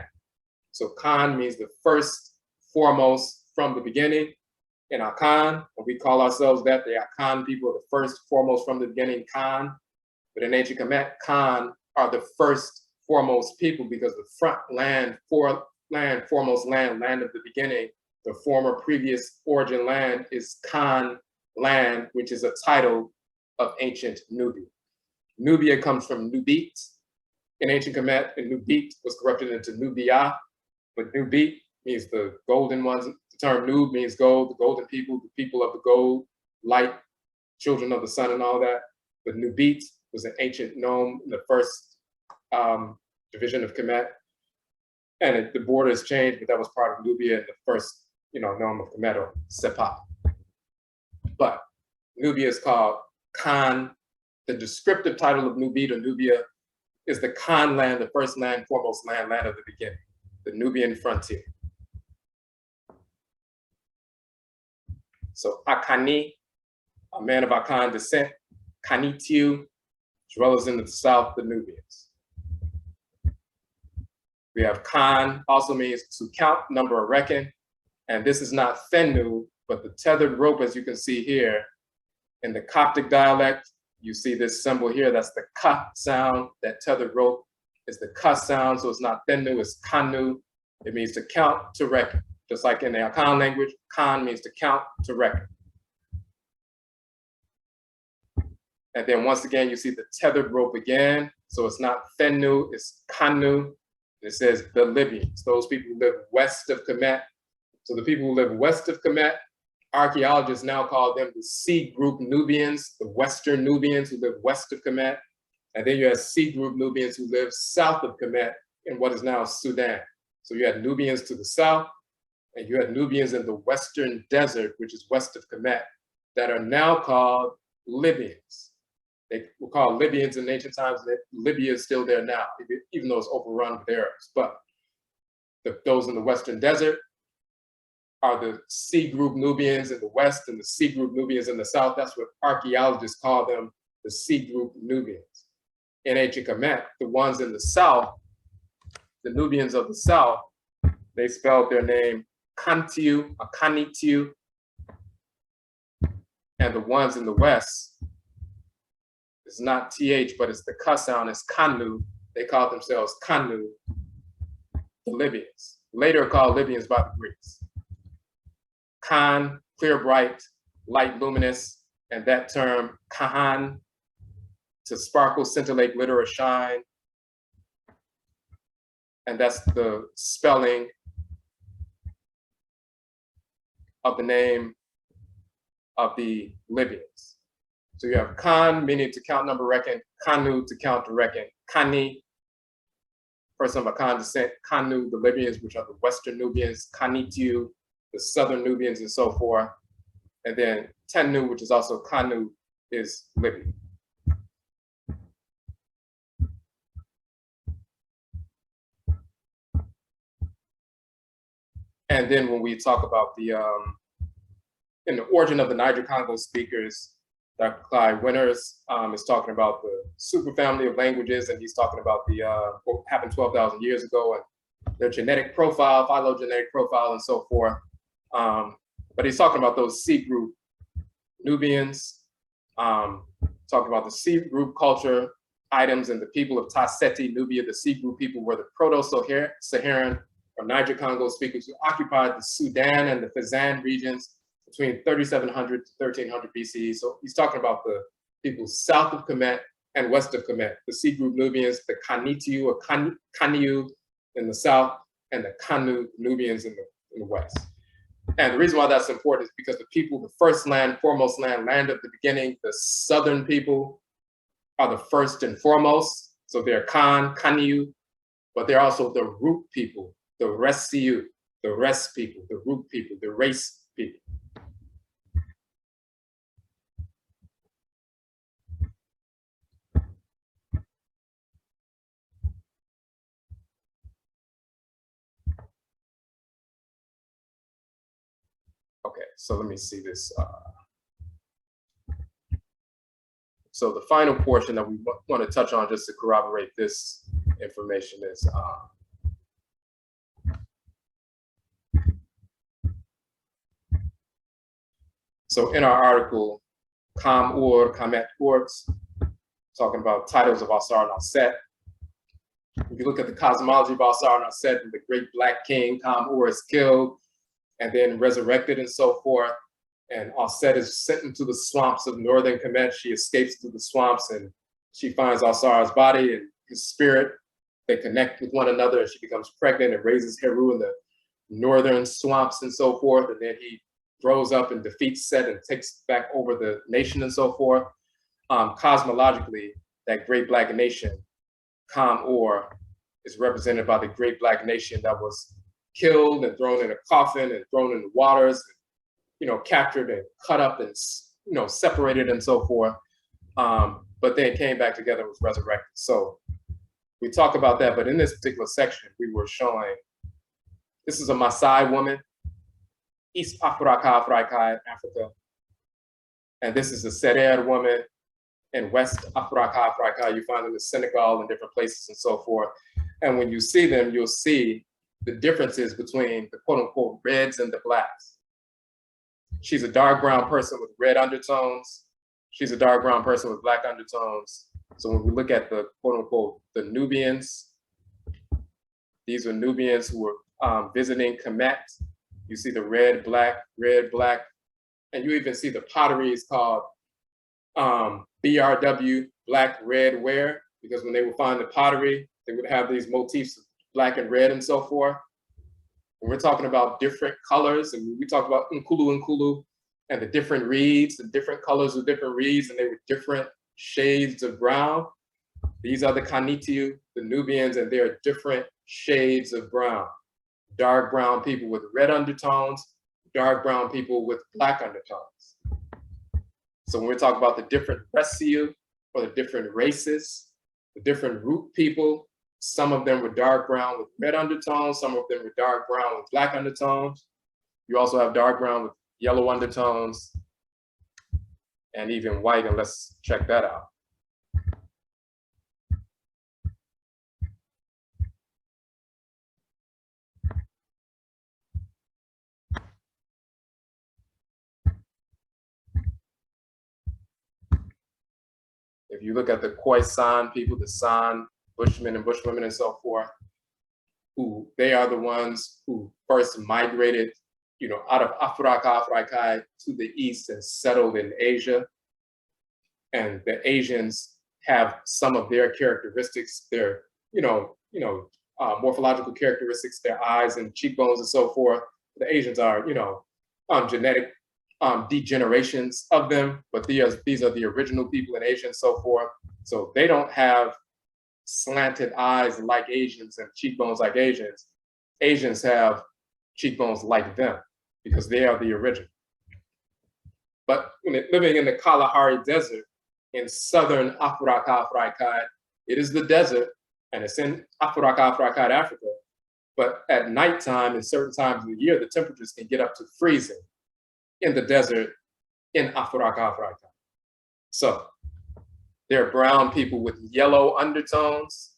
So Khan means the first, foremost, from the beginning. In Akhan, when we call ourselves that, the Akhan people are the first, foremost, from the beginning, Khan. But in ancient Kemet, Khan are the first, foremost people because the front land, foremost land, land of the beginning, the former previous origin land is Khan land, which is a title of ancient Nubia. Nubia comes from Nubit in ancient Kemet, and Nubit was corrupted into Nubia, but Nubit means the golden ones. The term Nub means gold, the golden people, the people of the gold, light, children of the sun and all that. But Nubit was an ancient nome in the first division of Kemet. And the borders changed, but that was part of Nubia in the first, nome of Kemet, or Sepah. But Nubia is called Khan. The descriptive title of Nubit or Nubia is the Khan land, the first land, foremost land, land of the beginning, the Nubian frontier. So Akhani, a man of Akhan descent, Khanitiu, dwellers in the south, the Nubians. We have Khan, also means to count, number, or reckon. And this is not Fennu, but the tethered rope, as you can see here. In the Coptic dialect, you see this symbol here, that's the Ka sound. That tethered rope is the Ka sound, so it's not Fennu, it's Kanu. It means to count, to reckon. Just like in the Akhan language, Khan means to count, to reckon. And then once again, you see the tethered rope again. So it's not Fennu, it's Kanu. It says the Libyans, those people who live west of Kemet. So the people who live west of Kemet, archaeologists now call them the C group Nubians, the Western Nubians who live west of Kemet. And then you have C group Nubians who live south of Kemet in what is now Sudan. So you had Nubians to the south, and you had Nubians in the Western desert, which is west of Kemet, that are now called Libyans. They were called Libyans in ancient times. Libya is still there now, even though it's overrun with Arabs. But those in the Western desert are the C group Nubians in the west and the C group Nubians in the south. That's what archaeologists call them, the C group Nubians. In ancient Kemet, the ones in the south, the Nubians of the south, they spelled their name Khantiu, Akhanitiu. And the ones in the west, it's not TH, but it's the Ka sound, it's Kanu. They called themselves Kanu, the Libyans. Later called Libyans by the Greeks. Khan, clear, bright, light, luminous, and that term, Kahan, to sparkle, scintillate, glitter, or shine. And that's the spelling of the name of the Libyans. So you have Khan, meaning to count, number, reckon. Kanu, to count, to reckon. Khani, person of Akhan descent. Kanu, the Libyans, which are the Western Nubians. Khanitiu, the Southern Nubians, and so forth. And then Tennu, which is also Kanu, is Libya. And then when we talk about in the origin of the Niger-Congo speakers, Dr. Clyde Winters is talking about the superfamily of languages, and he's talking about what happened 12,000 years ago and their genetic profile, phylogenetic profile, and so forth. But he's talking about those C group Nubians, talking about the C group culture items and the people of Tasseti, Nubia. The C group people were the Proto-Saharan or Niger-Congo speakers who occupied the Sudan and the Fezzan regions between 3700 to 1300 BCE. So he's talking about the people south of Kemet and west of Kemet, the C group Nubians, the Khanitiu or Khaniu in the south, and the Khanu Nubians in the west. And the reason why that's important is because the people, the first land, foremost land of the beginning, the southern people are the first and foremost. So they're Khan, Khaniu, but they're also the root people, the Resiu, the rest people, the root people, the race people. Okay, so let me see this. So the final portion that we want to touch on just to corroborate this information is so in our article, Kamet Works, talking about titles of Asar and Aset. If you look at the cosmology of Asar and Aset, the great black king, Kam-Ur, is killed and then resurrected and so forth. And Aset is sent into the swamps of northern Kemet. She escapes through the swamps and she finds Asar's body and his spirit. They connect with one another and she becomes pregnant and raises Kheru in the northern swamps and so forth. And then he grows up and defeats Set and takes back over the nation and so forth. Cosmologically, that great black nation, Kam-Ur, is represented by the great black nation that was killed and thrown in a coffin and thrown in the waters, and, captured and cut up and, separated and so forth. But then came back together and was resurrected. So we talk about that, but in this particular section, we were showing, this is a Maasai woman, East Afuraitkaitnut, Africa. And this is a Serer woman in West Afuraitkaitnut. You find them in Senegal and different places and so forth. And when you see them, you'll see the differences between the quote unquote reds and the blacks. She's a dark brown person with red undertones. She's a dark brown person with black undertones. So when we look at the quote unquote, the Nubians, these are Nubians who were visiting Kemet. You see the red, black, and you even see the pottery is called BRW, black, red, ware, because when they would find the pottery, they would have these motifs of black and red and so forth. And we're talking about different colors, and we talk about Nkulu and the different reeds, the different colors of different reeds, and they were different shades of brown. These are the Khanitiu, the Nubians, and they are different shades of brown. Dark brown people with red undertones, dark brown people with black undertones. So when we're talking about the different Resiu, or the different races, the different root people, some of them were dark brown with red undertones, some of them were dark brown with black undertones. You also have dark brown with yellow undertones, and even white, and let's check that out. If you look at the Khoisan people, the San, Bushmen and Bushwomen and so forth, who they are the ones who first migrated, out of Afuraitkai to the east and settled in Asia. And the Asians have some of their characteristics, their, morphological characteristics, their eyes and cheekbones and so forth. The Asians are, genetic degenerations of them, but these are the original people in Asia and so forth. So they don't have slanted eyes like Asians and cheekbones like Asians. Asians have cheekbones like them because they are the original. But when living in the Kalahari Desert in southern Afuraitkai, it is the desert and it's in Afuraitkai, Africa. But at nighttime, in certain times of the year, the temperatures can get up to freezing in the desert in Afuraitkai. So they're brown people with yellow undertones.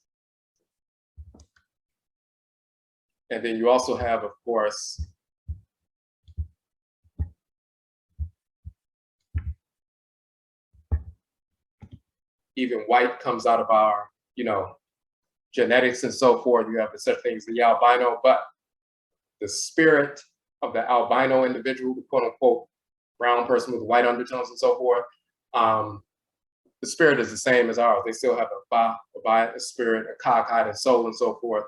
And then you also have, of course, even white comes out of our, genetics and so forth. You have such things, the albino, but the spirit of the albino individual, the quote unquote brown person with white undertones and so forth, the spirit is the same as ours. They still have a spirit, a cockeyed, a soul, and so forth.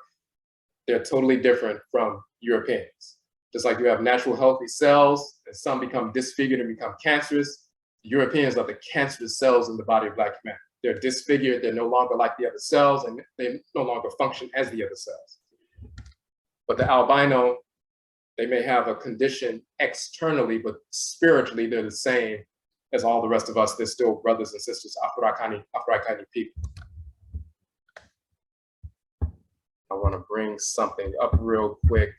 They're totally different from Europeans. Just like you have natural healthy cells, and some become disfigured and become cancerous, Europeans are the cancerous cells in the body of Black humanity. They're disfigured, they're no longer like the other cells, and they no longer function as the other cells. But the albino, they may have a condition externally, but spiritually they're the same as all the rest of us. They're still brothers and sisters, Afuraitkaitnut people. I want to bring something up real quick.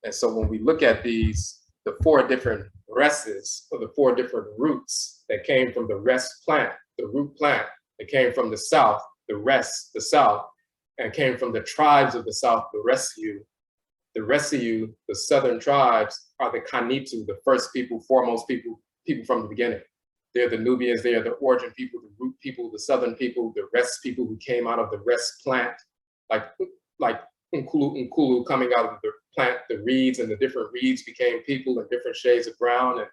And so when we look at these, the 4 different races, or the 4 different roots that came from the rest plant, the root plant, that came from the south, the rest, the south, and came from the tribes of the south, the Resiu, the southern tribes are the Khanitu, the first people, foremost people from the beginning. They're the Nubians, they are the origin people, the root people, the southern people, the rest people who came out of the rest plant, like Nkulu coming out of the plant, the reeds, and the different reeds became people in different shades of brown and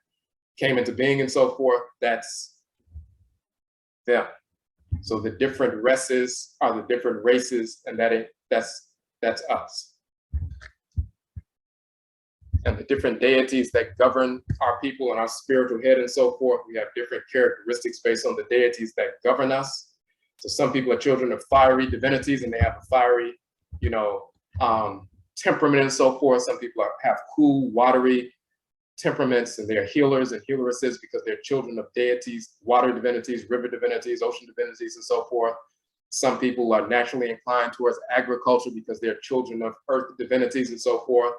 came into being and so forth. That's them. So the different races are the different races, and that's us. And the different deities that govern our people and our spiritual head and so forth, we have different characteristics based on the deities that govern us. So some people are children of fiery divinities and they have a fiery, temperament and so forth. Some people have cool, watery temperaments, and they're healers and healeresses because they're children of deities, water divinities, river divinities, ocean divinities, and so forth. Some people are naturally inclined towards agriculture because they're children of earth divinities and so forth.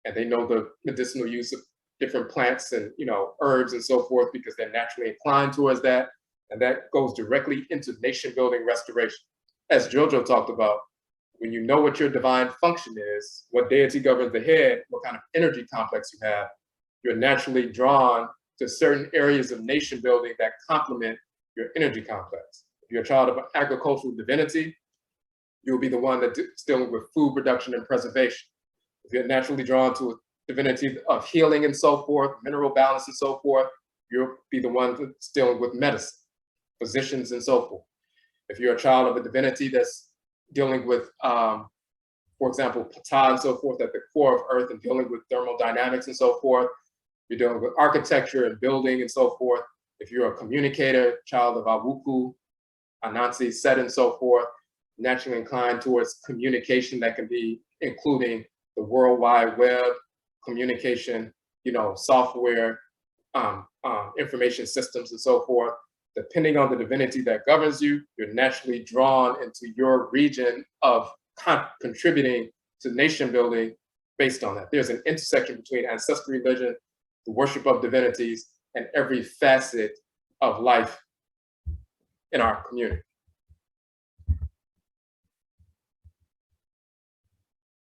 And they know the medicinal use of different plants and herbs and so forth because they're naturally inclined towards that. And that goes directly into nation building restoration. As Jojo talked about, when you know what your divine function is, what deity governs the head, what kind of energy complex you have, you're naturally drawn to certain areas of nation building that complement your energy complex. If you're a child of an agricultural divinity, you'll be the one that's dealing with food production and preservation. If you're naturally drawn to a divinity of healing and so forth, mineral balance and so forth, you'll be the one that's dealing with medicine, physicians and so forth. If you're a child of a divinity that's dealing with, for example, Ptah and so forth at the core of Earth and dealing with thermodynamics and so forth, you're dealing with architecture and building and so forth. If you're a communicator, child of Awuku, Anansi, Set and so forth, naturally inclined towards communication that can be including the World Wide Web, communication, software, information systems and so forth. Depending on the divinity that governs you, you're naturally drawn into your region of contributing to nation building based on that. There's an intersection between ancestral religion, the worship of divinities, and every facet of life in our community.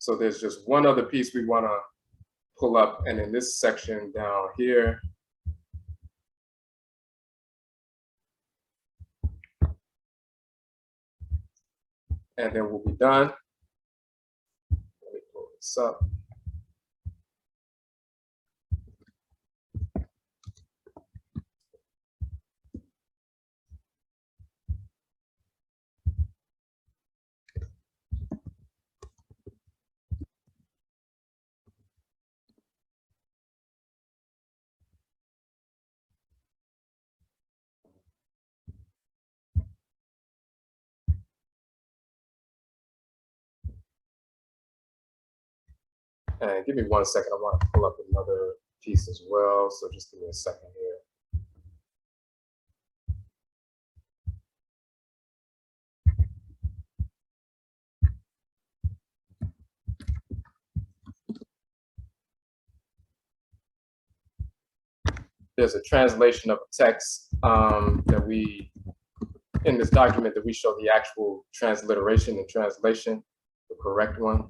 So there's just one other piece we want to pull up, and in this section down here, and then we'll be done. Let me pull this up. And give me 1 second, I want to pull up another piece as well. So just give me a second here. There's a translation of a text that in this document that we show the actual transliteration and translation, the correct one.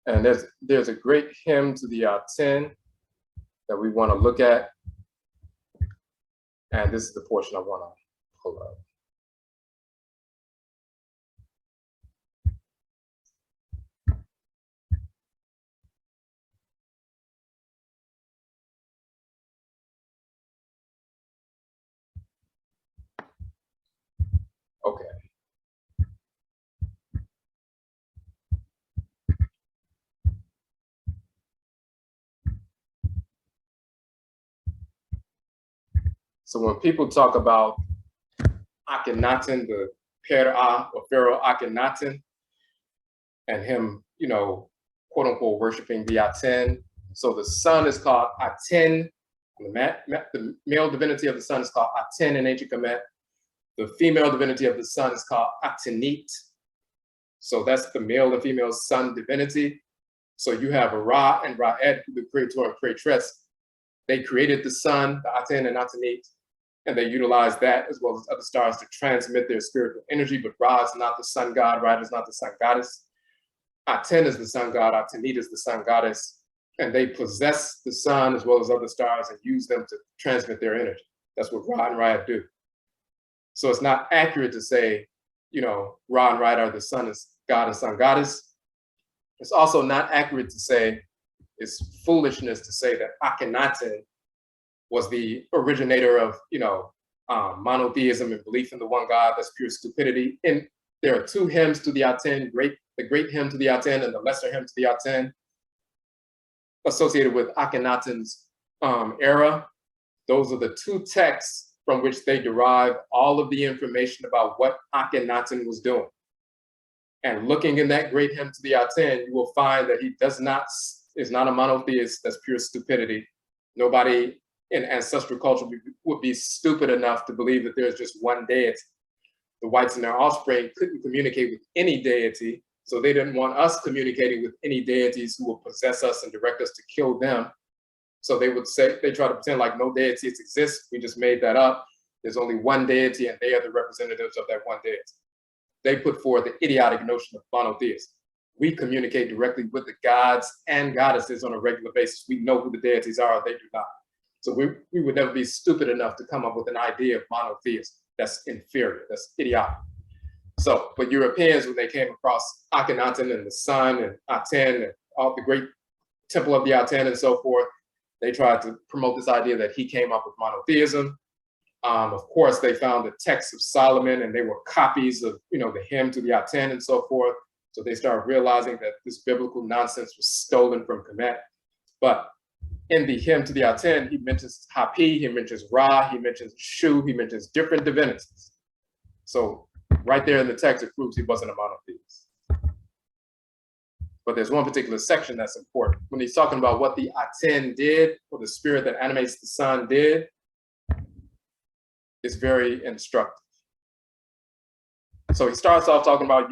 And there's a great hymn to the Aten that we want to look at. And this is the portion I want to pull up. Okay. So when people talk about Akhenaten, the Ptah or Pharaoh Akhenaten, and him, you know, quote unquote, worshiping the Aten. So the sun is called Aten. The male divinity of the sun is called Aten in ancient Kemet. The female divinity of the sun is called Atenit. So that's the male and female sun divinity. So you have Ra and Ra'ed, the creator and creatress. They created the sun, the Aten and Atenit, and they utilized that as well as other stars to transmit their spiritual energy. But Ra is not the sun god, Ra is not the sun goddess. Aten is the sun god, Atenit is the sun goddess, and they possess the sun as well as other stars and use them to transmit their energy. That's what Ra and Ra'ed do. So it's not accurate to say, you know, Ra and Ra'ed are the sun is god and sun goddess. It's also not accurate to say, it's foolishness to say that Akhenaten was the originator of, you know, monotheism and belief in the one God. That's pure stupidity. And there are two hymns to the Aten, the great hymn to the Aten and the lesser hymn to the Aten, associated with Akhenaten's era. Those are the two texts from which they derive all of the information about what Akhenaten was doing. And looking in that great hymn to the Aten, you will find that he is not a monotheist. That's pure stupidity. Nobody in ancestral culture would be stupid enough to believe that there's just one deity. The whites and their offspring couldn't communicate with any deity, so they didn't want us communicating with any deities who will possess us and direct us to kill them. So they would say, they try to pretend like no deities exist. We just made that up. There's only one deity and they are the representatives of that one deity. They put forth the idiotic notion of monotheism. We communicate directly with the gods and goddesses on a regular basis. We know who the deities are, they do not. So we would never be stupid enough to come up with an idea of monotheism. That's inferior, that's idiotic. So, but Europeans, when they came across Akhenaten and the sun and Aten and all the great temple of the Aten and so forth, they tried to promote this idea that he came up with monotheism. Of course, they found the texts of Solomon and they were copies of, you know, the hymn to the Aten and so forth. So they started realizing that this biblical nonsense was stolen from Kemet. But in the hymn to the Aten, he mentions Hapi, he mentions Ra, he mentions Shu, he mentions different divinities. So right there in the text, it proves he wasn't a monotheist. But there's one particular section that's important. When he's talking about what the Aten did, or the spirit that animates the sun did, it's very instructive. So he starts off talking about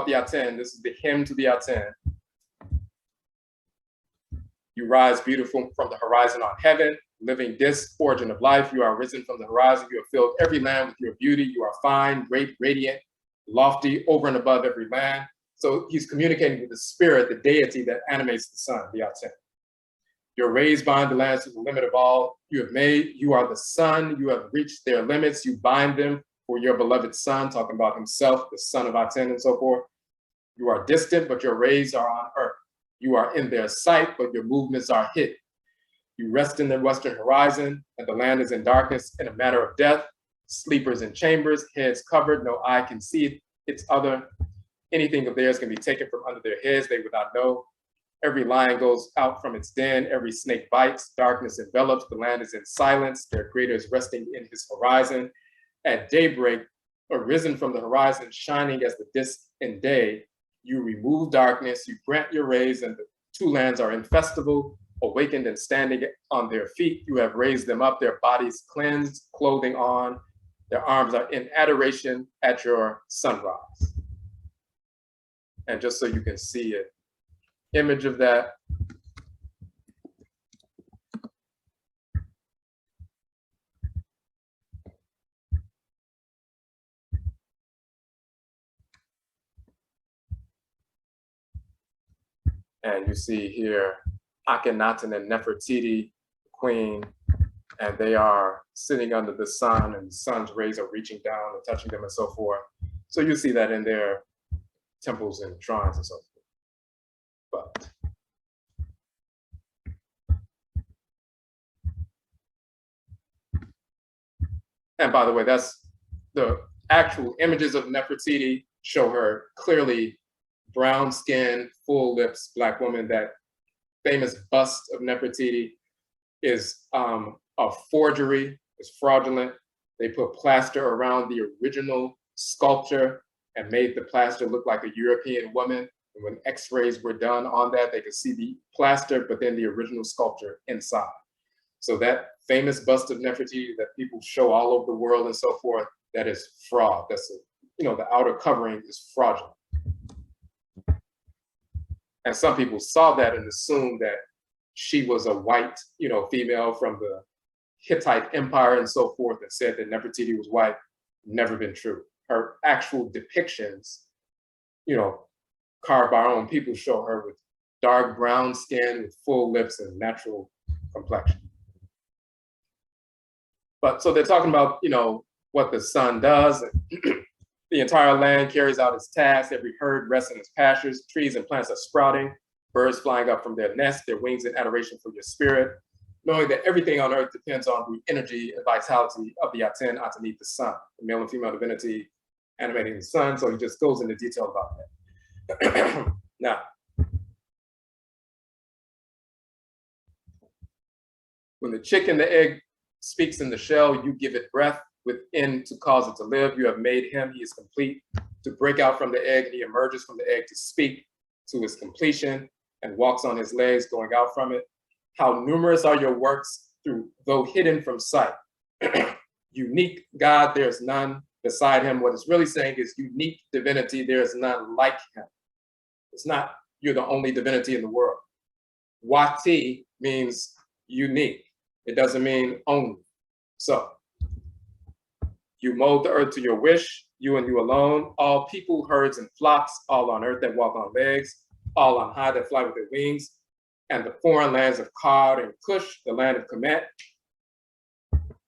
the Aten. This is the hymn to the Aten. You rise beautiful from the horizon on heaven, living disk, origin of life. You are risen from the horizon. You have filled every land with your beauty. You are fine, great, radiant, lofty, over and above every land. So he's communicating with the spirit, the deity that animates the sun, the Aten. Your rays bind the lands to the limit of all you have made. You are the sun. You have reached their limits. You bind them for your beloved son, talking about himself, the son of Aten and so forth. You are distant, but your rays are on earth. You are in their sight, but your movements are hidden. You rest in the western horizon, and the land is in darkness in a manner of death. Sleepers in chambers, heads covered, no eye can see its other. Anything of theirs can be taken from under their heads, they would not know. Every lion goes out from its den, every snake bites, darkness envelops, the land is in silence, their creator is resting in his horizon. At daybreak, arisen from the horizon, shining as the disk in day, you remove darkness, you grant your rays, and the two lands are in festival, awakened and standing on their feet. You have raised them up, their bodies cleansed, clothing on, their arms are in adoration at your sunrise. And just so you can see an image of that, And you see here Akhenaten and Nefertiti, queen, and they are sitting under the sun, and the sun's rays are reaching down and touching them and so forth. So you see that in their temples and shrines and so forth. But and by the way, that's the actual images of Nefertiti show her clearly brown skin, full lips, Black woman. That famous bust of Nefertiti is a forgery, it's fraudulent. They put plaster around the original sculpture and made the plaster look like a European woman. And when x-rays were done on that, they could see the plaster, but then the original sculpture inside. So that famous bust of Nefertiti that people show all over the world and so forth, that is fraud. That's the outer covering is fraudulent. And some people saw that and assumed that she was a white, female from the Hittite Empire and so forth, and said that Nefertiti was white. Never been true. Her actual depictions, carved by our own people, show her with dark brown skin, with full lips and natural complexion. But so they're talking about, what the sun does. The entire land carries out its tasks. Every herd rests in its pastures. Trees and plants are sprouting. Birds flying up from their nests, their wings in adoration for your spirit. Knowing that everything on earth depends on the energy and vitality of the Aten underneath the sun, the male and female divinity animating the sun. So he just goes into detail about that. Now, when the chick and the egg speaks in the shell, you give it breath within to cause it to live. You have made him, he is complete, to break out from the egg, and he emerges from the egg to speak to his completion and walks on his legs going out from it. How numerous are your works, though hidden from sight. Unique God, there's none beside him. What it's really saying is unique divinity, there is none like him. It's not you're the only divinity in the world. Wati means unique. It doesn't mean only. So you mold the earth to your wish, you and you alone, all people, herds, and flocks, all on earth that walk on legs, all on high that fly with their wings, and the foreign lands of Kar and Cush, the land of Kemet.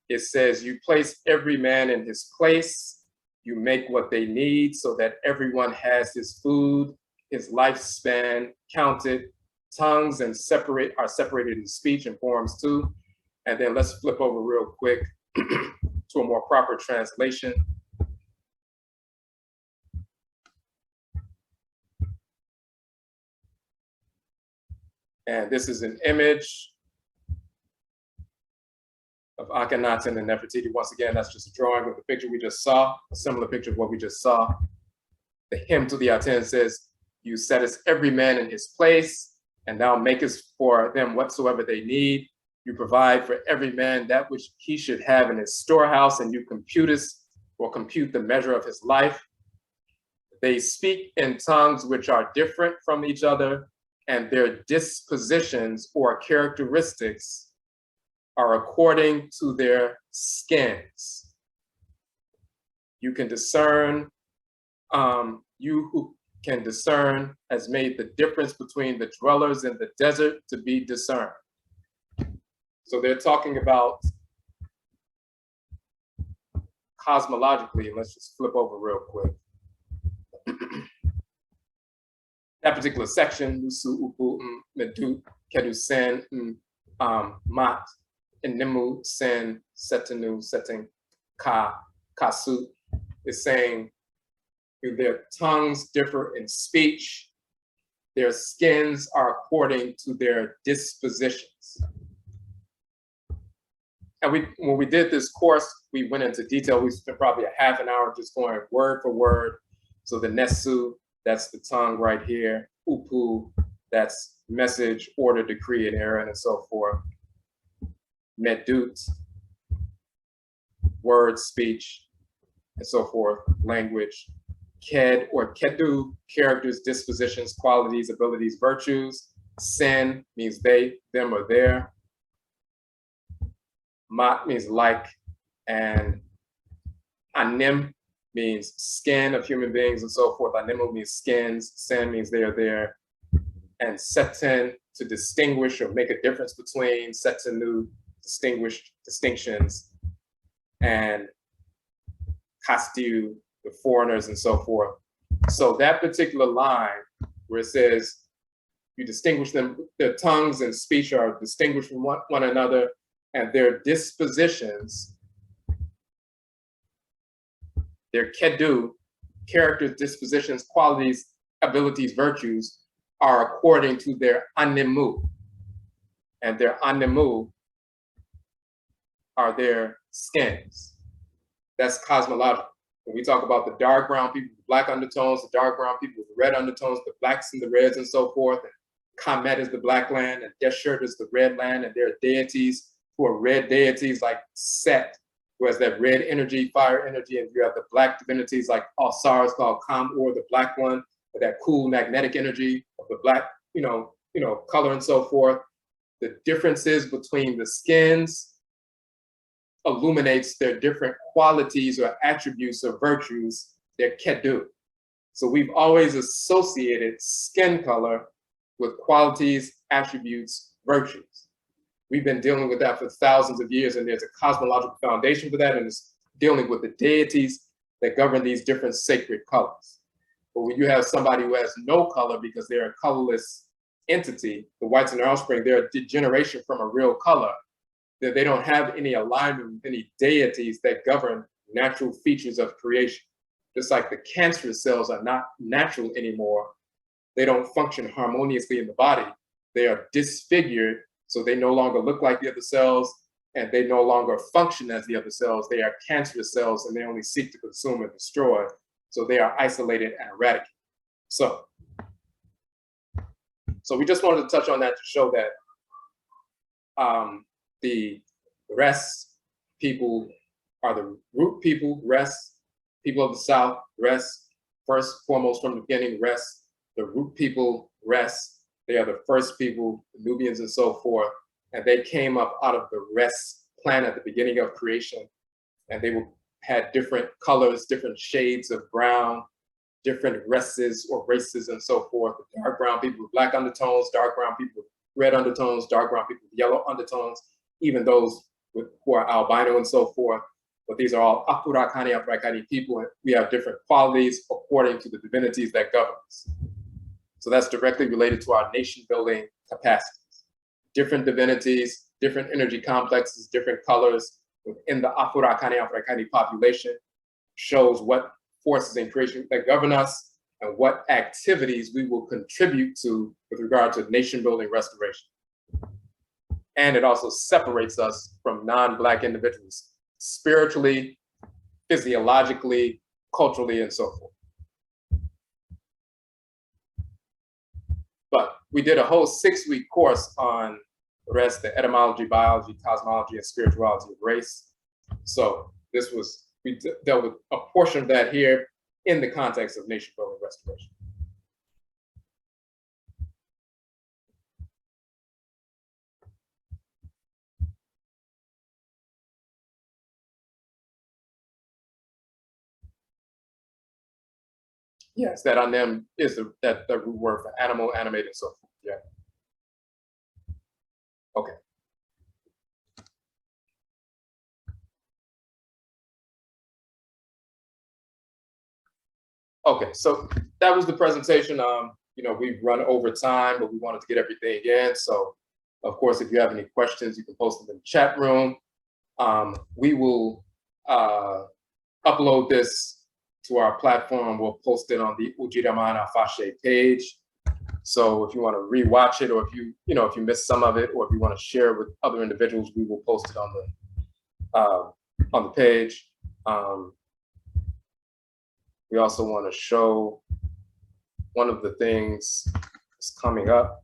It says, you place every man in his place, you make what they need so that everyone has his food, his lifespan counted, tongues are separated in speech and forms too. And then let's flip over real quick to a more proper translation. And this is an image of Akhenaten and Nefertiti. Once again, that's just a drawing of the picture we just saw, a similar picture of what we just saw. The hymn to the Aten says, you settest every man in his place, and thou makest for them whatsoever they need. You provide for every man that which he should have in his storehouse, and you compute the measure of his life. They speak in tongues which are different from each other, and their dispositions or characteristics are according to their skins. You can discern, you who can discern has made the difference between the dwellers in the desert to be discerned. So they're talking about cosmologically, and let's just flip over real quick. That particular section, Nusu, Upu, Medut, Kedu, Sen, Mat, Nemu, Sen, Setenu, Setting, Ka, Kasu, is saying their tongues differ in speech, their skins are according to their dispositions. And when we did this course, we went into detail. We spent probably a half an hour just going word for word. So the Nesu, that's the tongue right here. Upu, that's message, order, decree, and error, and so forth. Medut, word, speech, and so forth, language. Ked or Kedu, characters, dispositions, qualities, abilities, virtues. Sen means they, them, or their. Mat means like, and Anim means skin of human beings and so forth. Animal means skins. Sen means they are there. and Setten to distinguish or make a difference between Settenu, distinctions, and Kastiu, the foreigners and so forth. So that particular line where it says you distinguish them, their tongues and speech are distinguished from one another, and their dispositions, their kedu, characters, dispositions, qualities, abilities, virtues, are according to their anemu. And their anemu are their skins. That's cosmological. When we talk about the dark brown people with black undertones, the dark brown people with the red undertones, the blacks and the reds and so forth, and Kamit is the black land, and Deshert is the red land, and there are deities who are red deities like Set, who has that red energy, fire energy, and you have the black divinities like Osar is called Kam, or the black one, with that cool magnetic energy of the black, color and so forth. The differences between the skins illuminates their different qualities or attributes or virtues, their kedu. So we've always associated skin color with qualities, attributes, virtues. We've been dealing with that for thousands of years, and there's a cosmological foundation for that, and it's dealing with the deities that govern these different sacred colors. But when you have somebody who has no color because they're a colorless entity, the whites and their offspring, they're a degeneration from a real color, that they don't have any alignment with any deities that govern natural features of creation. Just like the cancerous cells are not natural anymore, they don't function harmoniously in the body. They are disfigured, so they no longer look like the other cells, and they no longer function as the other cells. They are cancerous cells, and they only seek to consume and destroy. So they are isolated and eradicated. So we just wanted to touch on that to show that the rest people are the root people, rest, people of the South, rest, first, foremost from the beginning, rest, the root people, rest, they are the first people, the Nubians and so forth, and they came up out of the rest plan at the beginning of creation, and they had different colors, different shades of brown, different races or races and so forth. The dark brown people with black undertones, dark brown people with red undertones, dark brown people with yellow undertones, even those who are albino and so forth. But these are all Afurakani, Afuraitkaitnut people, and we have different qualities according to the divinities that govern us. So that's directly related to our nation building capacities. Different divinities, different energy complexes, different colors within the Afurakani, Afuraitkaitnut population shows what forces in creation that govern us and what activities we will contribute to with regard to nation building restoration. And it also separates us from non-Black individuals spiritually, physiologically, culturally, and so forth. But we did a whole 6-week course on the rest, the etymology, biology, cosmology, and spirituality of race. So this was, we dealt with a portion of that here in the context of nation building restoration. Yes, that anem is the root word for animal, animated, and so forth. Yeah. Okay. Okay, so that was the presentation. We've run over time, but we wanted to get everything in. So, of course, if you have any questions, you can post them in the chat room. We will upload this to our platform. We'll post it on the ODWIRAMAN AFAHye page. So if you want to rewatch it, or if you missed some of it, or if you want to share it with other individuals, we will post it on the page. We also want to show one of the things that's coming up.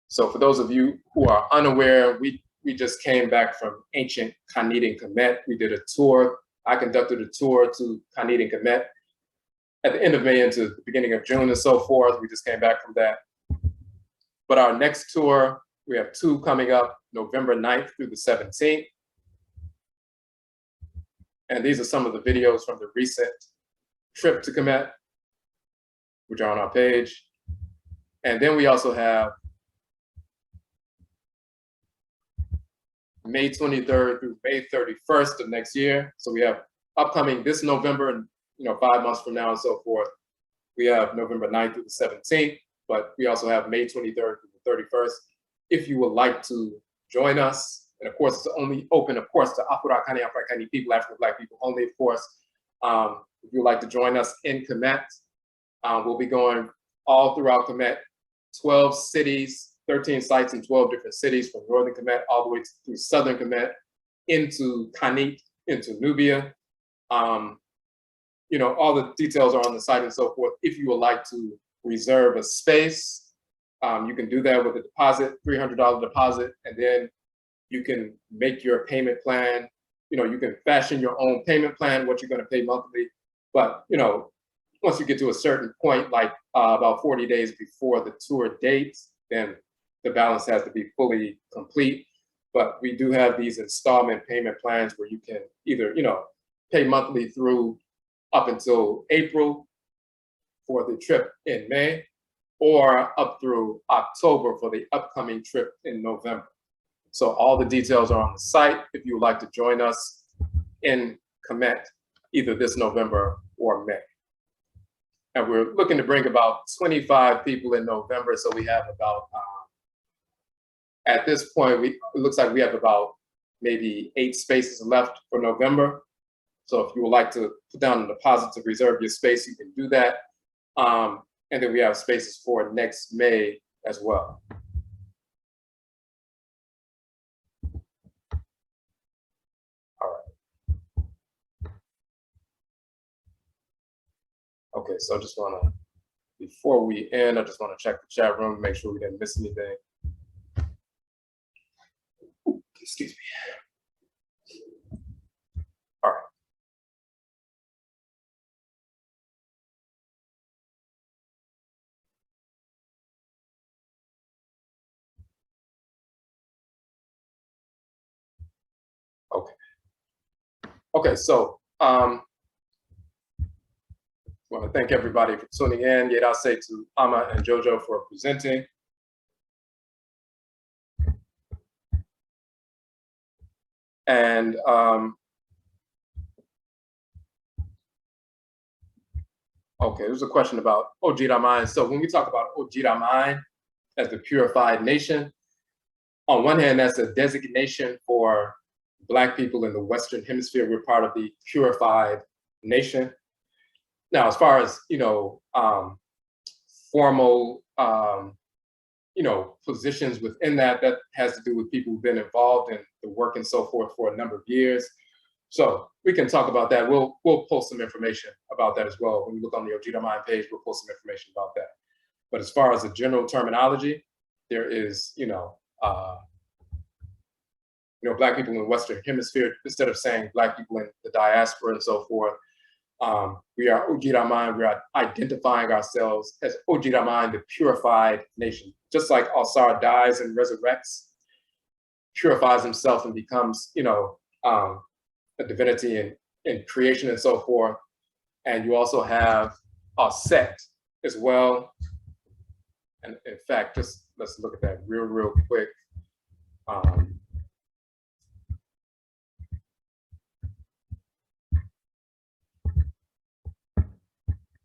So for those of you who are unaware, we just came back from ancient Khanit and Kamit. We did a tour. I conducted a tour to Khanit and Kamit at the end of May into the beginning of June and so forth. We just came back from that. But our next tour, we have 2 coming up, November 9th through the 17th. And these are some of the videos from the recent trip to Kamit, which are on our page. And then we also have May 23rd through May 31st of next year. So we have upcoming this November and 5 months from now and so forth. We have November 9th through the 17th, but we also have May 23rd through the 31st. If you would like to join us, and of course it's only open, of course, to Afurakani, Afurakani people, African Black people only, of course. If you would like to join us in Kemet, we'll be going all throughout Kemet, 12 cities, 13 sites in 12 different cities from northern Kemet all the way through southern Kemet into Khanit, into Nubia. All the details are on the site and so forth. If you would like to reserve a space, you can do that with a deposit, $300 deposit, and then you can make your payment plan. You can fashion your own payment plan, what you're going to pay monthly. But, once you get to a certain point, like about 40 days before the tour date, then the balance has to be fully complete. But we do have these installment payment plans where you can either, pay monthly through up until April for the trip in May, or up through October for the upcoming trip in November. So all the details are on the site if you would like to join us in Kemet, either this November or May. And we're looking to bring about 25 people in November. So we have about, at this point, it looks like we have about maybe 8 spaces left for November. So if you would like to put down a deposit to reserve your space, you can do that. And then we have spaces for next May as well. All right. Okay, so I just want to, before we end, I just want to check the chat room, make sure we didn't miss anything. Ooh, excuse me. All right. Okay. Okay, so I want to thank everybody for tuning in. Yet I'll say to Amma and Jojo for presenting. And okay, there's a question about ODWIRAMAN. So when we talk about ODWIRAMAN as the purified nation, on one hand, that's a designation for Black people in the Western Hemisphere. We're part of the purified nation. Now, as far as, formal, positions within that, that has to do with people who've been involved in the work and so forth for a number of years. So we can talk about that. We'll post some information about that as well. When you look on the ODWIRAMAN page, we'll post some information about that. But as far as the general terminology, there is, Black people in the Western Hemisphere, instead of saying Black people in the diaspora and so forth, we are ODWIRAMAN. We are identifying ourselves as ODWIRAMAN, the purified nation. Just like Al-Sar dies and resurrects, purifies himself and becomes, a divinity in creation and so forth. And you also have Set as well. And in fact, just let's look at that real quick.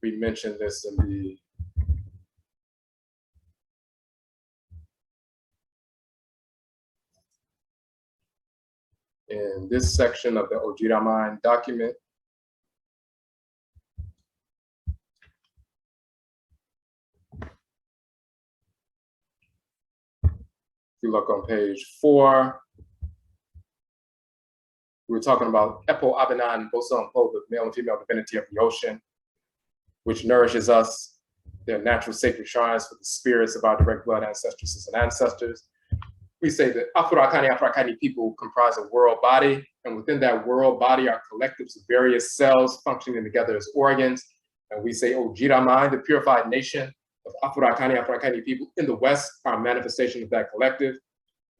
We mentioned this in this section of the ODWIRAMAN document. If you look on page 4, we were talking about Epo Abenan Boson Po, the male and female divinity of the ocean, which nourishes us, their natural sacred shrines for the spirits of our direct blood ancestresses and ancestors. We say that Afurakani people comprise a world body, and within that world body are collectives of various cells functioning together as organs. And we say ODWIRAMAN, the purified nation of Afurakani people in the West, are a manifestation of that collective.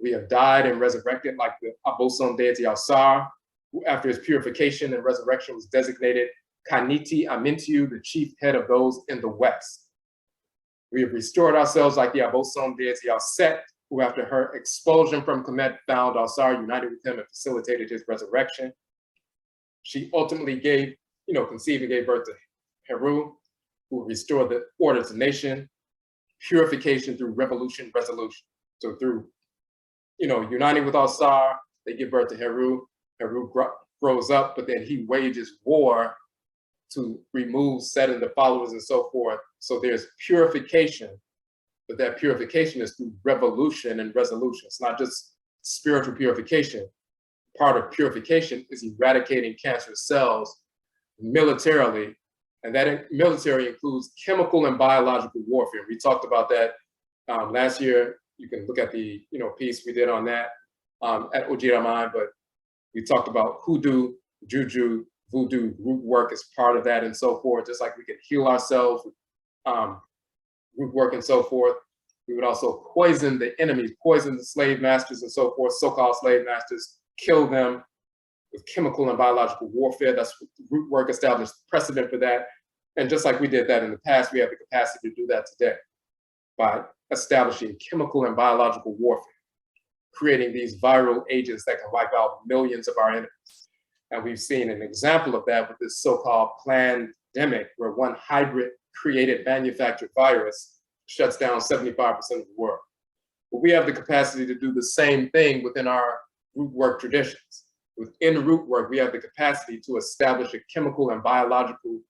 We have died and resurrected like the Aboson deity Al-Sar, who after his purification and resurrection was designated Khaniti Amintiu, the chief head of those in the West. We have restored ourselves like the Abosom deity Set, who after her expulsion from Kemet found Alsar, united with him and facilitated his resurrection. She ultimately conceived and gave birth to Kheru, who restored the order to nation, purification through revolution, resolution. So through, uniting with Alsar, they give birth to Kheru. Kheru grows up, but then he wages war to remove Set and the followers and so forth. So there's purification, but that purification is through revolution and resolution. It's not just spiritual purification. Part of purification is eradicating cancerous cells militarily, and that military includes chemical and biological warfare. We talked about that last year. You can look at the piece we did on that at ODWIRAMAN, but we talked about hoodoo, juju, voodoo, root work is part of that and so forth. Just like we could heal ourselves with root work and so forth. We would also poison the enemies, poison the slave masters and so forth, so-called slave masters, kill them with chemical and biological warfare. That's what the root work established precedent for that. And just like we did that in the past, we have the capacity to do that today by establishing chemical and biological warfare, creating these viral agents that can wipe out millions of our enemies. And we've seen an example of that with this so-called pandemic, where one hybrid created manufactured virus shuts down 75% of the world. But we have the capacity to do the same thing within our root work traditions. Within root work, we have the capacity to establish a chemical and biological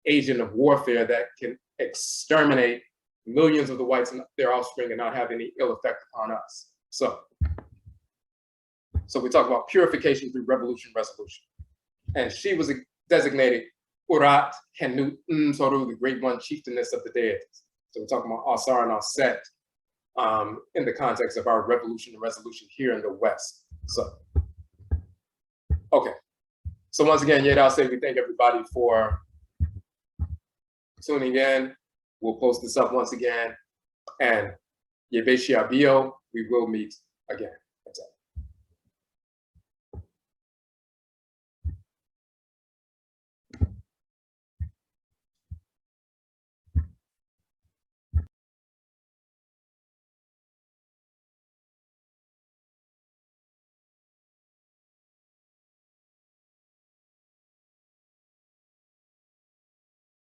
agent of warfare that can exterminate millions of the whites and their offspring and not have any ill effect upon us. So we talk about purification through revolution, resolution. And she was designated Afuraitkaitnut, the great one, chieftainess of the deities. So we're talking about Alsar and Set in the context of our revolution and resolution here in the West. So, okay. So once again, I'll say we thank everybody for tuning in. We'll post this up once again. And Yebeshiabio, we will meet again.